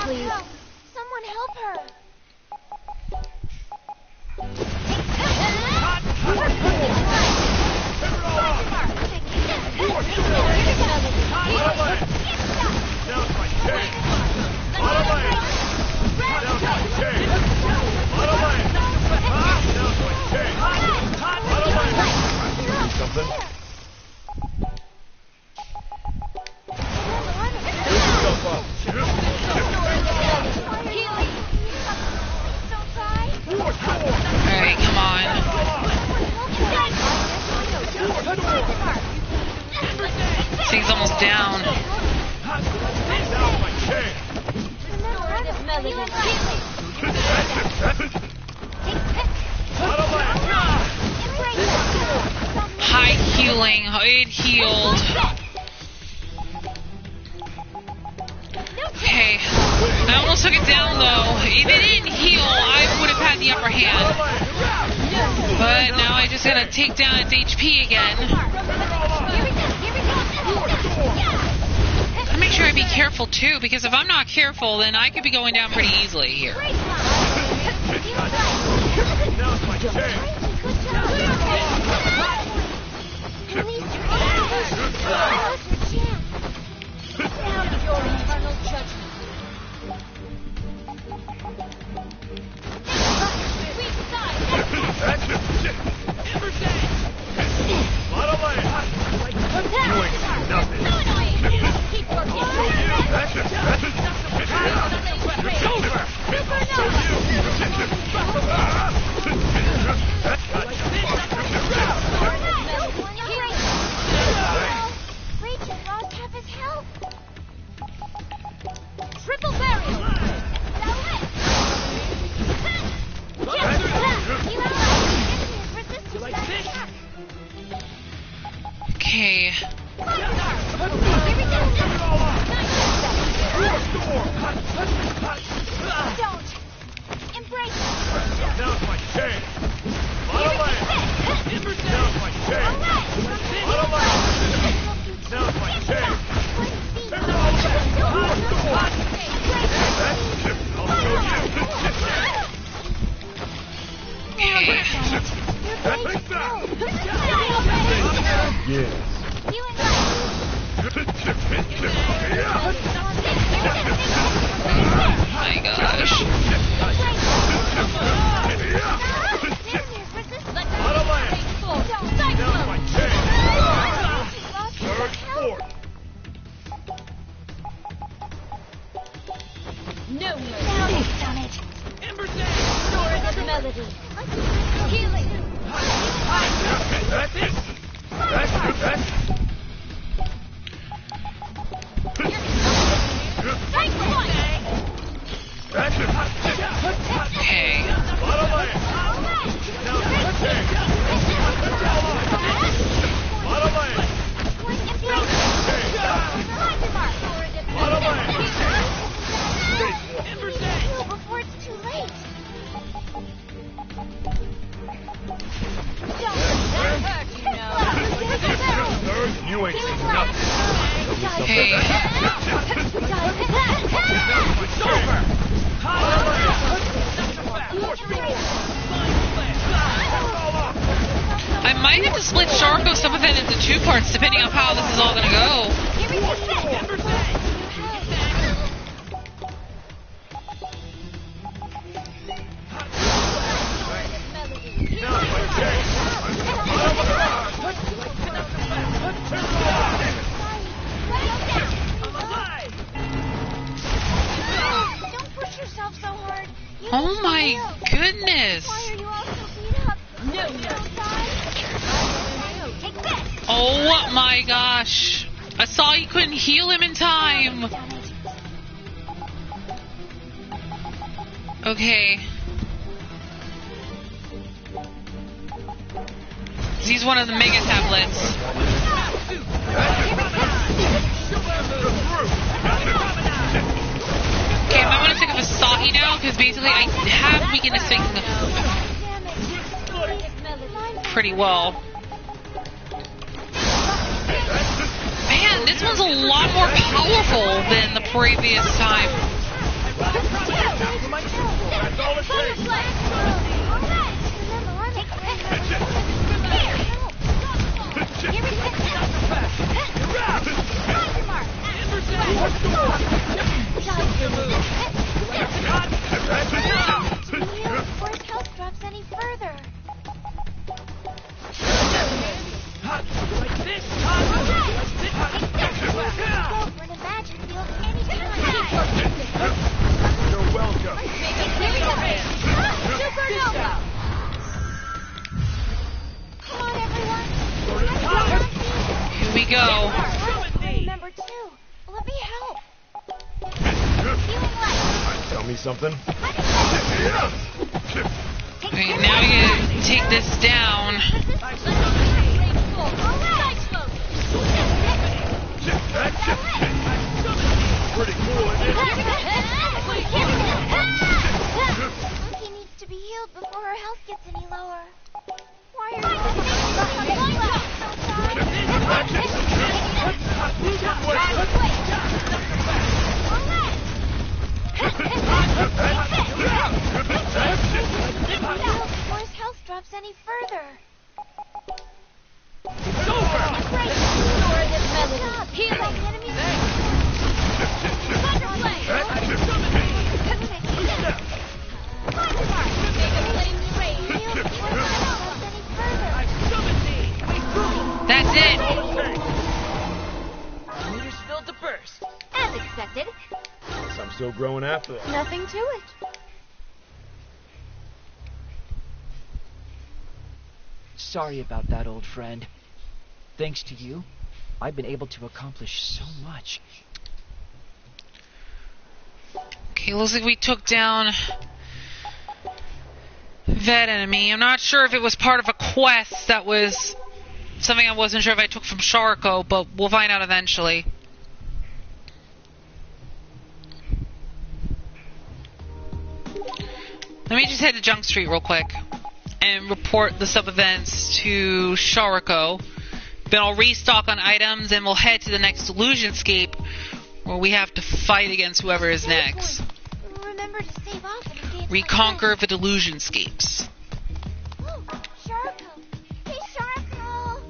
Please. Someone help her. Something? Alright, come on. This thing's almost down. Restorative melody. High healing. It healed. Okay. I almost took it down though. If it didn't heal, I would have had the upper hand. But now I just gotta take down its HP again. I make sure I be careful too, because if I'm not careful, then I could be going down pretty easily here. Okay. Don't! Embrace it! Now's my chance. Now's my chance. Now's my chance. Yes. My gosh. No mercy. Done it. Sword of melody. Healing. That's it. That's Okay. Before it's too late. You ain't seen nothing. Okay. I might have to split Sharko some of it into 2 parts depending on how this is all gonna go. Don't push yourself so hard. You Oh need my some help. goodness. Why are you all so beat up? No Take this. Oh my gosh. I saw you couldn't heal him in time. Okay. He's one of the mega tablets. Okay, I might want to think of Asahi now, because basically I have weakness thing pretty well. Man, this one's a lot more powerful than the previous time. Before his health drops any further. When a magic feels anything like You're welcome. Supernova! Come on, everyone. Here we go. Remember, too. Let me help. Healing light. Tell me something. Okay, now you take this down. Pretty cool, isn't it? Monkey needs to be healed before her health gets any lower. Why are before his health drops any further. Healing enemies. That's it. Meters filled to burst. As expected. Guess I'm still growing after all. Nothing to it. Sorry about that, old friend. Thanks to you, I've been able to accomplish so much. Okay, looks like we took down that enemy. I'm not sure if it was part of a quest that was something I wasn't sure if I took from Sharko, but we'll find out eventually. Let me just head to Junk Street real quick and report the sub-events to Sharko. Then I'll restock on items and we'll head to the next Delusionscape where we have to fight against whoever is next. Remember to save off and engage. Reconquer the Delusionscapes. Oh, Sharko! Hey, Sharko!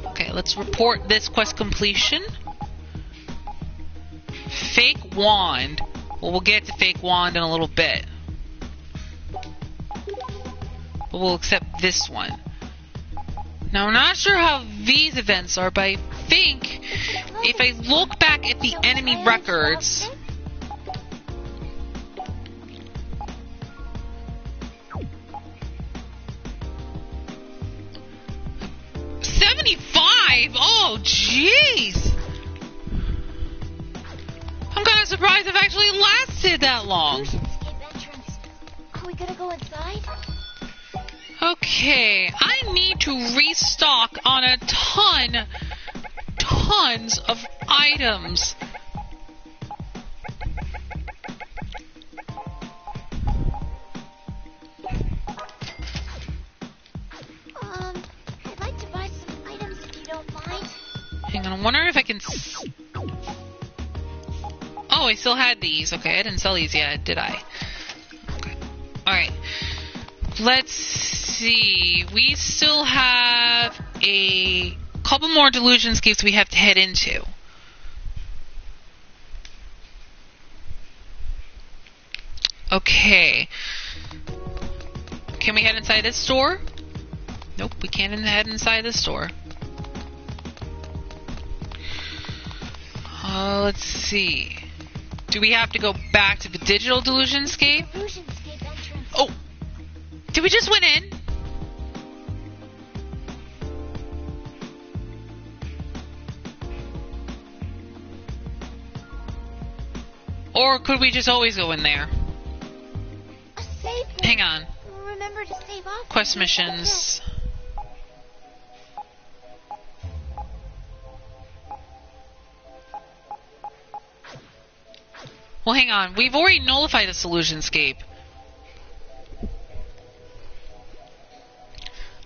Okay, let's report this quest completion. Fake wand. Well, we'll get to fake wand in a little bit. But we'll accept this one. Now, I'm not sure how these events are, but I think if I look back at the enemy records... $75? Oh, jeez! I'm kind of surprised I've actually lasted that long. Are we gonna go inside? Okay, I need to restock on a tons of items. I'd like to buy some items if you don't mind. Hang on, I wonder if I can... Oh, I still had these. Okay, I didn't sell these yet, did I? Okay. Alright. Let's see. We still have a couple more Delusionscapes we have to head into. Okay. Can we head inside this store? Nope, we can't head inside this store. Let's see. Do we have to go back to the digital Delusionscape? Oh! Did we just went in? Or could we just always go in there? Hang on. Remember to save off. Quest missions. Well, hang on. We've already nullified the Delusionscape.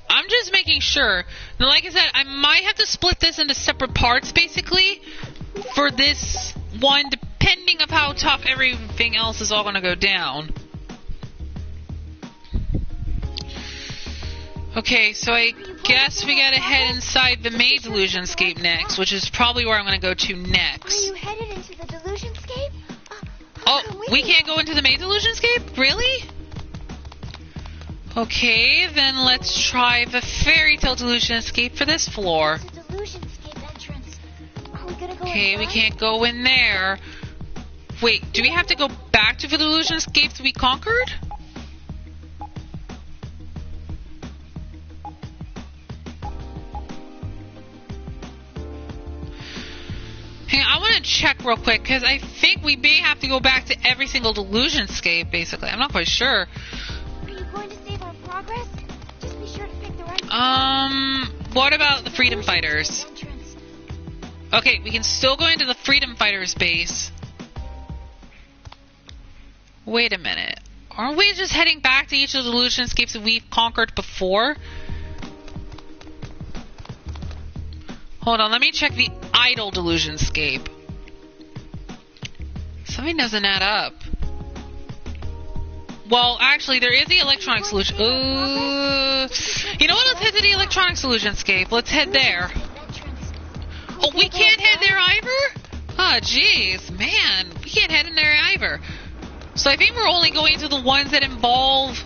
I'm just making sure. Now, like I said, I might have to split this into separate parts, basically, for this one, depending of how tough everything else is all going to go down. Okay, so I guess we gotta head inside the maid Delusionscape next, which is probably where I'm going to go to next. Are you headed into the Delusionscape? Oh, we can't go into the maid Delusionscape? Really? Okay, then let's try the Fairy Tale Delusionscape for this floor. Okay, we can't go in there. Wait, do we have to go back to the Delusionscapes we conquered? Hang on, I want to check real quick, because I think we may have to go back to every single Delusionscape, basically. I'm not quite sure. Are you going to save our progress? Just be sure to pick the right... What about the Freedom Fighters? Okay, we can still go into the Freedom Fighters base. Wait a minute. Aren't we just heading back to each of the Delusionscapes that we've conquered before? Hold on, let me check the Idle Delusionscape. Something doesn't add up. Well, actually, there is the Electronic Solution. You know what? Let's head to the Electronic Delusionscape. Let's head there. Oh, we can't head there either? Oh, jeez. Man, we can't head in there either. So I think we're only going to the ones that involve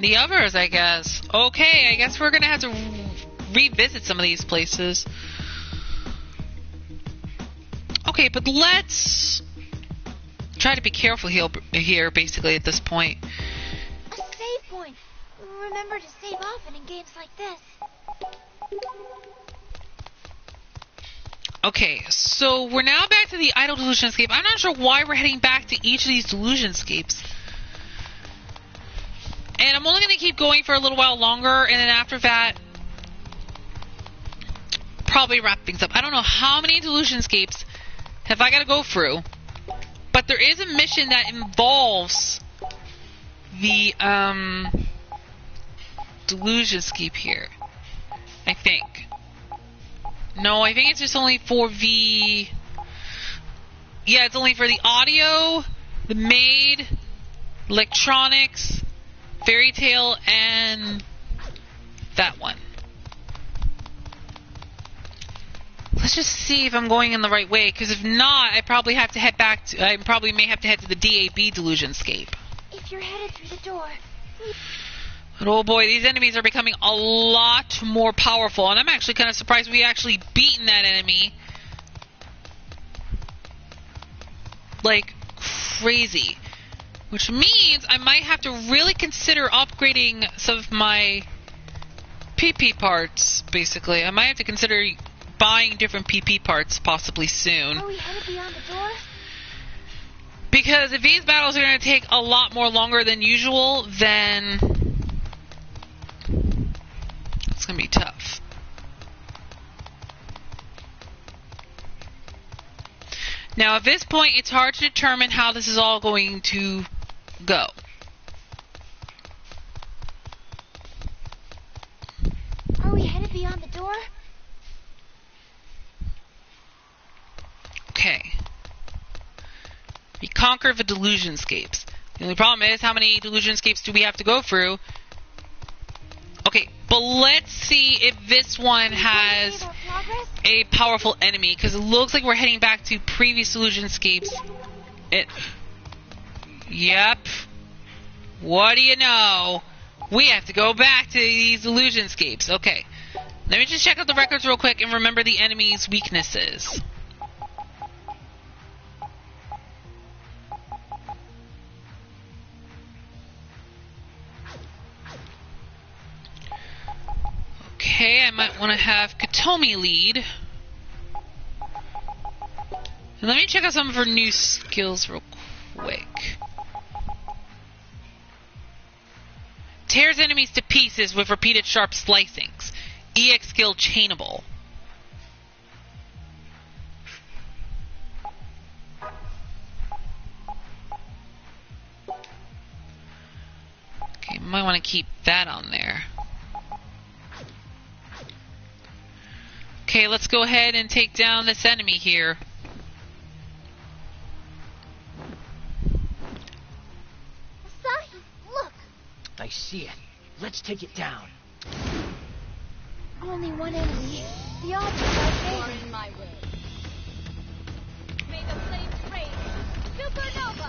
the others, I guess. Okay, I guess we're going to have to revisit some of these places. Okay, but let's try to be careful here, basically, at this point. A save point. Remember to save often in games like this. Okay, so we're now back to the Idle Delusionscape. I'm not sure why we're heading back to each of these Delusionscapes. And I'm only going to keep going for a little while longer, and then after that, probably wrap things up. I don't know how many Delusionscapes have I got to go through, but there is a mission that involves the Delusionscape here, I think. No, I think it's just only for the... Yeah, it's only for the audio, the maid, electronics, fairy tale, and that one. Let's just see if I'm going in the right way, because if not, I probably have to head back to... I probably may have to head to the DAB Delusionscape. If you're headed through the door... But oh boy, these enemies are becoming a lot more powerful, and I'm actually kind of surprised we actually beaten that enemy. Like crazy. Which means I might have to really consider upgrading some of my PP parts, basically. I might have to consider buying different PP parts possibly soon. Are we headed beyond the door? Because if these battles are going to take a lot more longer than usual, then it's going to be tough. Now, at this point, it's hard to determine how this is all going to go. Are we headed beyond the door? Okay. We conquer the Delusionscapes. The only problem is, how many Delusionscapes do we have to go through? Okay, but let's see if this one has a powerful enemy, because it looks like we're heading back to previous Delusionscapes. Yep. What do you know? We have to go back to these Delusionscapes. Okay. Let me just check out the records real quick and remember the enemy's weaknesses. Okay, I might want to have Katomi lead. And let me check out some of her new skills real quick. Tears enemies to pieces with repeated sharp slicings. EX skill chainable. Okay, might want to keep that on there. Okay, let's go ahead and take down this enemy here. Asahi, look! I see it. Let's take it down. Only one enemy. The object I are in my way. May the flames rage. Supernova!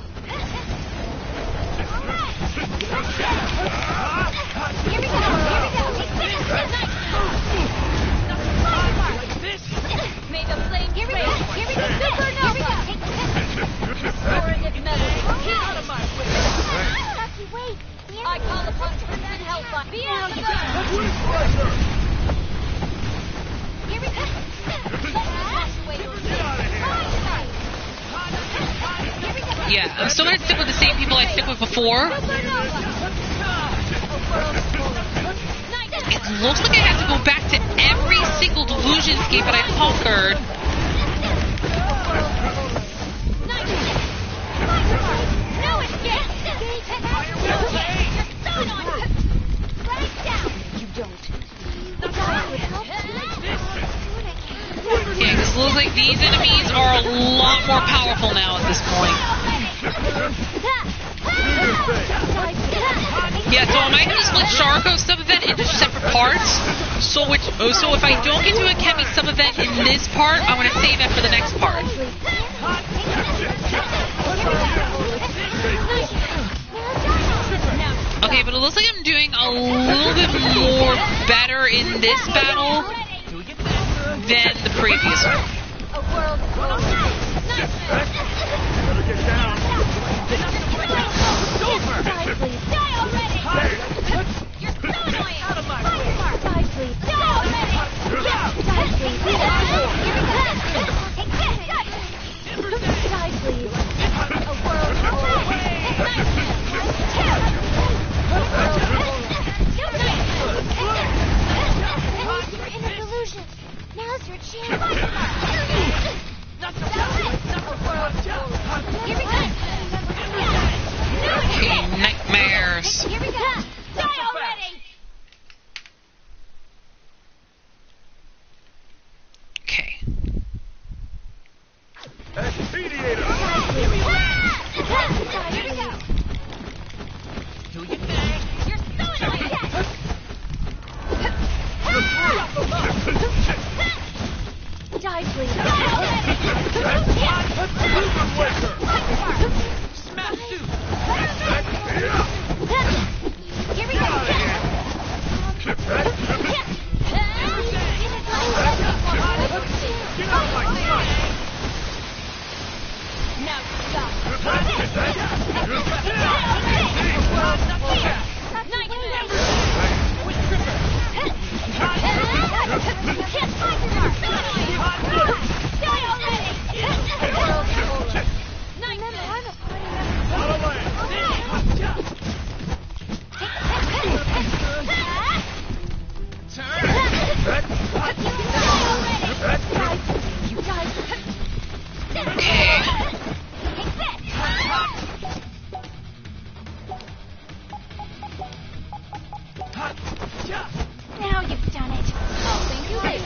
Alright! Here we go! May the flames Here we rage. go! Here we go! Supernova! Restorative metal. Get out of my way! Saki, wait! I call upon Crimson Hellfire. Be out of the Here we go! Yeah, I'm still going to stick with the same people I stick with before. It looks like I have to go back to every single Delusionscape that I've conquered. No escape! You don't. Yeah, because it looks like these enemies are a lot more powerful now at this point. Yeah, so I might have to split Sharko sub-event into separate parts. So if I don't get to a Kemi sub-event in this part, I'm going to save it for the next part. Okay, but it looks like I'm doing a little bit more better in this battle than the previous one. Now you've done it. Oh, thank you later.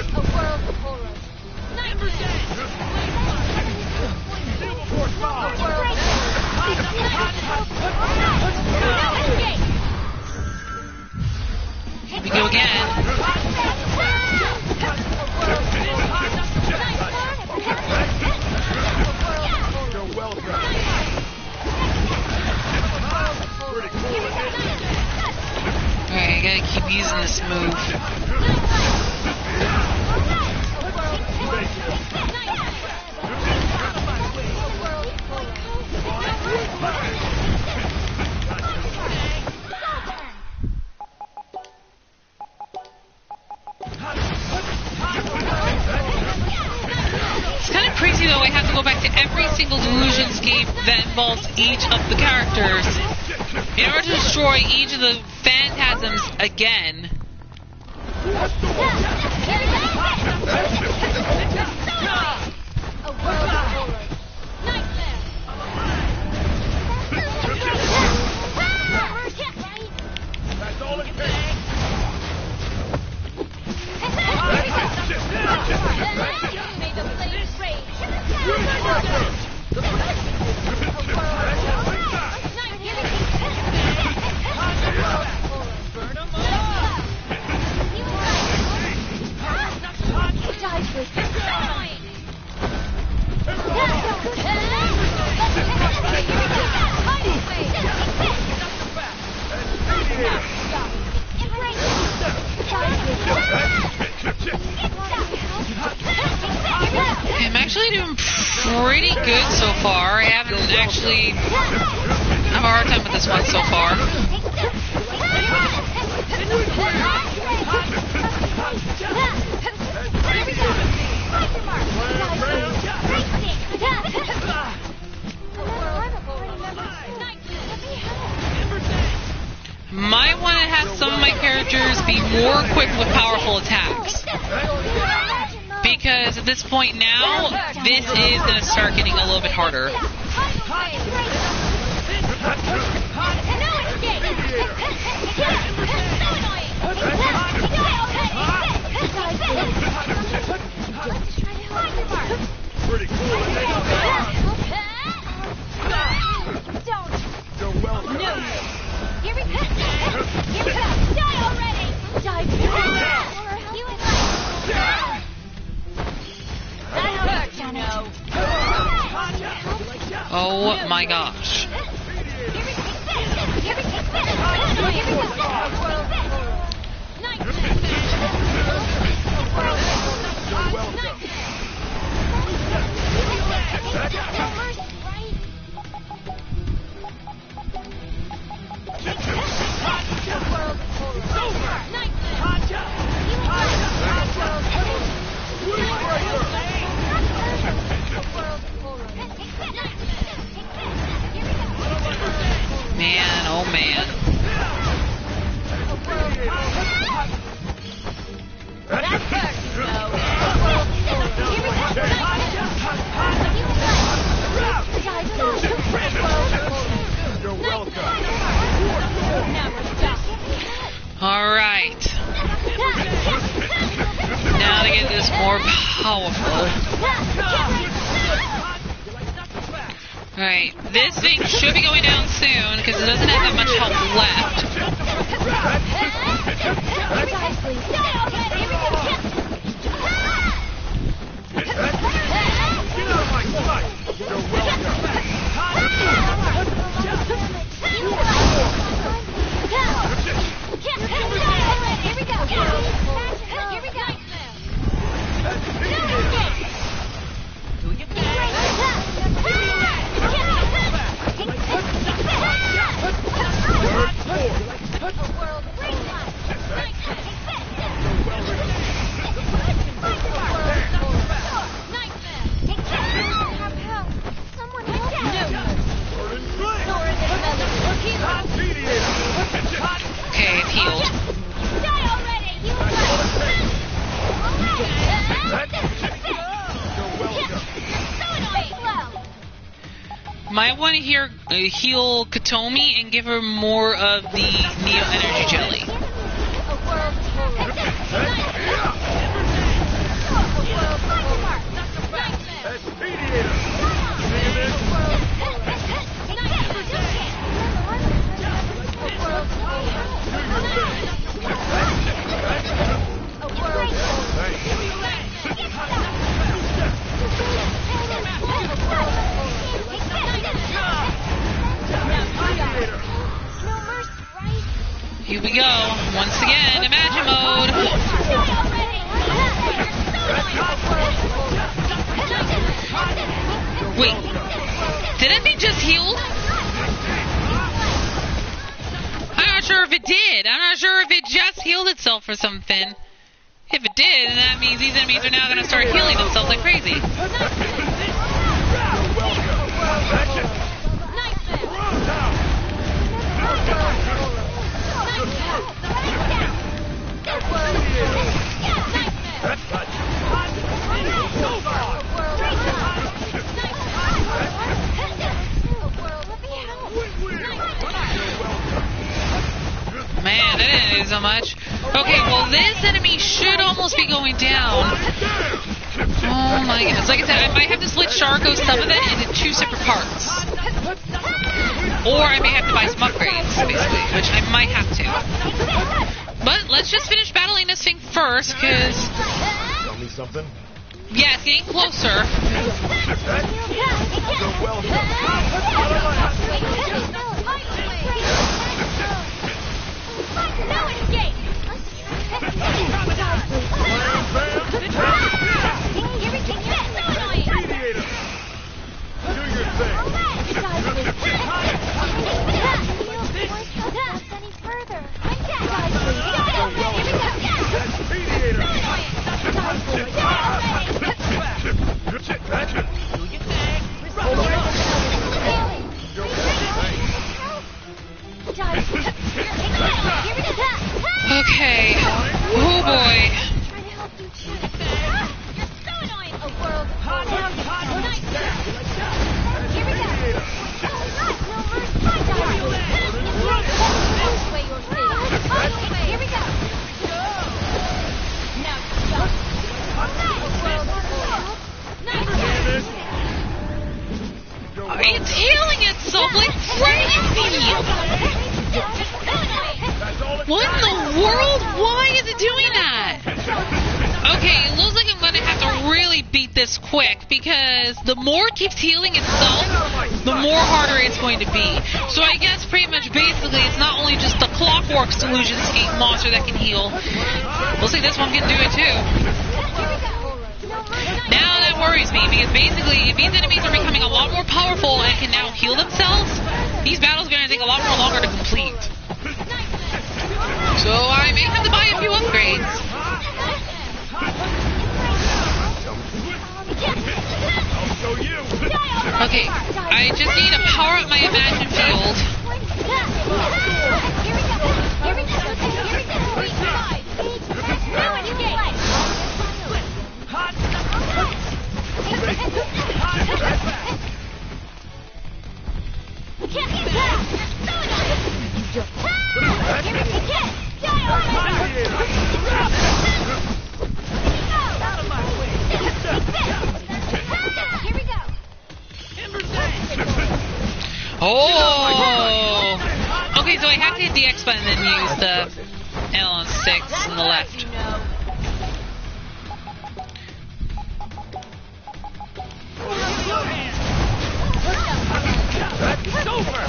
A world of horrors. Here we go again. You're welcome. Alright, I gotta keep using this move. It's kind of crazy though, I have to go back to every single Delusionscape that involves each of the characters in order to destroy each of the phantasms again. That's all it takes. I'm actually doing pretty good so far. I haven't actually have a hard time with this one so far. Might want to have some of my characters be more equipped with powerful attacks. Because at this point now, this is going to start getting a little bit harder. Pretty cool. You're welcome. Here we go. Here we go. Die already. Die. Oh my gosh. Man, oh man. You're welcome. Alright. Now to get this more powerful. Alright, this thing should be going down soon because it doesn't have that much health left. Get out of my sight. You're welcome. Here we go. might want to heal Katomi and give her more of the Neo Energy Jelly. Here we go. Once again, Imagine Mode. Wait. Didn't it just heal? I'm not sure if it did. I'm not sure if it just healed itself or something. If it did, then that means these enemies are now going to start healing themselves like crazy. Man, that didn't do so much. Okay, well, this enemy should almost be going down. Oh my goodness. Like I said, I might have to split Sharko some of it into 2 separate parts. Or I may have to buy some upgrades, basically, which I might have to. But let's just finish battling this thing first, because... Tell me something. Yeah, it's getting closer. No escape! Okay. Oh boy. It's healing itself like crazy! What in the world? Why is it doing that? Okay, it looks like I'm going to have to really beat this quick, because the more it keeps healing itself, the more harder it's going to be. So I guess pretty much basically it's not only just the Clockwork Delusion Skate monster that can heal. We'll see, this one can do it too. Now that worries me, because basically if these enemies are becoming a lot more powerful and can now heal themselves, these battles are going to take a lot more longer to complete. So I may have to buy a few upgrades. Okay, I just need to power up my Imagine Field. Oh! Okay, so I have to hit the X button and then use the L on 6 on the left. It's over!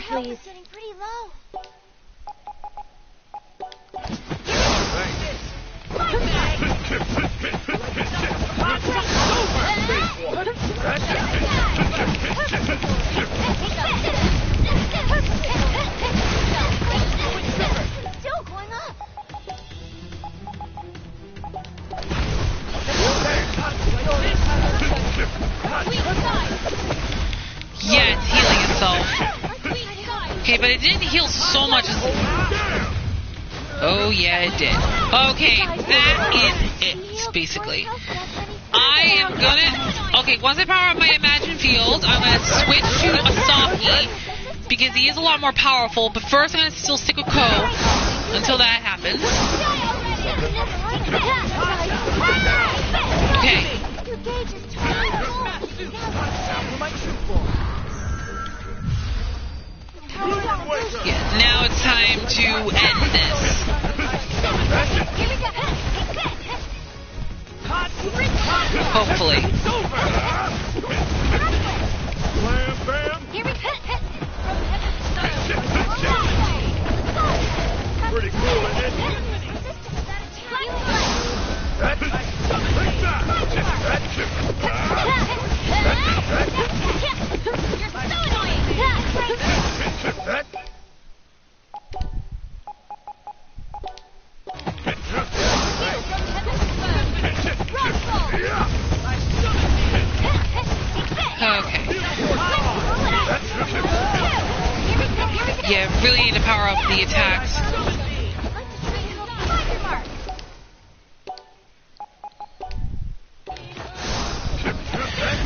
Please. Getting pretty low. Okay, but it didn't heal so much as... Oh, yeah, it did. Okay, that is it, basically. I am gonna... Okay, once I power up my Imagine Field, I'm gonna switch to Asaki, because he is a lot more powerful, but first I'm gonna still stick with Ko until that happens. Okay. Yeah, now it's time to end this. Hopefully. Pretty cool, isn't it? You're so annoying! Okay. Yeah, really need to power up the attacks.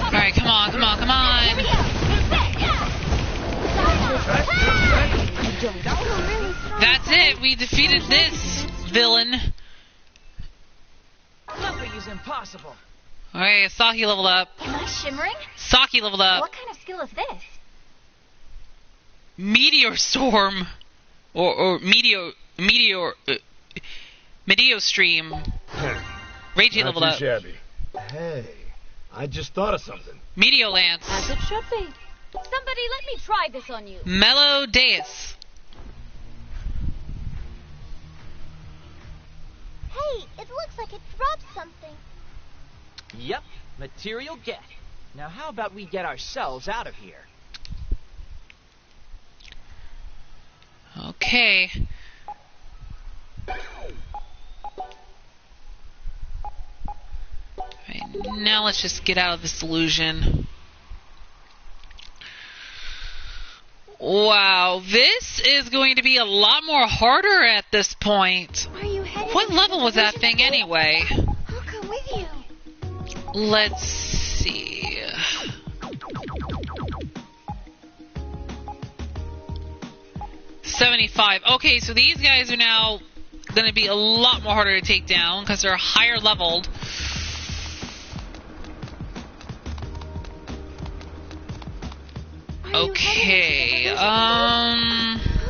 Alright, come on, come on, come on. That's it, we defeated this villain. Nothing is impossible. Alright, Saki leveled up. Am I shimmering? Saki leveled up. What kind of skill is this? Meteor Storm. Or Meteor Stream. Reggie leveled up. Shabby. Hey, I just thought of something. Meteor Lance. As it should be. Somebody let me try this on you. Mellow Deus. Hey, it looks like it dropped something. Yep, material get. Now how about we get ourselves out of here? Okay. Right, now let's just get out of this illusion. Wow, this is going to be a lot more harder at this point. Are you headed? What level was that thing anyway? I'll come with you. Let's see. $75. Okay, so these guys are now going to be a lot more harder to take down because they're higher leveled. Okay, I'll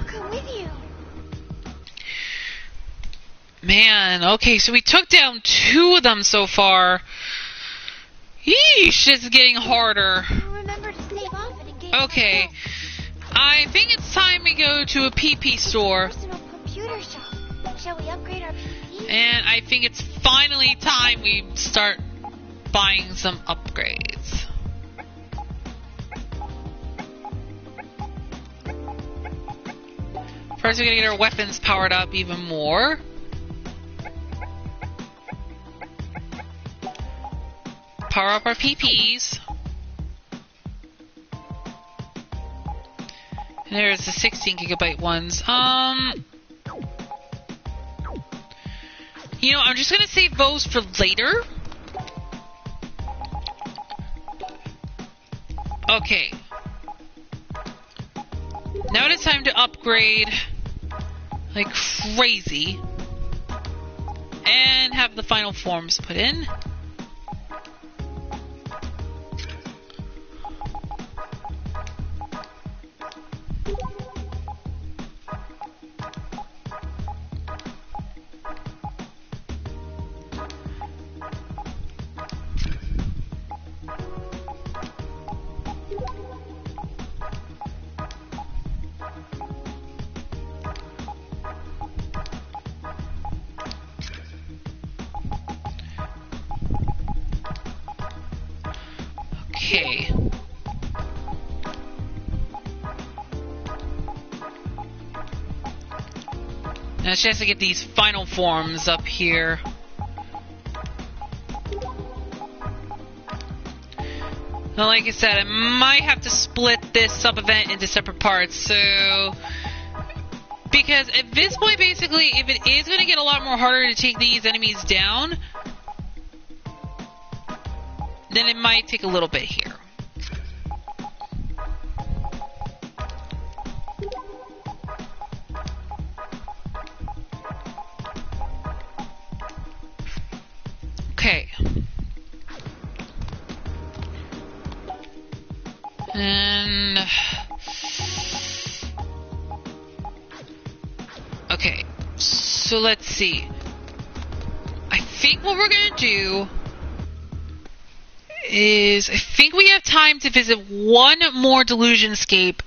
come with you. Man, okay, so we took down 2 of them so far. Yeesh, it's getting harder. Remember to save off and engage. Okay, I think it's time we go to a PP store. Personal computer shop. Shall we upgrade our PC? And I think it's finally time we start buying some upgrades. First, we're gonna get our weapons powered up even more. Power up our PPs. And there's the 16 gigabyte ones. You know, I'm just gonna save those for later. Okay. Now it is time to upgrade like crazy and have the final forms put in. Okay. Now she has to get these final forms up here. Now, like I said, I might have to split this sub-event into separate parts. So, because at this point, basically, if it is going to get a lot more harder to take these enemies down, then it might take a little bit here. Okay. And okay, so let's see. I think what we're gonna do is I think we have time to visit one more Delusionscape,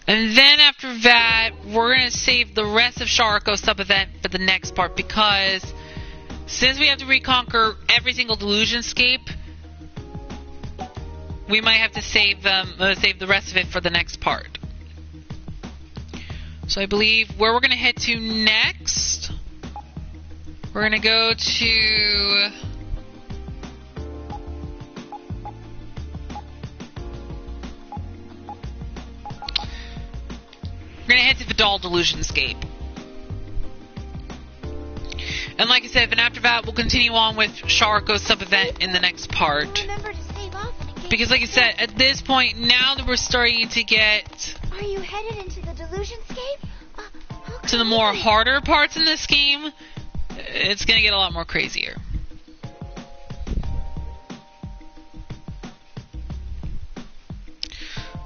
and then after that we're gonna save the rest of Sharko sub-event for the next part, because since we have to reconquer every single Delusionscape, we might have to save the rest of it for the next part. So I believe where we're going to head to next, we're going to go to... We're going to head to the Doll Delusionscape. And like I said, then after that, we'll continue on with Sharko's sub-event in the next part. Because like I said, at this point, now that we're starting to get... Are you headed into the Delusionscape? To the more harder parts in this game, it's going to get a lot more crazier.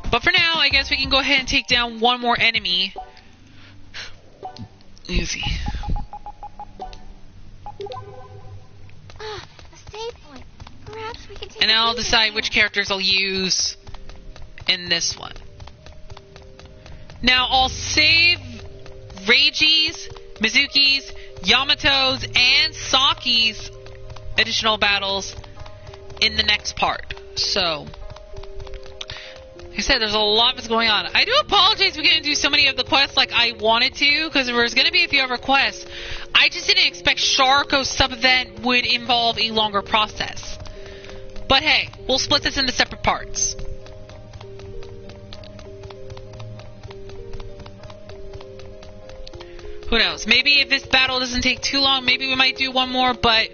But for now, I guess we can go ahead and take down one more enemy. Easy. A save point. Perhaps we can take. And I'll decide which characters I'll use in this one. Now I'll save Reiji's, Mizuki's, Yamato's, and Saki's additional battles in the next part. So, like I said, there's a lot that's going on. I do apologize we couldn't do so many of the quests like I wanted to, because there was going to be a few other quests. I just didn't expect Sharko's sub-event would involve a longer process. But hey, we'll split this into separate parts. Who knows? Maybe if this battle doesn't take too long, maybe we might do one more, but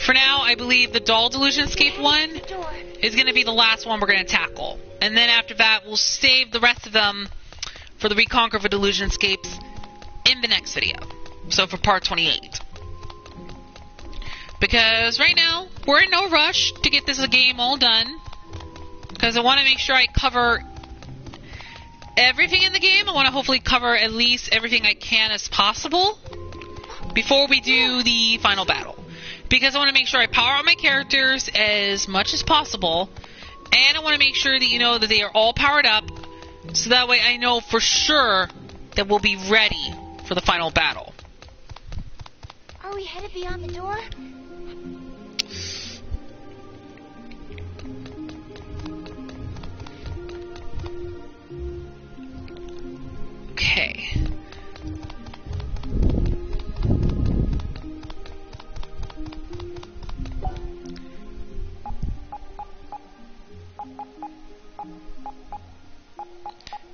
for now, I believe the Doll Delusionscape one is going to be the last one we're going to tackle. And then after that, we'll save the rest of them for the Reconquer of Delusionscapes in the next video. So for part 28. Because right now, we're in no rush to get this game all done. Because I want to make sure I cover everything in the game. I want to hopefully cover at least everything I can as possible before we do the final battle. Because I want to make sure I power up my characters as much as possible. And I want to make sure that you know that they are all powered up. So that way I know for sure that we'll be ready for the final battle. Are we headed beyond the door? Okay.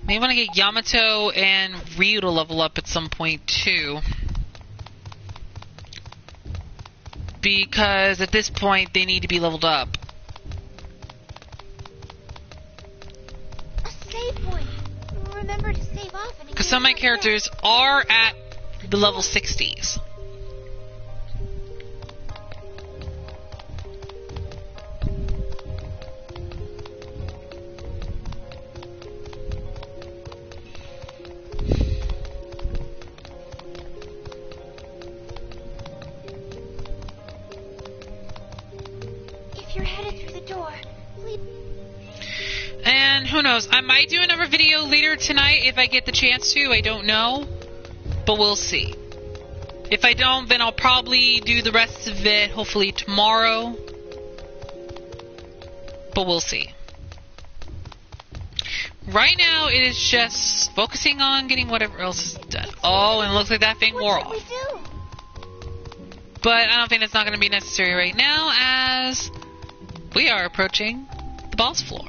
May want to get Yamato and Ryu to level up at some point too. Because at this point they need to be leveled up. A save point. Remember to save often. Because some of my characters are at the level 60s. If you're headed through the door, please. And who knows, I might do another video later tonight if I get the chance to, I don't know. But we'll see. If I don't, then I'll probably do the rest of it hopefully tomorrow. But we'll see. Right now, it is just focusing on getting whatever else is done. Oh, and it looks like that thing wore off. But I don't think that's not going to be necessary right now, as we are approaching the boss floor.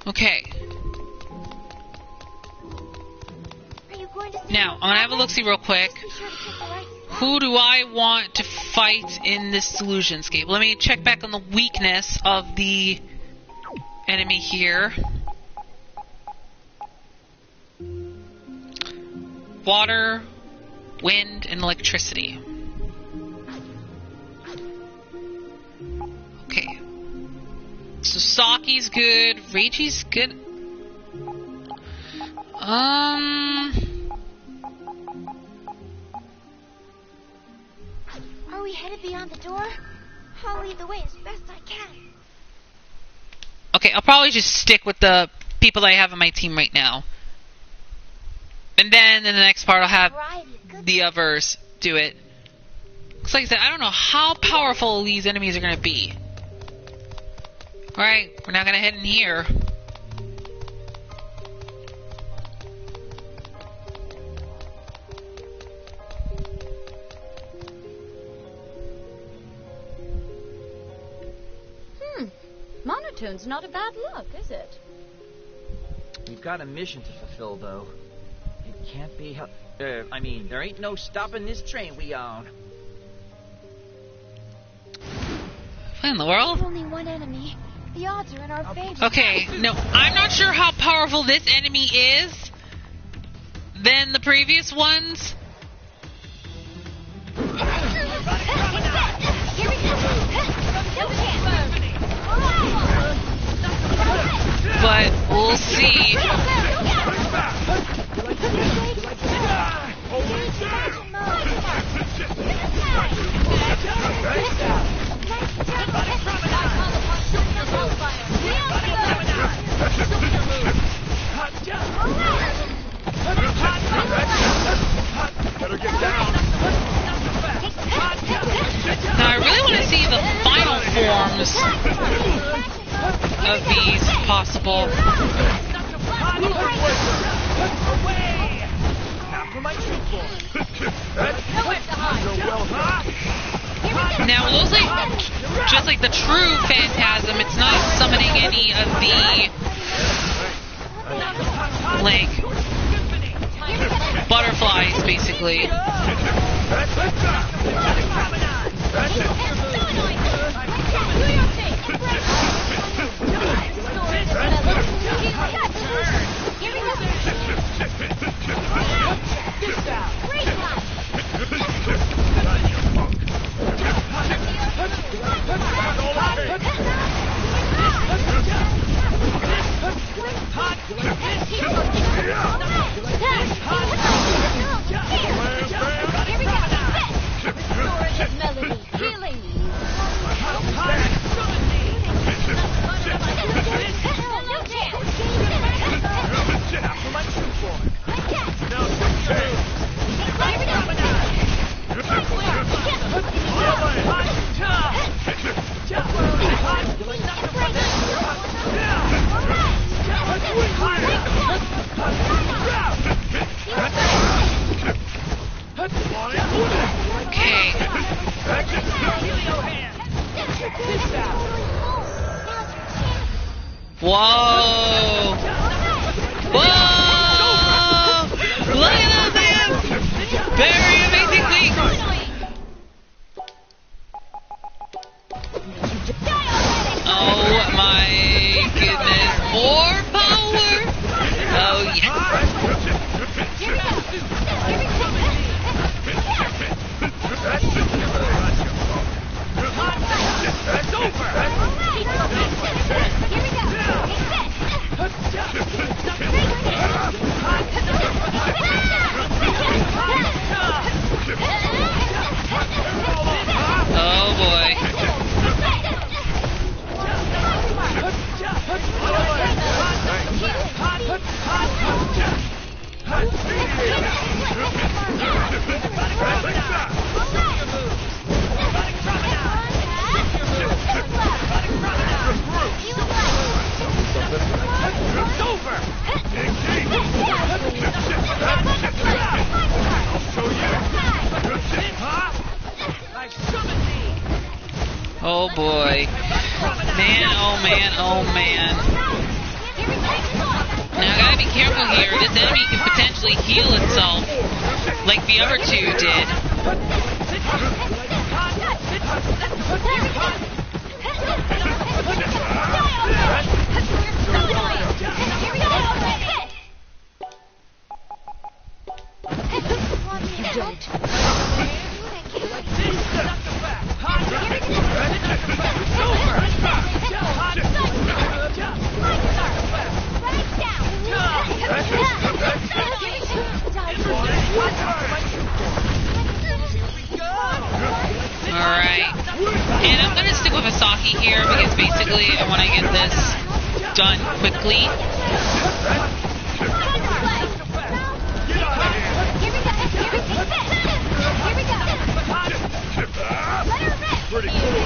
Okay. Now, I'm going to have a look-see real quick. Who do I want to fight in this Delusionscape? Let me check back on the weakness of the enemy here. Water, wind, and electricity. Okay. So Saki's good. Reichi's good. Are we headed beyond the door? I'll lead the way as best I can. Okay, I'll probably just stick with the people I have on my team right now. And then in the next part I'll have the others do it. Because like I said, I don't know how powerful these enemies are going to be. Alright, we're not going to head in here. Monotone's not a bad look, is it? We've got a mission to fulfill, though. It can't be helped. I mean, there ain't no stopping this train we on. What in the world? Only one enemy. The odds are in our favor. Okay, no, I'm not sure how powerful this enemy is than the previous ones. Here we go. But we'll see. Better get down. Now I really want to see the final forms of these if possible. Now, those like just like the true Phantasm, it's not summoning any of the like butterflies, basically. Whoa! Whoa! Look at those hands! Very amazing leap! Oh my goodness! More power! Oh yes! It's over! Oh boy. Oh boy. Man, oh man, oh man. gotta be careful here. This enemy can potentially heal itself, like the other two did. Alright. And I'm gonna stick with Asaki here because basically I want to get this done quickly. Pretty cool,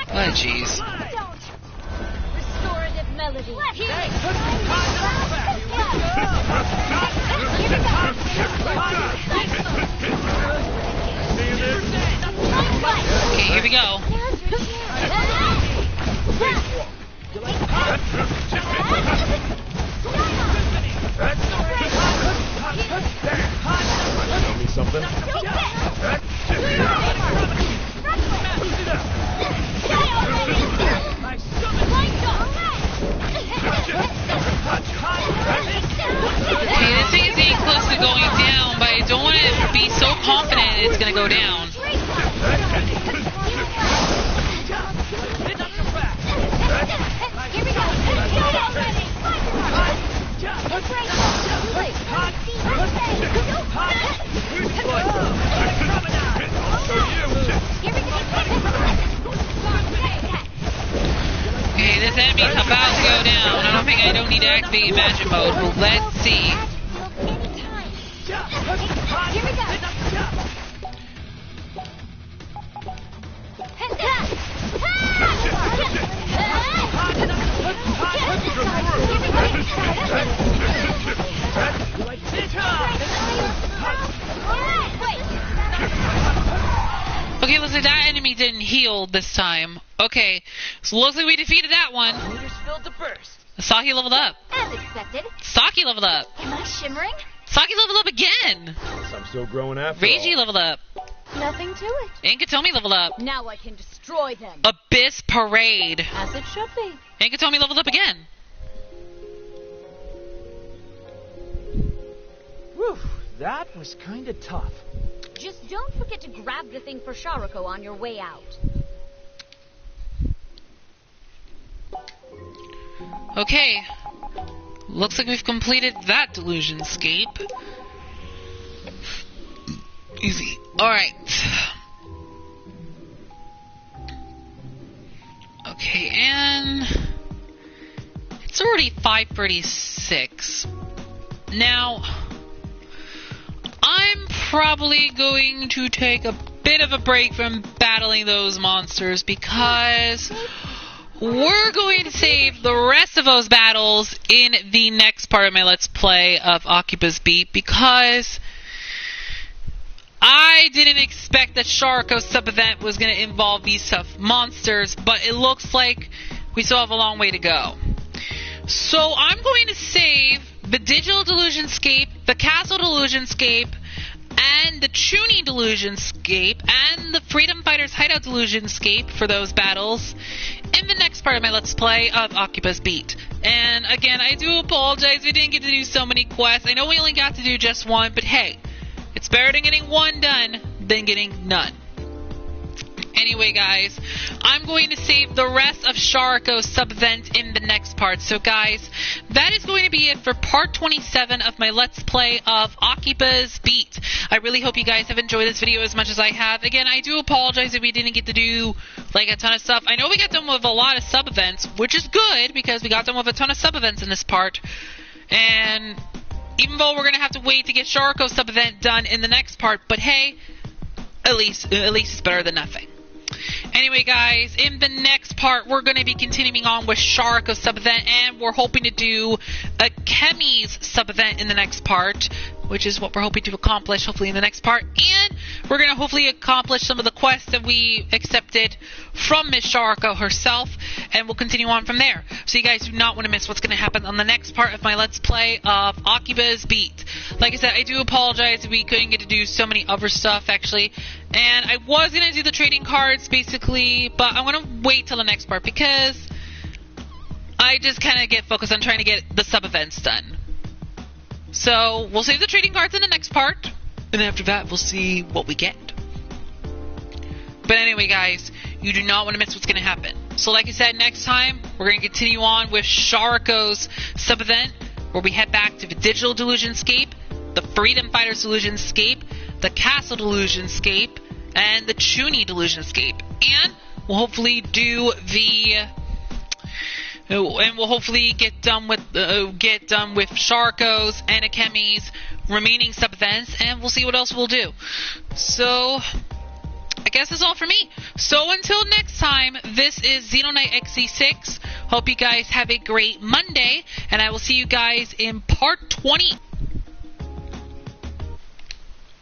Oh, jeez. Restorative melody. Okay, here we go. Tell me something. Okay, this thing is getting close to going down, but I don't want to be so confident it's going to go down. Okay, this enemy's about to go down. I don't need to activate Imagine mode, but let's see. Okay, listen, that enemy didn't heal this time. Okay, so looks like we defeated that one. Saki leveled up. As expected. Saki leveled up. Am I shimmering? Saki leveled up again. Guess I'm still growing after Reiji all. leveled up. Nothing to it. Inkatomi leveled up. Now I can destroy them. Abyss Parade. As it should be. Inkatomi leveled up again. Whew, that was kinda tough. Just don't forget to grab the thing for Sharako on your way out. Okay. Looks like we've completed that delusion scape. Easy. Alright. Okay, and it's already 5:36. Now, I'm probably going to take a bit of a break from battling those monsters because we're going to save the rest of those battles in the next part of my Let's Play of AKIBA'S Beat, because I didn't expect that Sharko's sub-event was going to involve these tough monsters, but it looks like we still have a long way to go. So I'm going to save the Digital Delusion Scape, the Castle Delusion Scape, and the Chunin Delusion Scape, and the Freedom Fighters Hideout Delusion Scape for those battles in the next part of my Let's Play of AKIBA'S Beat. And again, I do apologize we didn't get to do so many quests. I know we only got to do just one, but hey, it's better than getting one done than getting none. Anyway, guys, I'm going to save the rest of Sharako's sub-event in the next part. So, guys, that is going to be it for part 27 of my Let's Play of AKIBA'S Beat. I really hope you guys have enjoyed this video as much as I have. Again, I do apologize if we didn't get to do, like, a ton of stuff. I know we got done with a lot of sub-events, which is good, because we got done with a ton of sub-events in this part. And even though we're going to have to wait to get Sharako's sub-event done in the next part, but hey, at least it's better than nothing. Anyway, guys, in the next part, we're going to be continuing on with Sharko's sub-event, and we're hoping to do AKIBA'S sub-event in the next part, which is what we're hoping to accomplish, hopefully, in the next part. And we're going to hopefully accomplish some of the quests that we accepted from Miss Sharko herself, and we'll continue on from there. So you guys do not want to miss what's going to happen on the next part of my Let's Play of AKIBA'S Beat. Like I said, I do apologize we couldn't get to do so many other stuff, actually. And I was going to do the trading cards, basically, but I'm going to wait till the next part because I just kind of get focused on trying to get the sub-events done. So we'll save the trading cards in the next part, and after that we'll see what we get. But anyway, guys, you do not want to miss what's going to happen. So like I said, next time we're going to continue on with Sharko's sub-event, where we head back to the Digital Delusionscape, the Freedom Fighter Delusionscape, the Castle Delusionscape, and the Chuni Delusionscape. And we'll hopefully do the... and we'll hopefully get done with Sharko's and AKIBA'S remaining sub-events, and we'll see what else we'll do. So, I guess that's all for me. So until next time, this is Xenonite XC6. Hope you guys have a great Monday, and I will see you guys in part 20.